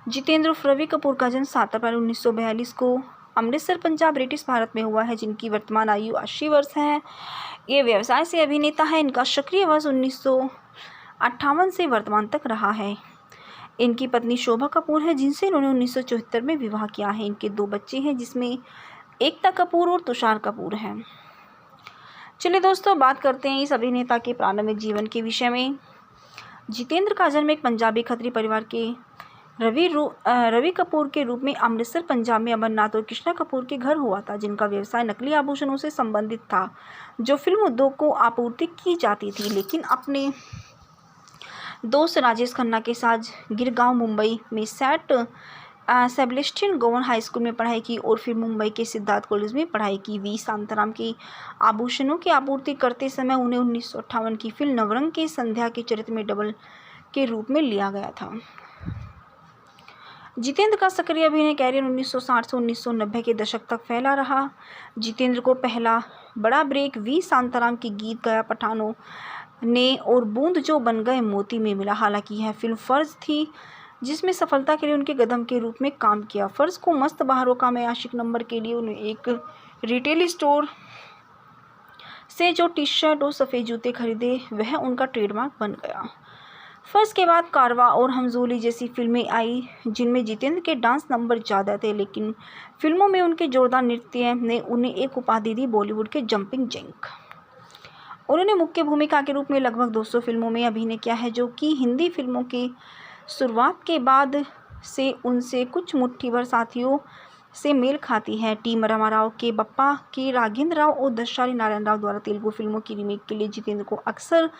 जितेंद्र उर्फ रवि कपूर का जन्म 7 अप्रैल 1942 को अमृतसर, पंजाब, ब्रिटिश भारत में हुआ है, जिनकी वर्तमान आयु 80 वर्ष है। ये व्यवसाय से अभिनेता है। इनका सक्रिय वर्ष 1958 से वर्तमान तक रहा है। इनकी पत्नी शोभा कपूर है, जिनसे इन्होंने 1974 में विवाह किया है। इनके 2 बच्चे हैं, जिसमें एकता कपूर और तुषार कपूर हैं। चलिए दोस्तों, बात करते हैं इस अभिनेता के प्रारंभिक जीवन के विषय में। जितेंद्र का जन्म एक पंजाबी खत्री परिवार के रवि कपूर के रूप में अमृतसर, पंजाब में अमरनाथ और कृष्णा कपूर के घर हुआ था, जिनका व्यवसाय नकली आभूषणों से संबंधित था, जो फिल्म उद्योग को आपूर्ति की जाती थी। लेकिन अपने दोस्त राजेश खन्ना के साथ गिरगांव, मुंबई में Saint Sebastian government high school में पढ़ाई की और फिर मुंबई के सिद्धार्थ कॉलेज में पढ़ाई की। वी शांताराम के आभूषणों की आपूर्ति करते समय उन्हें 1958 की फिल्म नवरंग के संध्या के चरित्र में डबल के रूप में लिया गया था। जितेंद्र का सक्रिय अभिनय कैरियर 1960 से 1990 के दशक तक फैला रहा। जितेंद्र को पहला बड़ा ब्रेक वी शांताराम के गीत गया पठानों ने और बूंद जो बन गए मोती में मिला। हालांकि यह फिल्म फर्ज थी, जिसमें सफलता के लिए उनके कदम के रूप में काम किया। फर्ज को मस्त बहारों का मैं आशिक नंबर के लिए उन्हें एक रिटेल स्टोर से जो टी शर्ट और सफ़ेद जूते खरीदे, वह उनका ट्रेडमार्क बन गया। फर्ज के बाद कारवा और हमजोली जैसी फिल्में आई, जिनमें जितेंद्र के डांस नंबर ज़्यादा थे, लेकिन फिल्मों में उनके जोरदार नृत्य ने उन्हें एक उपाधि दी, बॉलीवुड के जंपिंग जैक। उन्होंने मुख्य भूमिका के रूप में लगभग 200 फिल्मों में अभिनय किया है, जो कि हिंदी फिल्मों की शुरुआत के बाद से उनसे कुछ मुट्ठी भर साथियों से मेल खाती है। टी रामाराव के बप्पा, के राघेंद्र राव और दशरथी नारायण राव द्वारा तेलुगु फिल्मों की रीमेक के लिए जितेंद्र को अक्सर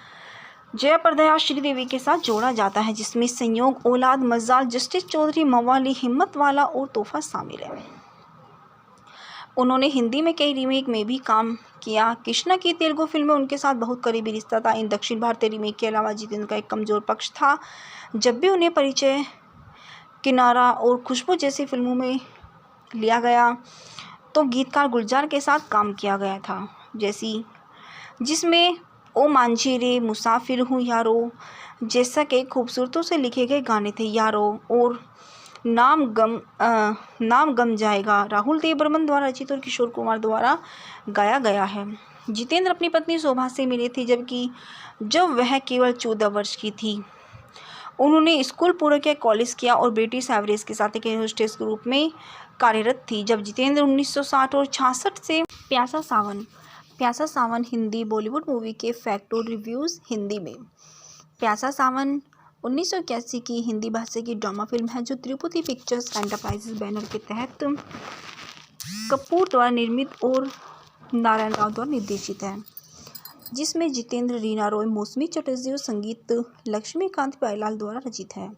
जयाप्रदा श्रीदेवी के साथ जोड़ा जाता है, जिसमें संयोग, औलाद, मजाल, जस्टिस चौधरी, मवाली, हिम्मत वाला और तोहफा शामिल है। उन्होंने हिंदी में कई रीमेक में भी काम किया। कृष्णा की तेलुगु फिल्म में उनके साथ बहुत करीबी रिश्ता था। इन दक्षिण भारतीय रीमेक के अलावा जितेंद्र का एक कमजोर पक्ष था। जब भी उन्हें परिचय, किनारा और खुशबू जैसी फिल्मों में लिया गया, तो गीतकार गुलजार के साथ काम किया गया था, जिसमें ओ मांझी रे, मुसाफिर हूँ यारो जैसा के खूबसूरतों से लिखे गए गाने थे। यारो और नाम गम जाएगा राहुल देव बर्मन द्वारा रचित और किशोर कुमार द्वारा गाया गया है। जितेंद्र अपनी पत्नी शोभा से मिले थे जब वह केवल 14 वर्ष की थी। उन्होंने स्कूल पूरा किया, कॉलेज किया और ब्रिटिश एवरेज के साथ एक होस्टेस के रूप में कार्यरत थी। जब जितेंद्र 1960 और 66 से प्यासा सावन हिंदी बॉलीवुड मूवी के फैक्ट और रिव्यूज़ हिंदी में। प्यासा सावन 1981 की हिंदी भाषा की ड्रामा फिल्म है, जो तिरुपति पिक्चर्स एंटरप्राइजेस बैनर के तहत कपूर द्वारा निर्मित और नारायण राव द्वारा निर्देशित है, जिसमें जितेंद्र, रीना रॉय, मौसमी चटर्जी और संगीत लक्ष्मीकांत प्यारेलाल द्वारा रचित है।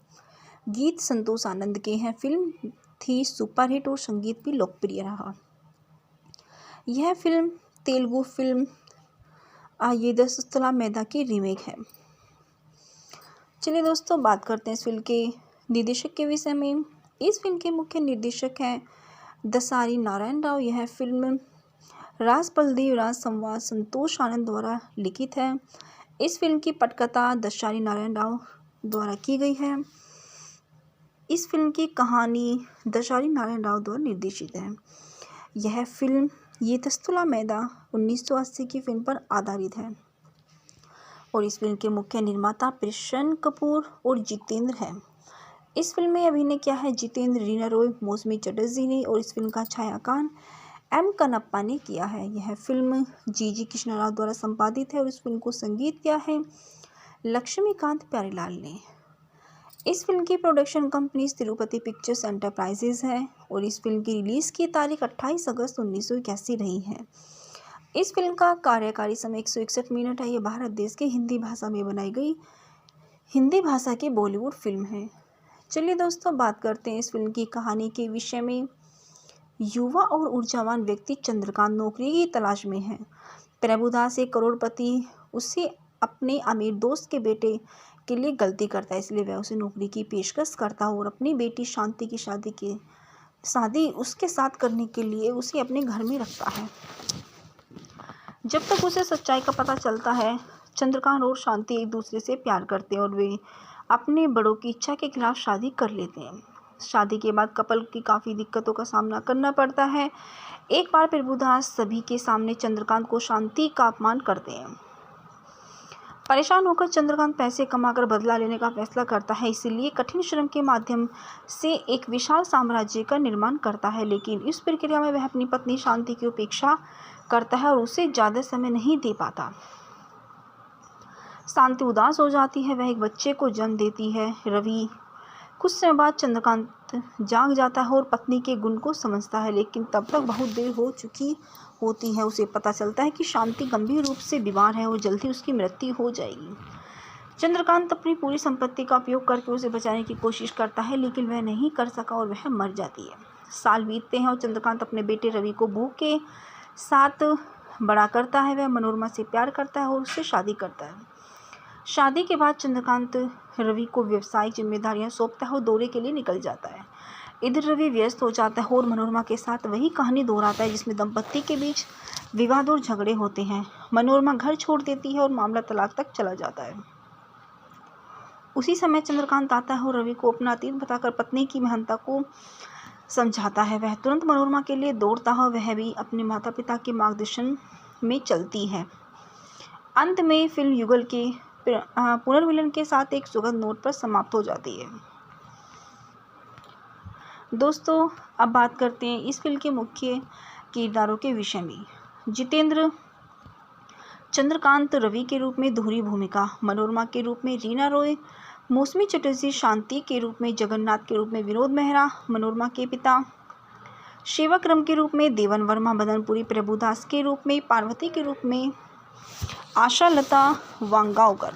गीत संतोष आनंद के हैं। फिल्म थी सुपरहिट और संगीत भी लोकप्रिय रहा। यह फिल्म तेलुगु फिल्म आयेदस्तुला मेधा की रीमेक है। चलिए दोस्तों, बात करते हैं इस फिल्म के निर्देशक के विषय में। इस फिल्म के मुख्य निर्देशक हैं दसारी नारायण राव। यह फिल्म राज बलदेव राज संवाद संतोष आनंद द्वारा लिखित है। इस फिल्म की पटकथा दसारी नारायण राव द्वारा की गई है। इस फिल्म की कहानी दसारी नारायण राव द्वारा निर्देशित है। यह फिल्म ये तस्तुला मैदा 1980 की फिल्म पर आधारित है और इस फिल्म के मुख्य निर्माता प्रसन कपूर और जितेंद्र हैं। इस फिल्म में अभिनय किया है जितेंद्र, रीना रॉय, मौसमी चटर्जी ने और इस फिल्म का छायांकन एम कनप्पा ने किया है। यह फिल्म जी कृष्णा राव द्वारा संपादित है और इस फिल्म को संगीत किया है लक्ष्मीकांत प्यारेलाल ने। इस फिल्म की production company Tirupati pictures enterprises है और इस फिल्म की रिलीज़ की तारीख 28 अगस्त 1981 रही है। इस फिल्म का कार्यकारी समय 161 मिनट है। ये भारत देश के हिंदी भाषा में बनाई गई हिंदी भाषा की बॉलीवुड फिल्म है। चलिए दोस्तों, बात करते हैं इस फिल्म की कहानी के विषय में। युवा और ऊर्जावान व्यक्ति चंद्रकांत नौकरी की तलाश में है। प्रभुदास एक करोड़पति उसे अपने अमीर दोस्त के बेटे के लिए गलती करता है, इसलिए वह उसे नौकरी की पेशकश करता है और अपनी बेटी शांति की शादी उसके साथ करने के लिए उसे अपने घर में रखता है। जब तक उसे सच्चाई का पता चलता है, चंद्रकांत और शांति एक दूसरे से प्यार करते हैं और वे अपने बड़ों की इच्छा के खिलाफ शादी कर लेते हैं। शादी के बाद कपल की काफ़ी दिक्कतों का सामना करना पड़ता है। एक बार प्रभुदास सभी के सामने चंद्रकांत को शांति का अपमान करते हैं। परेशान होकर चंद्रकांत पैसे कमाकर बदला लेने का फैसला करता है, इसीलिए कठिन श्रम के माध्यम से एक विशाल साम्राज्य का निर्माण करता है। लेकिन इस प्रक्रिया में वह अपनी पत्नी शांति की उपेक्षा करता है और उसे ज़्यादा समय नहीं दे पाता। शांति उदास हो जाती है, वह एक बच्चे को जन्म देती है, रवि। कुछ समय बाद चंद्रकांत जाग जाता है और पत्नी के गुण को समझता है, लेकिन तब तक बहुत देर हो चुकी होती है। उसे पता चलता है कि शांति गंभीर रूप से बीमार है और जल्दी उसकी मृत्यु हो जाएगी। चंद्रकांत अपनी पूरी संपत्ति का उपयोग करके उसे बचाने की कोशिश करता है, लेकिन वह नहीं कर सका और वह मर जाती है। साल बीतते हैं और चंद्रकांत अपने बेटे रवि को भूख के साथ बड़ा करता है। वह मनोरमा से प्यार करता है और उससे शादी करता है। शादी के बाद चंद्रकांत रवि को व्यवसायिक जिम्मेदारियां सौंपता है और दौरे के लिए निकल जाता है। इधर रवि व्यस्त हो जाता है और मनोरमा के साथ वही कहानी दोहराता है जिसमें दंपत्ति के बीच विवाद और झगड़े होते हैं। मनोरमा घर छोड़ देती है और मामला तलाक तक चला जाता है। उसी समय चंद्रकांत आता है और रवि को अपना अतीत बताकर पत्नी की महानता को समझाता है। वह तुरंत मनोरमा के लिए दौड़ता है और वह भी अपने माता पिता के मार्गदर्शन में चलती है। अंत में फिल्म युगल के पुनर्मिलन के साथ एक सुखद नोट पर समाप्त हो जाती है। दोस्तों, अब बात करते हैं इस फिल्म के मुख्य किरदारों के विषय में। जितेंद्र चंद्रकांत रवि के रूप में दोहरी भूमिका, मनोरमा के रूप में रीना रॉय, मौसमी चटर्जी शांति के रूप में, जगन्नाथ के रूप में विनोद मेहरा, मनोरमा के पिता, सेवाक्रम के रूप में देवन वर्मा, मदनपुरी, प्रभुदास के रूप में, पार्वती के रूप में आशा लता वांगावकर।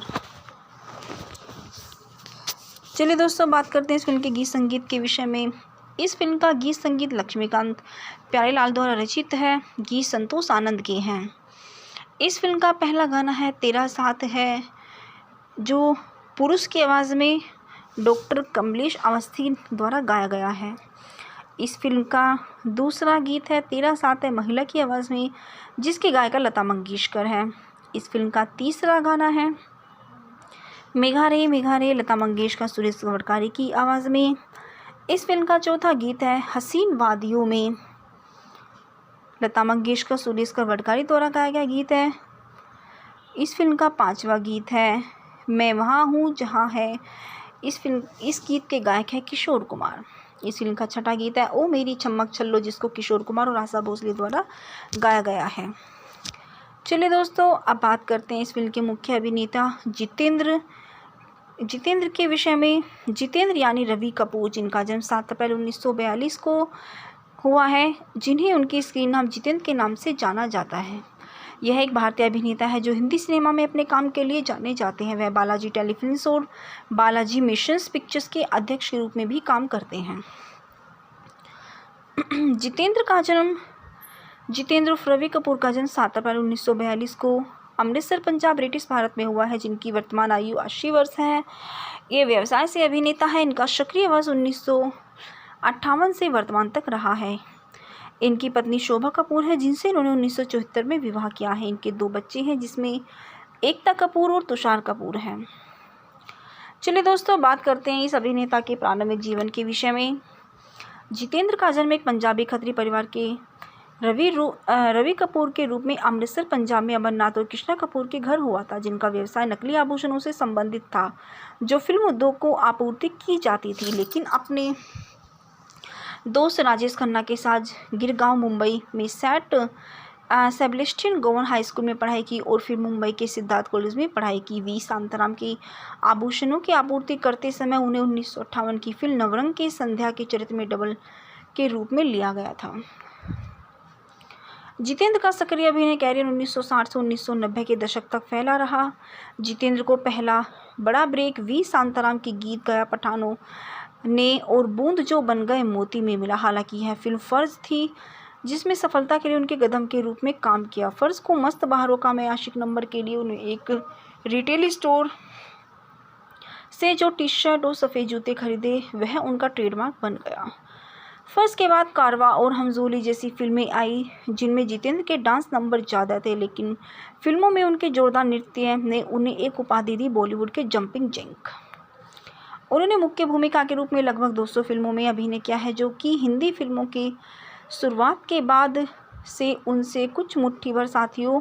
चलिए दोस्तों, बात करते हैं इस फिल्म के गीत संगीत के विषय में। इस फिल्म का गीत संगीत लक्ष्मीकांत प्यारेलाल द्वारा रचित है। गीत संतोष आनंद के हैं। इस फिल्म का पहला गाना है तेरा साथ है, जो पुरुष की आवाज़ में डॉक्टर कमलेश अवस्थी द्वारा गाया गया है। इस फिल्म का दूसरा गीत है तेरा साथ है, महिला की आवाज़ में, जिसकी गायिका लता मंगेशकर है। इस फिल्म का तीसरा गाना है मेघा रे लता मंगेशकर सुरेश गवड़कारी की आवाज़ में। इस फिल्म का चौथा गीत है हसीन वादियों में, लता मंगेशकर सुरेश गवड़कारी द्वारा गाया गया गीत है। इस फिल्म का पांचवा गीत है मैं वहाँ हूँ जहाँ है। इस गीत के गायक है किशोर कुमार। इस फिल्म का छठा गीत है ओ मेरी चमक छल्लो, जिसको किशोर कुमार और आशा भोसले द्वारा गाया गया है। चलिए दोस्तों, अब बात करते हैं इस फिल्म के मुख्य अभिनेता जितेंद्र के विषय में। जितेंद्र यानी रवि कपूर, जिनका जन्म 7 अप्रैल 1942 को हुआ है, जिन्हें उनके स्क्रीन नाम जितेंद्र के नाम से जाना जाता है। यह एक भारतीय अभिनेता है जो हिंदी सिनेमा में अपने काम के लिए जाने जाते हैं। वह बालाजी टेलीफिल्म्स और बालाजी मिशंस पिक्चर्स के अध्यक्ष के रूप में भी काम करते हैं। जितेंद्र उर्फ रवि कपूर का जन्म 7 अप्रैल 1942 को अमृतसर, पंजाब, ब्रिटिश भारत में हुआ है, जिनकी वर्तमान आयु 80 वर्ष है। ये व्यवसाय से अभिनेता है। इनका सक्रिय वर्ष 1958 से वर्तमान तक रहा है। इनकी पत्नी शोभा कपूर है, जिनसे इन्होंने 1974 में विवाह किया है। इनके 2 बच्चे हैं, जिसमें एकता कपूर और तुषार कपूर हैं। चलिए दोस्तों, बात करते हैं इस अभिनेता के प्रारंभिक जीवन के विषय में। जितेंद्र का जन्म एक पंजाबी खत्री परिवार के रवि कपूर के रूप में अमृतसर पंजाब में अमरनाथ और कृष्णा कपूर के घर हुआ था, जिनका व्यवसाय नकली आभूषणों से संबंधित था, जो फिल्म उद्योग को आपूर्ति की जाती थी। लेकिन अपने दोस्त राजेश खन्ना के साथ गिरगांव मुंबई में सेबेस्टियन गोवन हाई स्कूल में पढ़ाई की और फिर मुंबई के सिद्धार्थ कॉलेज में पढ़ाई की। वी शांताराम की आभूषणों की आपूर्ति करते समय उन्हें 1958 की फिल्म नवरंग के संध्या के चरित्र में डबल के रूप में लिया गया था। जितेंद्र का सक्रिय अभिनय कैरियर 1960 से 1990 के दशक तक फैला रहा। जितेंद्र को पहला बड़ा ब्रेक वी शांताराम के गीत गया पठानों ने और बूंद जो बन गए मोती में मिला। हालांकि यह फिल्म फर्ज थी, जिसमें सफलता के लिए उनके कदम के रूप में काम किया। फर्ज को मस्त बहारों का मैं आशिक नंबर के लिए उन्हें एक रिटेल स्टोर से जो टी शर्ट और सफ़ेद जूते खरीदे, वह उनका ट्रेडमार्क बन गया। फर्ज के बाद कारवा और हमजोली जैसी फिल्में आई, जिनमें जितेंद्र के डांस नंबर ज़्यादा थे, लेकिन फिल्मों में उनके जोरदार नृत्य ने उन्हें एक उपाधि दी, बॉलीवुड के जंपिंग जैक। उन्होंने मुख्य भूमिका के रूप में लगभग 200 फिल्मों में अभिनय किया है, जो कि हिंदी फिल्मों की शुरुआत के बाद से उनसे कुछ मुट्ठी भर साथियों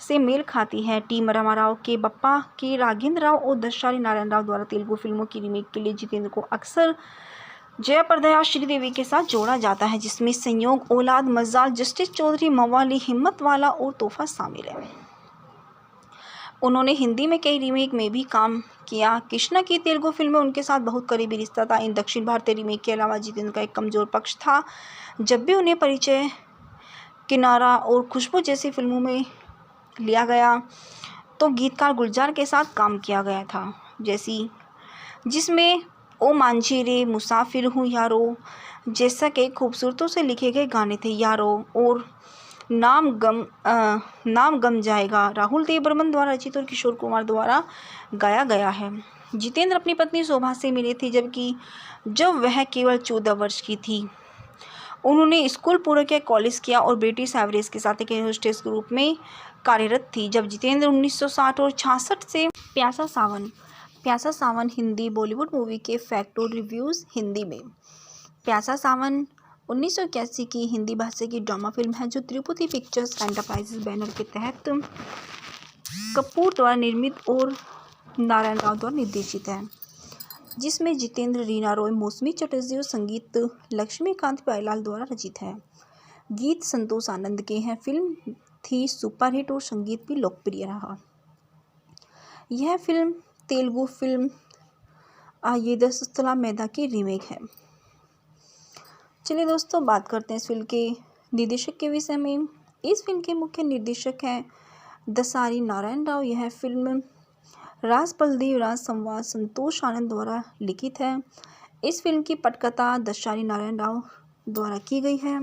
से मेल खाती है। टी रामाराव के बप्पा के राघेंद्र राव और दशारी नारायण राव द्वारा तेलुगु फिल्मों की रीमेक के लिए जितेंद्र को अक्सर जयाप्रदा श्रीदेवी के साथ जोड़ा जाता है, जिसमें संयोग, औलाद, मजाल, जस्टिस चौधरी, मवाली, हिम्मत वाला और तोहफा शामिल है। उन्होंने हिंदी में कई रीमेक में भी काम किया। कृष्णा की तेलुगु फिल्म में उनके साथ बहुत करीबी रिश्ता था। इन दक्षिण भारतीय रीमेक के अलावा जितेंद्र का एक कमजोर पक्ष था। जब भी उन्हें परिचय, किनारा और खुशबू जैसी फिल्मों में लिया गया, तो गीतकार गुलजार के साथ काम किया गया था, जिसमें ओ मांझी रे, मुसाफिर हूँ यारो जैसा के खूबसूरतों से लिखे गए गाने थे। यारो और नाम गम जाएगा राहुल देव बर्मन द्वारा रचित और किशोर कुमार द्वारा गाया गया है। जितेंद्र अपनी पत्नी शोभा से मिले थे जब वह केवल 14 वर्ष की थी। उन्होंने स्कूल पूरा किया, कॉलेज किया और ब्रिटिश एवरेज के साथ एक एयर होस्टेस के रूप में कार्यरत थी। जब जितेंद्र 1960 और 66 से प्यासा सावन हिंदी बॉलीवुड मूवी के फैक्ट और रिव्यूज़ हिंदी में। प्यासा सावन 1981 की हिंदी भाषा की ड्रामा फिल्म है, जो तिरुपति पिक्चर्स एंटरप्राइजेस बैनर के तहत कपूर द्वारा निर्मित और नारायण राव द्वारा निर्देशित है, जिसमें जितेंद्र, रीना रॉय, मौसमी चटर्जी और संगीत लक्ष्मीकांत प्यारेलाल द्वारा रचित है। गीत संतोष आनंद के हैं। फिल्म थी सुपरहिट और संगीत भी लोकप्रिय रहा। यह फिल्म तेलुगु फिल्म आयेदस्तुला मैदा की रीमेक है। चलिए दोस्तों, बात करते हैं इस फिल्म के निर्देशक के विषय में। इस फिल्म के मुख्य निर्देशक हैं दसारी नारायण राव। यह फिल्म राज बलदेव राज संवाद संतोष आनंद द्वारा लिखित है। इस फिल्म की पटकथा दसारी नारायण राव द्वारा की गई है।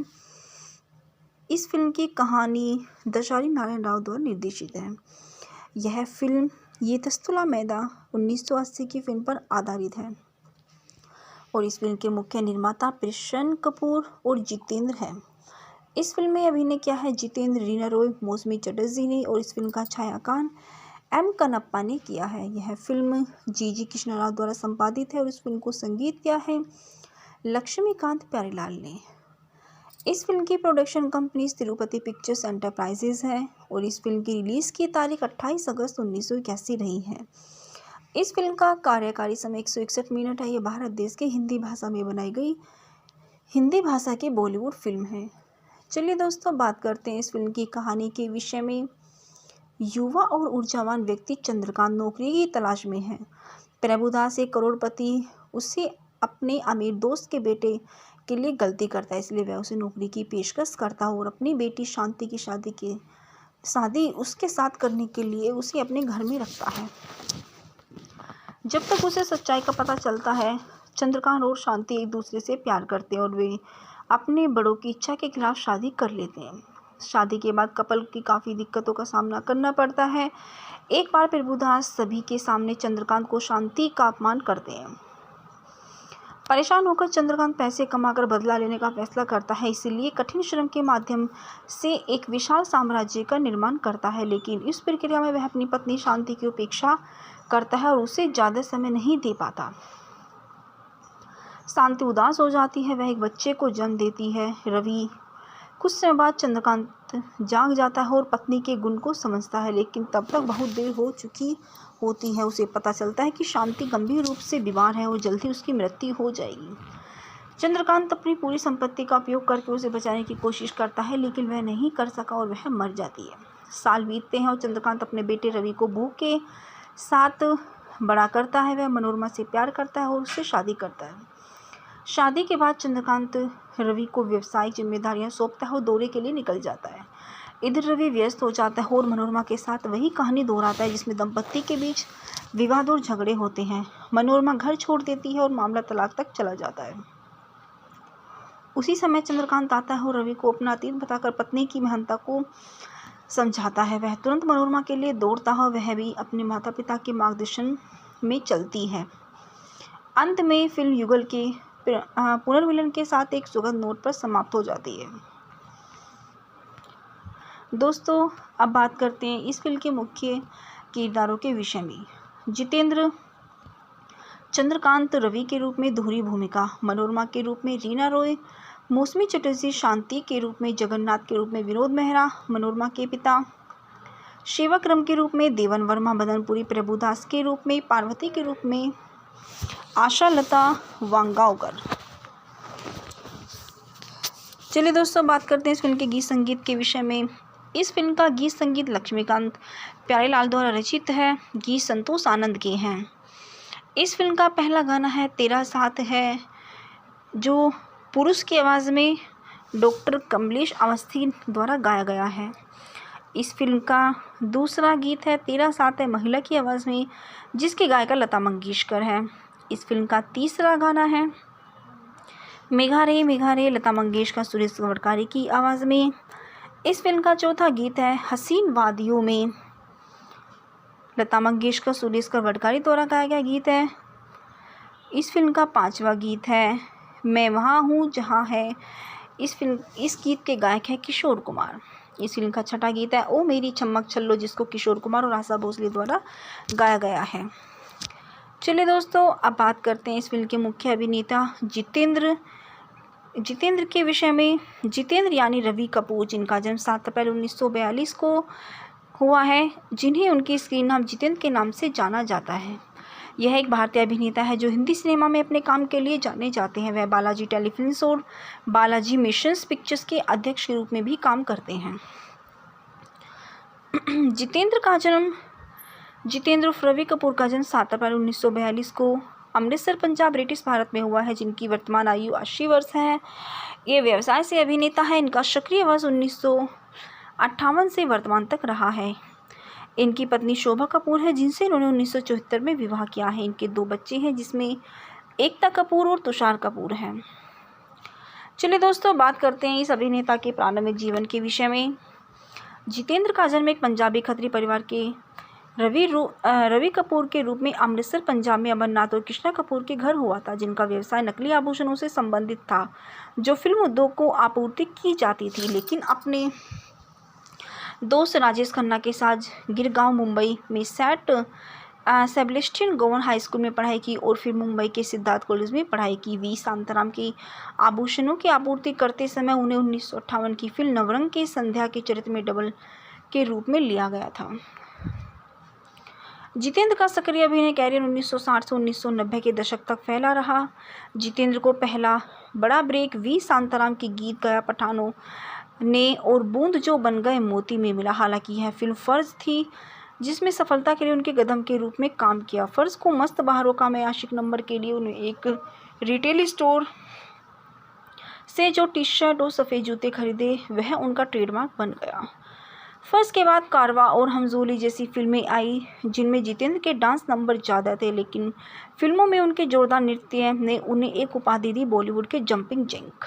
इस फिल्म की कहानी दसारी नारायण राव द्वारा निर्देशित है। यह फिल्म येदस्तुला मैदा 1980 की फिल्म पर आधारित है और इस फिल्म के मुख्य निर्माता प्रसन्न कपूर और जितेंद्र हैं। इस फिल्म में अभिनय किया है जितेंद्र, रीना रॉय, मौसमी चटर्जी ने और इस फिल्म का छायांकन एम कनप्पा ने किया है। यह फिल्म जी कृष्णा राव द्वारा संपादित है और इस फिल्म को संगीत किया है लक्ष्मीकांत प्यारेलाल ने। इस फिल्म की production company Tirupati pictures enterprises है और इस फिल्म की रिलीज़ की तारीख 28 अगस्त 1981 रही है। इस फिल्म का कार्यकारी समय 161 मिनट है। ये भारत देश के हिंदी भाषा में बनाई गई हिंदी भाषा की बॉलीवुड फिल्म है। चलिए दोस्तों, बात करते हैं इस फिल्म की कहानी के विषय में। युवा और ऊर्जावान व्यक्ति चंद्रकांत नौकरी की तलाश में है। प्रभुदास एक करोड़पति उसे अपने अमीर दोस्त के बेटे के लिए गलती करता है, इसलिए वह उसे नौकरी की पेशकश करता है और अपनी बेटी शांति की शादी उसके साथ करने के लिए उसे अपने घर में रखता है। जब तक उसे सच्चाई का पता चलता है, चंद्रकांत और शांति एक दूसरे से प्यार करते हैं और वे अपने बड़ों की इच्छा के खिलाफ शादी कर लेते हैं। शादी के बाद कपल की काफ़ी दिक्कतों का सामना करना पड़ता है। एक बार प्रभुदास सभी के सामने चंद्रकांत को शांति का अपमान करते हैं। परेशान होकर चंद्रकांत पैसे कमाकर बदला लेने का फैसला करता है, इसीलिए कठिन श्रम के माध्यम से एक विशाल साम्राज्य का निर्माण करता है। लेकिन इस प्रक्रिया में वह अपनी पत्नी शांति की उपेक्षा करता है और उसे ज़्यादा समय नहीं दे पाता। शांति उदास हो जाती है, वह एक बच्चे को जन्म देती है, रवि। कुछ समय बाद चंद्रकांत जाग जाता है और पत्नी के गुण को समझता है, लेकिन तब तक बहुत देर हो चुकी होती है। उसे पता चलता है कि शांति गंभीर रूप से बीमार है और जल्दी उसकी मृत्यु हो जाएगी। चंद्रकांत अपनी पूरी संपत्ति का उपयोग करके उसे बचाने की कोशिश करता है, लेकिन वह नहीं कर सका और वह मर जाती है। साल बीतते हैं और चंद्रकांत अपने बेटे रवि को बहू के साथ बड़ा करता है। वह मनोरमा से प्यार करता है और उससे शादी करता है। शादी के बाद चंद्रकांत रवि को व्यवसायिक जिम्मेदारियां सौंपता है और दौरे के लिए निकल जाता है। इधर रवि व्यस्त हो जाता है और मनोरमा के साथ वही कहानी दोहराता है जिसमें दंपत्ति के बीच विवाद और झगड़े होते हैं। मनोरमा घर छोड़ देती है और मामला तलाक तक चला जाता है। उसी समय चंद्रकांत आता है और रवि को अपना अतीत बताकर पत्नी की महानता को समझाता है। वह तुरंत मनोरमा के लिए दौड़ता है और वह भी अपने माता पिता के मार्गदर्शन में चलती है। अंत में फिल्म युगल के पुनर्मिलन के साथ एक सुखद नोट पर समाप्त हो जाती है। दोस्तों, अब बात करते हैं इस फिल्म के मुख्य किरदारों के विषय में। जितेंद्र चंद्रकांत रवि के रूप में दोहरी भूमिका, मनोरमा के रूप में रीना रॉय, मौसमी चटर्जी शांति के रूप में, जगन्नाथ के रूप में विनोद मेहरा मनोरमा के पिता, सेवाक्रम के रूप में देवन वर्मा, मदनपुरी प्रभुदास के रूप में, पार्वती के रूप में आशा लता वांगावकर। चलिए दोस्तों, बात करते हैं इस फिल्म के गीत संगीत के विषय में। इस फिल्म का गीत संगीत लक्ष्मीकांत प्यारेलाल द्वारा रचित है। गीत संतोष आनंद के हैं। इस फिल्म का पहला गाना है तेरा साथ है, जो पुरुष की आवाज़ में डॉक्टर कमलेश अवस्थी द्वारा गाया गया है। इस फिल्म का दूसरा गीत है तेरा साथ है, महिला की आवाज़ में, जिसकी गायिका लता मंगेशकर है। इस फिल्म का तीसरा गाना है मेघा रे लता मंगेशकर सुरेश गवड़कारी की आवाज़ में। इस फिल्म का चौथा गीत है हसीन वादियों में, लता मंगेशकर सुरेश गवड़कारी द्वारा गाया गया गीत है। इस फिल्म का पांचवा गीत है मैं वहाँ हूँ जहाँ है। इस गीत के गायक हैं किशोर कुमार। इस फिल्म का छठा गीत है ओ मेरी चमक छल्लो, जिसको किशोर कुमार और आशा भोसले द्वारा गाया गया है। चलिए दोस्तों, अब बात करते हैं इस फिल्म के मुख्य अभिनेता जितेंद्र के विषय में। जितेंद्र यानी रवि कपूर, जिनका जन्म 7 अप्रैल 1942 को हुआ है, जिन्हें उनके स्क्रीन नाम जितेंद्र के नाम से जाना जाता है। यह एक भारतीय अभिनेता है जो हिंदी सिनेमा में अपने काम के लिए जाने जाते हैं। वह बालाजी टेलीफिल्म्स और बालाजी मिशंस पिक्चर्स के अध्यक्ष के रूप में भी काम करते हैं। जितेंद्र उर्फ रवि कपूर का जन्म 7 अप्रैल 1942 को अमृतसर पंजाब ब्रिटिश भारत में हुआ है, जिनकी वर्तमान आयु 80 वर्ष है। ये व्यवसाय से अभिनेता है। इनका सक्रिय वर्ष 1958 से वर्तमान तक रहा है। इनकी पत्नी शोभा कपूर है, जिनसे इन्होंने 1974 में विवाह किया है। इनके 2 बच्चे हैं, जिसमें एकता कपूर और तुषार कपूर हैं। चलिए दोस्तों, बात करते हैं इस अभिनेता के प्रारंभिक जीवन के विषय में। जितेंद्र का जन्म एक पंजाबी खत्री परिवार के रवि कपूर के रूप में अमृतसर पंजाब में अमरनाथ और कृष्णा कपूर के घर हुआ था, जिनका व्यवसाय नकली आभूषणों से संबंधित था, जो फिल्म उद्योग को आपूर्ति की जाती थी। लेकिन अपने दोस्त राजेश खन्ना के साथ गिरगांव मुंबई में सेबेस्टियन गवर्नमेंट हाई स्कूल में पढ़ाई की और फिर मुंबई के सिद्धार्थ कॉलेज में पढ़ाई की। वी शांताराम की आभूषणों की आपूर्ति करते समय उन्हें 1958 की फिल्म नवरंग के संध्या के चरित्र में डबल के रूप में लिया गया था। जितेंद्र का सक्रिय अभिनय कैरियर 1960 से 1990 के दशक तक फैला रहा। जितेंद्र को पहला बड़ा ब्रेक वी शांताराम की गीत गया पठानों ने और बूंद जो बन गए मोती में मिला। हालांकि यह फिल्म फर्ज थी, जिसमें सफलता के लिए उनके कदम के रूप में काम किया। फर्ज को मस्त बहारों का मैं आशिक नंबर के लिए उन्हें एक रिटेल स्टोर से जो टी शर्ट और सफ़ेद जूते खरीदे, वह उनका ट्रेडमार्क बन गया। फर्ज के बाद कारवा और हमजोली जैसी फिल्में आई, जिनमें जितेंद्र के डांस नंबर ज़्यादा थे, लेकिन फिल्मों में उनके जोरदार नृत्य ने उन्हें एक उपाधि दी, बॉलीवुड के जंपिंग जैक।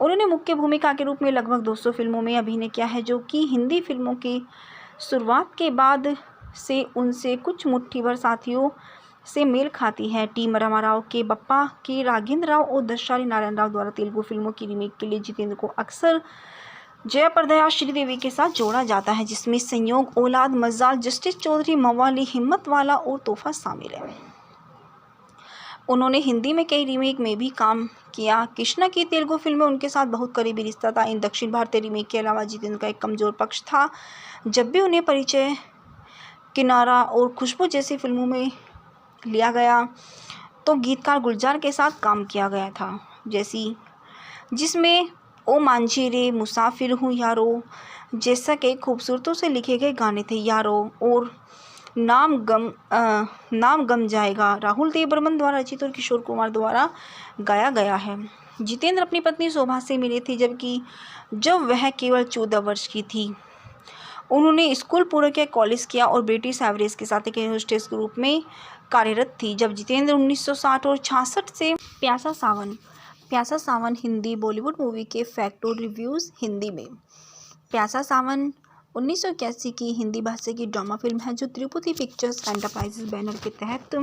उन्होंने मुख्य भूमिका के रूप में लगभग 200 फिल्मों में अभिनय किया है, जो कि हिंदी फिल्मों की शुरुआत के बाद से उनसे कुछ मुट्ठी भर साथियों से मेल खाती है। टीम रामाराव के बप्पा के राघेंद्र राव और दसारी नारायण राव द्वारा तेलुगु फिल्मों की रीमेक के लिए जितेंद्र को अक्सर जयाप्रदा श्रीदेवी के साथ जोड़ा जाता है, जिसमें संयोग, औलाद, मजाल, जस्टिस चौधरी, मवाली, हिम्मत वाला और तोहफा शामिल है। उन्होंने हिंदी में कई रीमेक में भी काम किया। कृष्णा की तेलुगु फिल्म में उनके साथ बहुत करीबी रिश्ता था। इन दक्षिण भारतीय रीमेक के अलावा जितेंद्र का एक कमजोर पक्ष था। जब भी उन्हें परिचय, किनारा और खुशबू जैसी फिल्मों में लिया गया तो गीतकार गुलजार के साथ काम किया गया था, जिसमें ओ मांझी रे, मुसाफिर हूँ यारो जैसा के खूबसूरतों से लिखे गए गाने थे। यारो और नाम गम जाएगा राहुल देव बर्मन द्वारा रचित और किशोर कुमार द्वारा गाया गया है। जितेंद्र अपनी पत्नी शोभा से मिले थे जब वह केवल 14 वर्ष की थी। उन्होंने स्कूल पूरा किया, कॉलेज किया और ब्रिटिश एवरेज के साथ एक होस्टेस के रूप में कार्यरत थी। जब जितेंद्र 1960 और 66 से प्यासा सावन हिंदी बॉलीवुड मूवी के फैक्ट और रिव्यूज़ हिंदी में। प्यासा सावन 1981 की हिंदी भाषा की ड्रामा फिल्म है जो तिरुपति पिक्चर्स एंटरप्राइजेज बैनर के तहत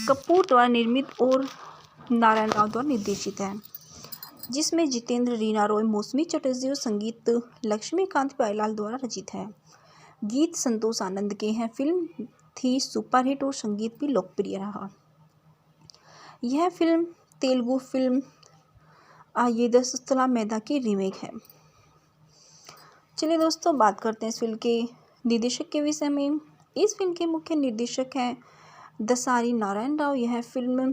कपूर द्वारा निर्मित और नारायण राव द्वारा निर्देशित है, जिसमें जितेंद्र, रीना रॉय, मौसमी चटर्जी और संगीत लक्ष्मीकांत प्यारेलाल द्वारा रचित है। गीत संतोष आनंद के हैं। फिल्म थी सुपरहिट और संगीत भी लोकप्रिय रहा। यह फिल्म तेलुगु फिल्म आयेदस्तुला मेदा की रीमेक है। चलिए दोस्तों, बात करते हैं इस फिल्म के निर्देशक के विषय में। इस फिल्म के मुख्य निर्देशक हैं दसारी नारायण राव। यह फिल्म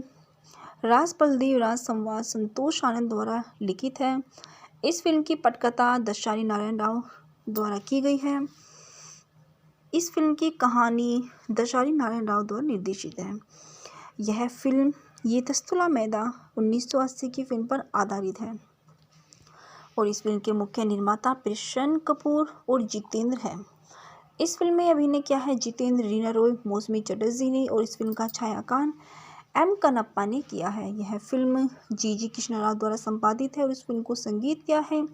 राज बलदेव राज संवाद संतोष आनंद द्वारा लिखित है। इस फिल्म की पटकथा दसारी नारायण राव द्वारा की गई है। इस फिल्म की कहानी दसारी नारायण राव द्वारा निर्देशित है। यह फिल्म आयेदस्तुला मेदा 1980 की फिल्म पर आधारित है और इस फिल्म के मुख्य निर्माता प्रसन्न कपूर और जितेंद्र हैं। इस फिल्म में अभिनय किया है जितेंद्र, रीना रॉय, मौसमी चटर्जी ने और इस फिल्म का छायांकन एम कनप्पा ने किया है। यह फिल्म जी कृष्णा राव द्वारा संपादित है और इस फिल्म को संगीत किया है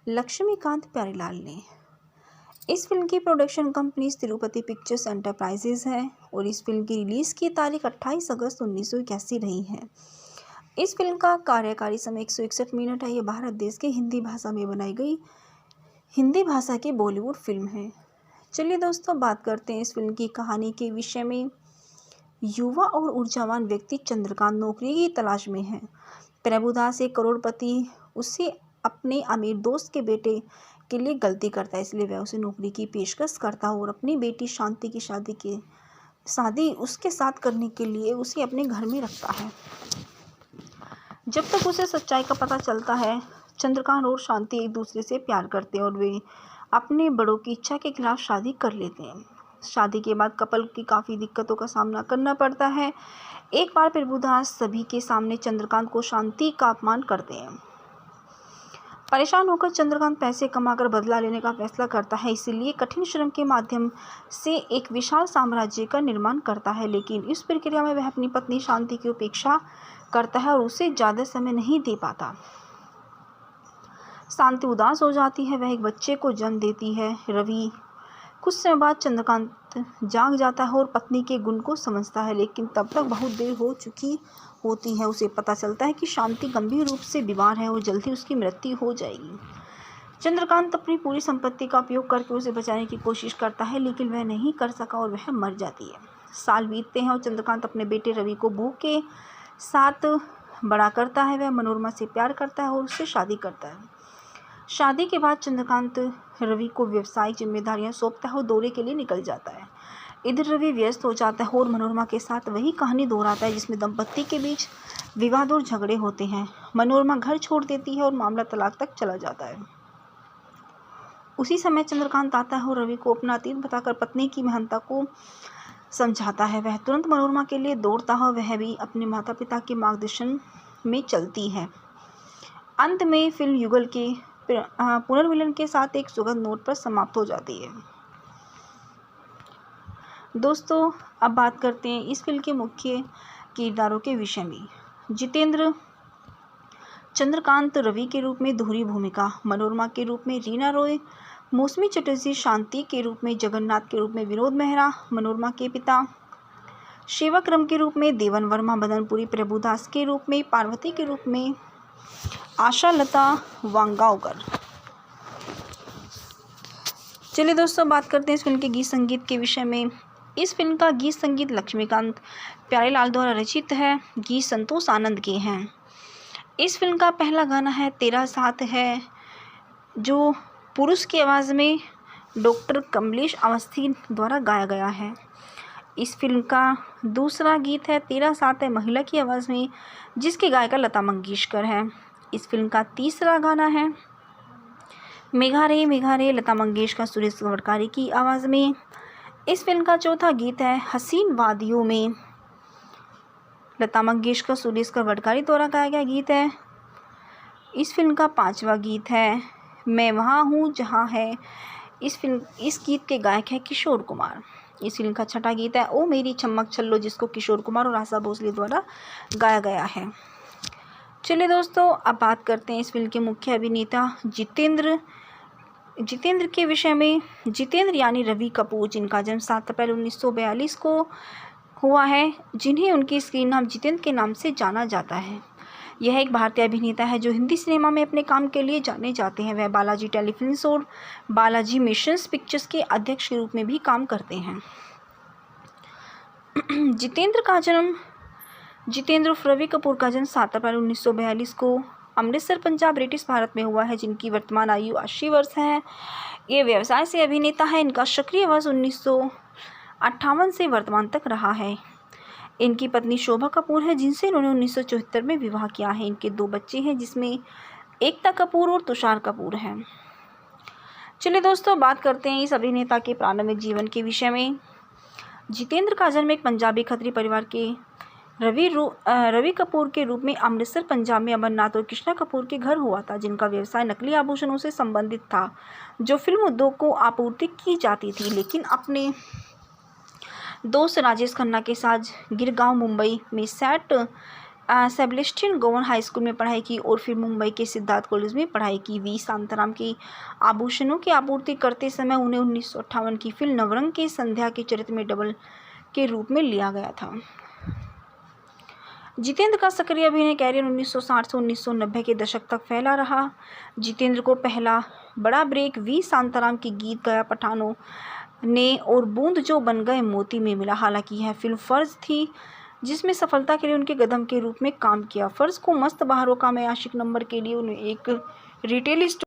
लक्ष्मीकांत प्यारेलाल ने। इस फिल्म की production company Tirupati pictures enterprises है और इस फिल्म की रिलीज़ की तारीख 28 अगस्त 1981 रही है। इस फिल्म का कार्यकारी समय 161 मिनट है। यह भारत देश के हिंदी भाषा में बनाई गई हिंदी भाषा की बॉलीवुड फिल्म है। चलिए दोस्तों, बात करते हैं इस फिल्म की कहानी के विषय में। युवा और ऊर्जावान व्यक्ति चंद्रकांत नौकरी की तलाश में है। प्रभुदास एक करोड़पति उसे अपने अमीर दोस्त के बेटे के लिए गलती करता है, इसलिए वह उसे नौकरी की पेशकश करता है और अपनी बेटी शांति की शादी उसके साथ करने के लिए उसे अपने घर में रखता है। जब तक उसे सच्चाई का पता चलता है, चंद्रकांत और शांति एक दूसरे से प्यार करते हैं और वे अपने बड़ों की इच्छा के खिलाफ शादी कर लेते हैं। शादी के बाद कपल की काफ़ी दिक्कतों का सामना करना पड़ता है। एक बार प्रभुदास सभी के सामने चंद्रकांत को शांति का अपमान करते हैं। परेशान होकर चंद्रकांत पैसे कमाकर बदला लेने का फैसला करता है, इसीलिए कठिन श्रम के माध्यम से एक विशाल साम्राज्य का निर्माण करता है। लेकिन इस प्रक्रिया में वह अपनी पत्नी शांति की उपेक्षा करता है और उसे ज़्यादा समय नहीं दे पाता। शांति उदास हो जाती है, वह एक बच्चे को जन्म देती है, रवि। कुछ समय बाद चंद्रकांत जाग जाता है और पत्नी के गुण को समझता है, लेकिन तब तक बहुत देर हो चुकी होती है। उसे पता चलता है कि शांति गंभीर रूप से बीमार है और जल्दी उसकी मृत्यु हो जाएगी। चंद्रकांत अपनी पूरी संपत्ति का उपयोग करके उसे बचाने की कोशिश करता है, लेकिन वह नहीं कर सका और वह मर जाती है। साल बीतते हैं और चंद्रकांत अपने बेटे रवि को बहू के साथ बड़ा करता है। वह मनोरमा से प्यार करता है और उससे शादी करता है। शादी के बाद चंद्रकांत रवि को व्यावसायिक जिम्मेदारियां सौंपता है और दौरे के लिए निकल जाता है। इधर रवि व्यस्त हो जाता है और मनोरमा के साथ वही कहानी दोहराता है जिसमें दंपत्ति के बीच विवाद और झगड़े होते हैं। मनोरमा घर छोड़ देती है और मामला तलाक तक चला जाता है। उसी समय चंद्रकांत आता है और रवि को अपना अतीत बताकर पत्नी की महानता को समझाता है। वह तुरंत मनोरमा के लिए दौड़ता है, वह भी अपने माता पिता के मार्गदर्शन में चलती है। अंत में फिल्म युगल के पुनर्मिलन के साथ एक सुखद नोट पर समाप्त हो जाती है। दोस्तों, अब बात करते हैं इस फिल्म के मुख्य किरदारों के विषय में। जितेंद्र चंद्रकांत रवि के रूप में दोहरी भूमिका, मनोरमा के रूप में रीना रॉय, मौसमी चटर्जी शांति के रूप में, जगन्नाथ के रूप में विनोद मेहरा, मनोरमा के पिता, शिवक्रम के रूप में, देवन वर्मा बदनपुरी प्रभुदास के रूप में, पार्वती के रूप में आशा लता वांगावकर। चलिए दोस्तों, बात करते हैं इस फिल्म के गीत संगीत के विषय में। इस फिल्म का गीत संगीत लक्ष्मीकांत प्यारेलाल द्वारा रचित है। गीत संतोष आनंद के हैं। इस फिल्म का पहला गाना है तेरा साथ है, जो पुरुष की आवाज़ में डॉक्टर कमलेश अवस्थी द्वारा गाया गया है। इस फिल्म का दूसरा गीत है तेरा साथ है, महिला की आवाज़ में, जिसकी गायिका लता मंगेशकर है। इस फिल्म का तीसरा गाना है मेघा रे लता मंगेशकर सुरेश गवड़कारी की आवाज़ में। इस फिल्म का चौथा गीत है हसीन वादियों में, लता मंगेशकर सुरेश गवड़कारी द्वारा गाया गया गीत है। इस फिल्म का पांचवा गीत है मैं वहाँ हूँ जहाँ है। इस गीत के गायक है किशोर कुमार। इस फिल्म का छठा गीत है ओ मेरी चमक छल्लो, जिसको किशोर कुमार और आशा भोसले द्वारा गाया गया है। चलिए दोस्तों, अब बात करते हैं इस फिल्म के मुख्य अभिनेता जितेंद्र के विषय में। जितेंद्र यानी रवि कपूर, जिनका जन्म 7 अप्रैल 1942 को हुआ है, जिन्हें उनकी स्क्रीन नाम जितेंद्र के नाम से जाना जाता है। यह एक भारतीय अभिनेता है जो हिंदी सिनेमा में अपने काम के लिए जाने जाते हैं। वह बालाजी टेलीफिल्म्स और बालाजी मोशंस पिक्चर्स के अध्यक्ष के रूप में भी काम करते हैं। जितेंद्र उर्फ रवि कपूर का जन्म 7 अप्रैल 1942 को अमृतसर, पंजाब, ब्रिटिश भारत में हुआ है, जिनकी वर्तमान आयु 80 वर्ष है। ये व्यवसाय से अभिनेता है। इनका सक्रिय वर्ष 1958 से वर्तमान तक रहा है। इनकी पत्नी शोभा कपूर है, जिनसे इन्होंने 1974 में विवाह किया है। इनके 2 बच्चे हैं, जिसमें एकता कपूर और तुषार कपूर हैं। चलिए दोस्तों, बात करते हैं इस अभिनेता के प्रारंभिक जीवन के विषय में। जितेंद्र का जन्म एक पंजाबी खत्री परिवार के रवि कपूर के रूप में अमृतसर, पंजाब में अमरनाथ और कृष्णा कपूर के घर हुआ था, जिनका व्यवसाय नकली आभूषणों से संबंधित था, जो फिल्म उद्योग को आपूर्ति की जाती थी। लेकिन अपने दोस्त राजेश खन्ना के साथ गिरगांव, मुंबई में Saint Sebastian government high school में पढ़ाई की और फिर मुंबई के सिद्धार्थ कॉलेज में पढ़ाई की। वी शांताराम की आभूषणों की आपूर्ति करते समय उन्हें 1958 की फिल्म नवरंग के संध्या के चरित्र में डबल के रूप में लिया गया था। जितेंद्र का सक्रिय अभिनय कैरियर 1960 से 1990 के दशक तक फैला रहा। जितेंद्र को पहला बड़ा ब्रेक वी शांताराम की गीत गया पठानों ने और बूंद जो बन गए मोती में मिला। हालांकि यह फिल्म फर्ज थी, जिसमें सफलता के लिए उनके कदम के रूप में काम किया। फर्ज को मस्त बहारों का मैं आशिक नंबर के लिए उन्हें एक रिटेल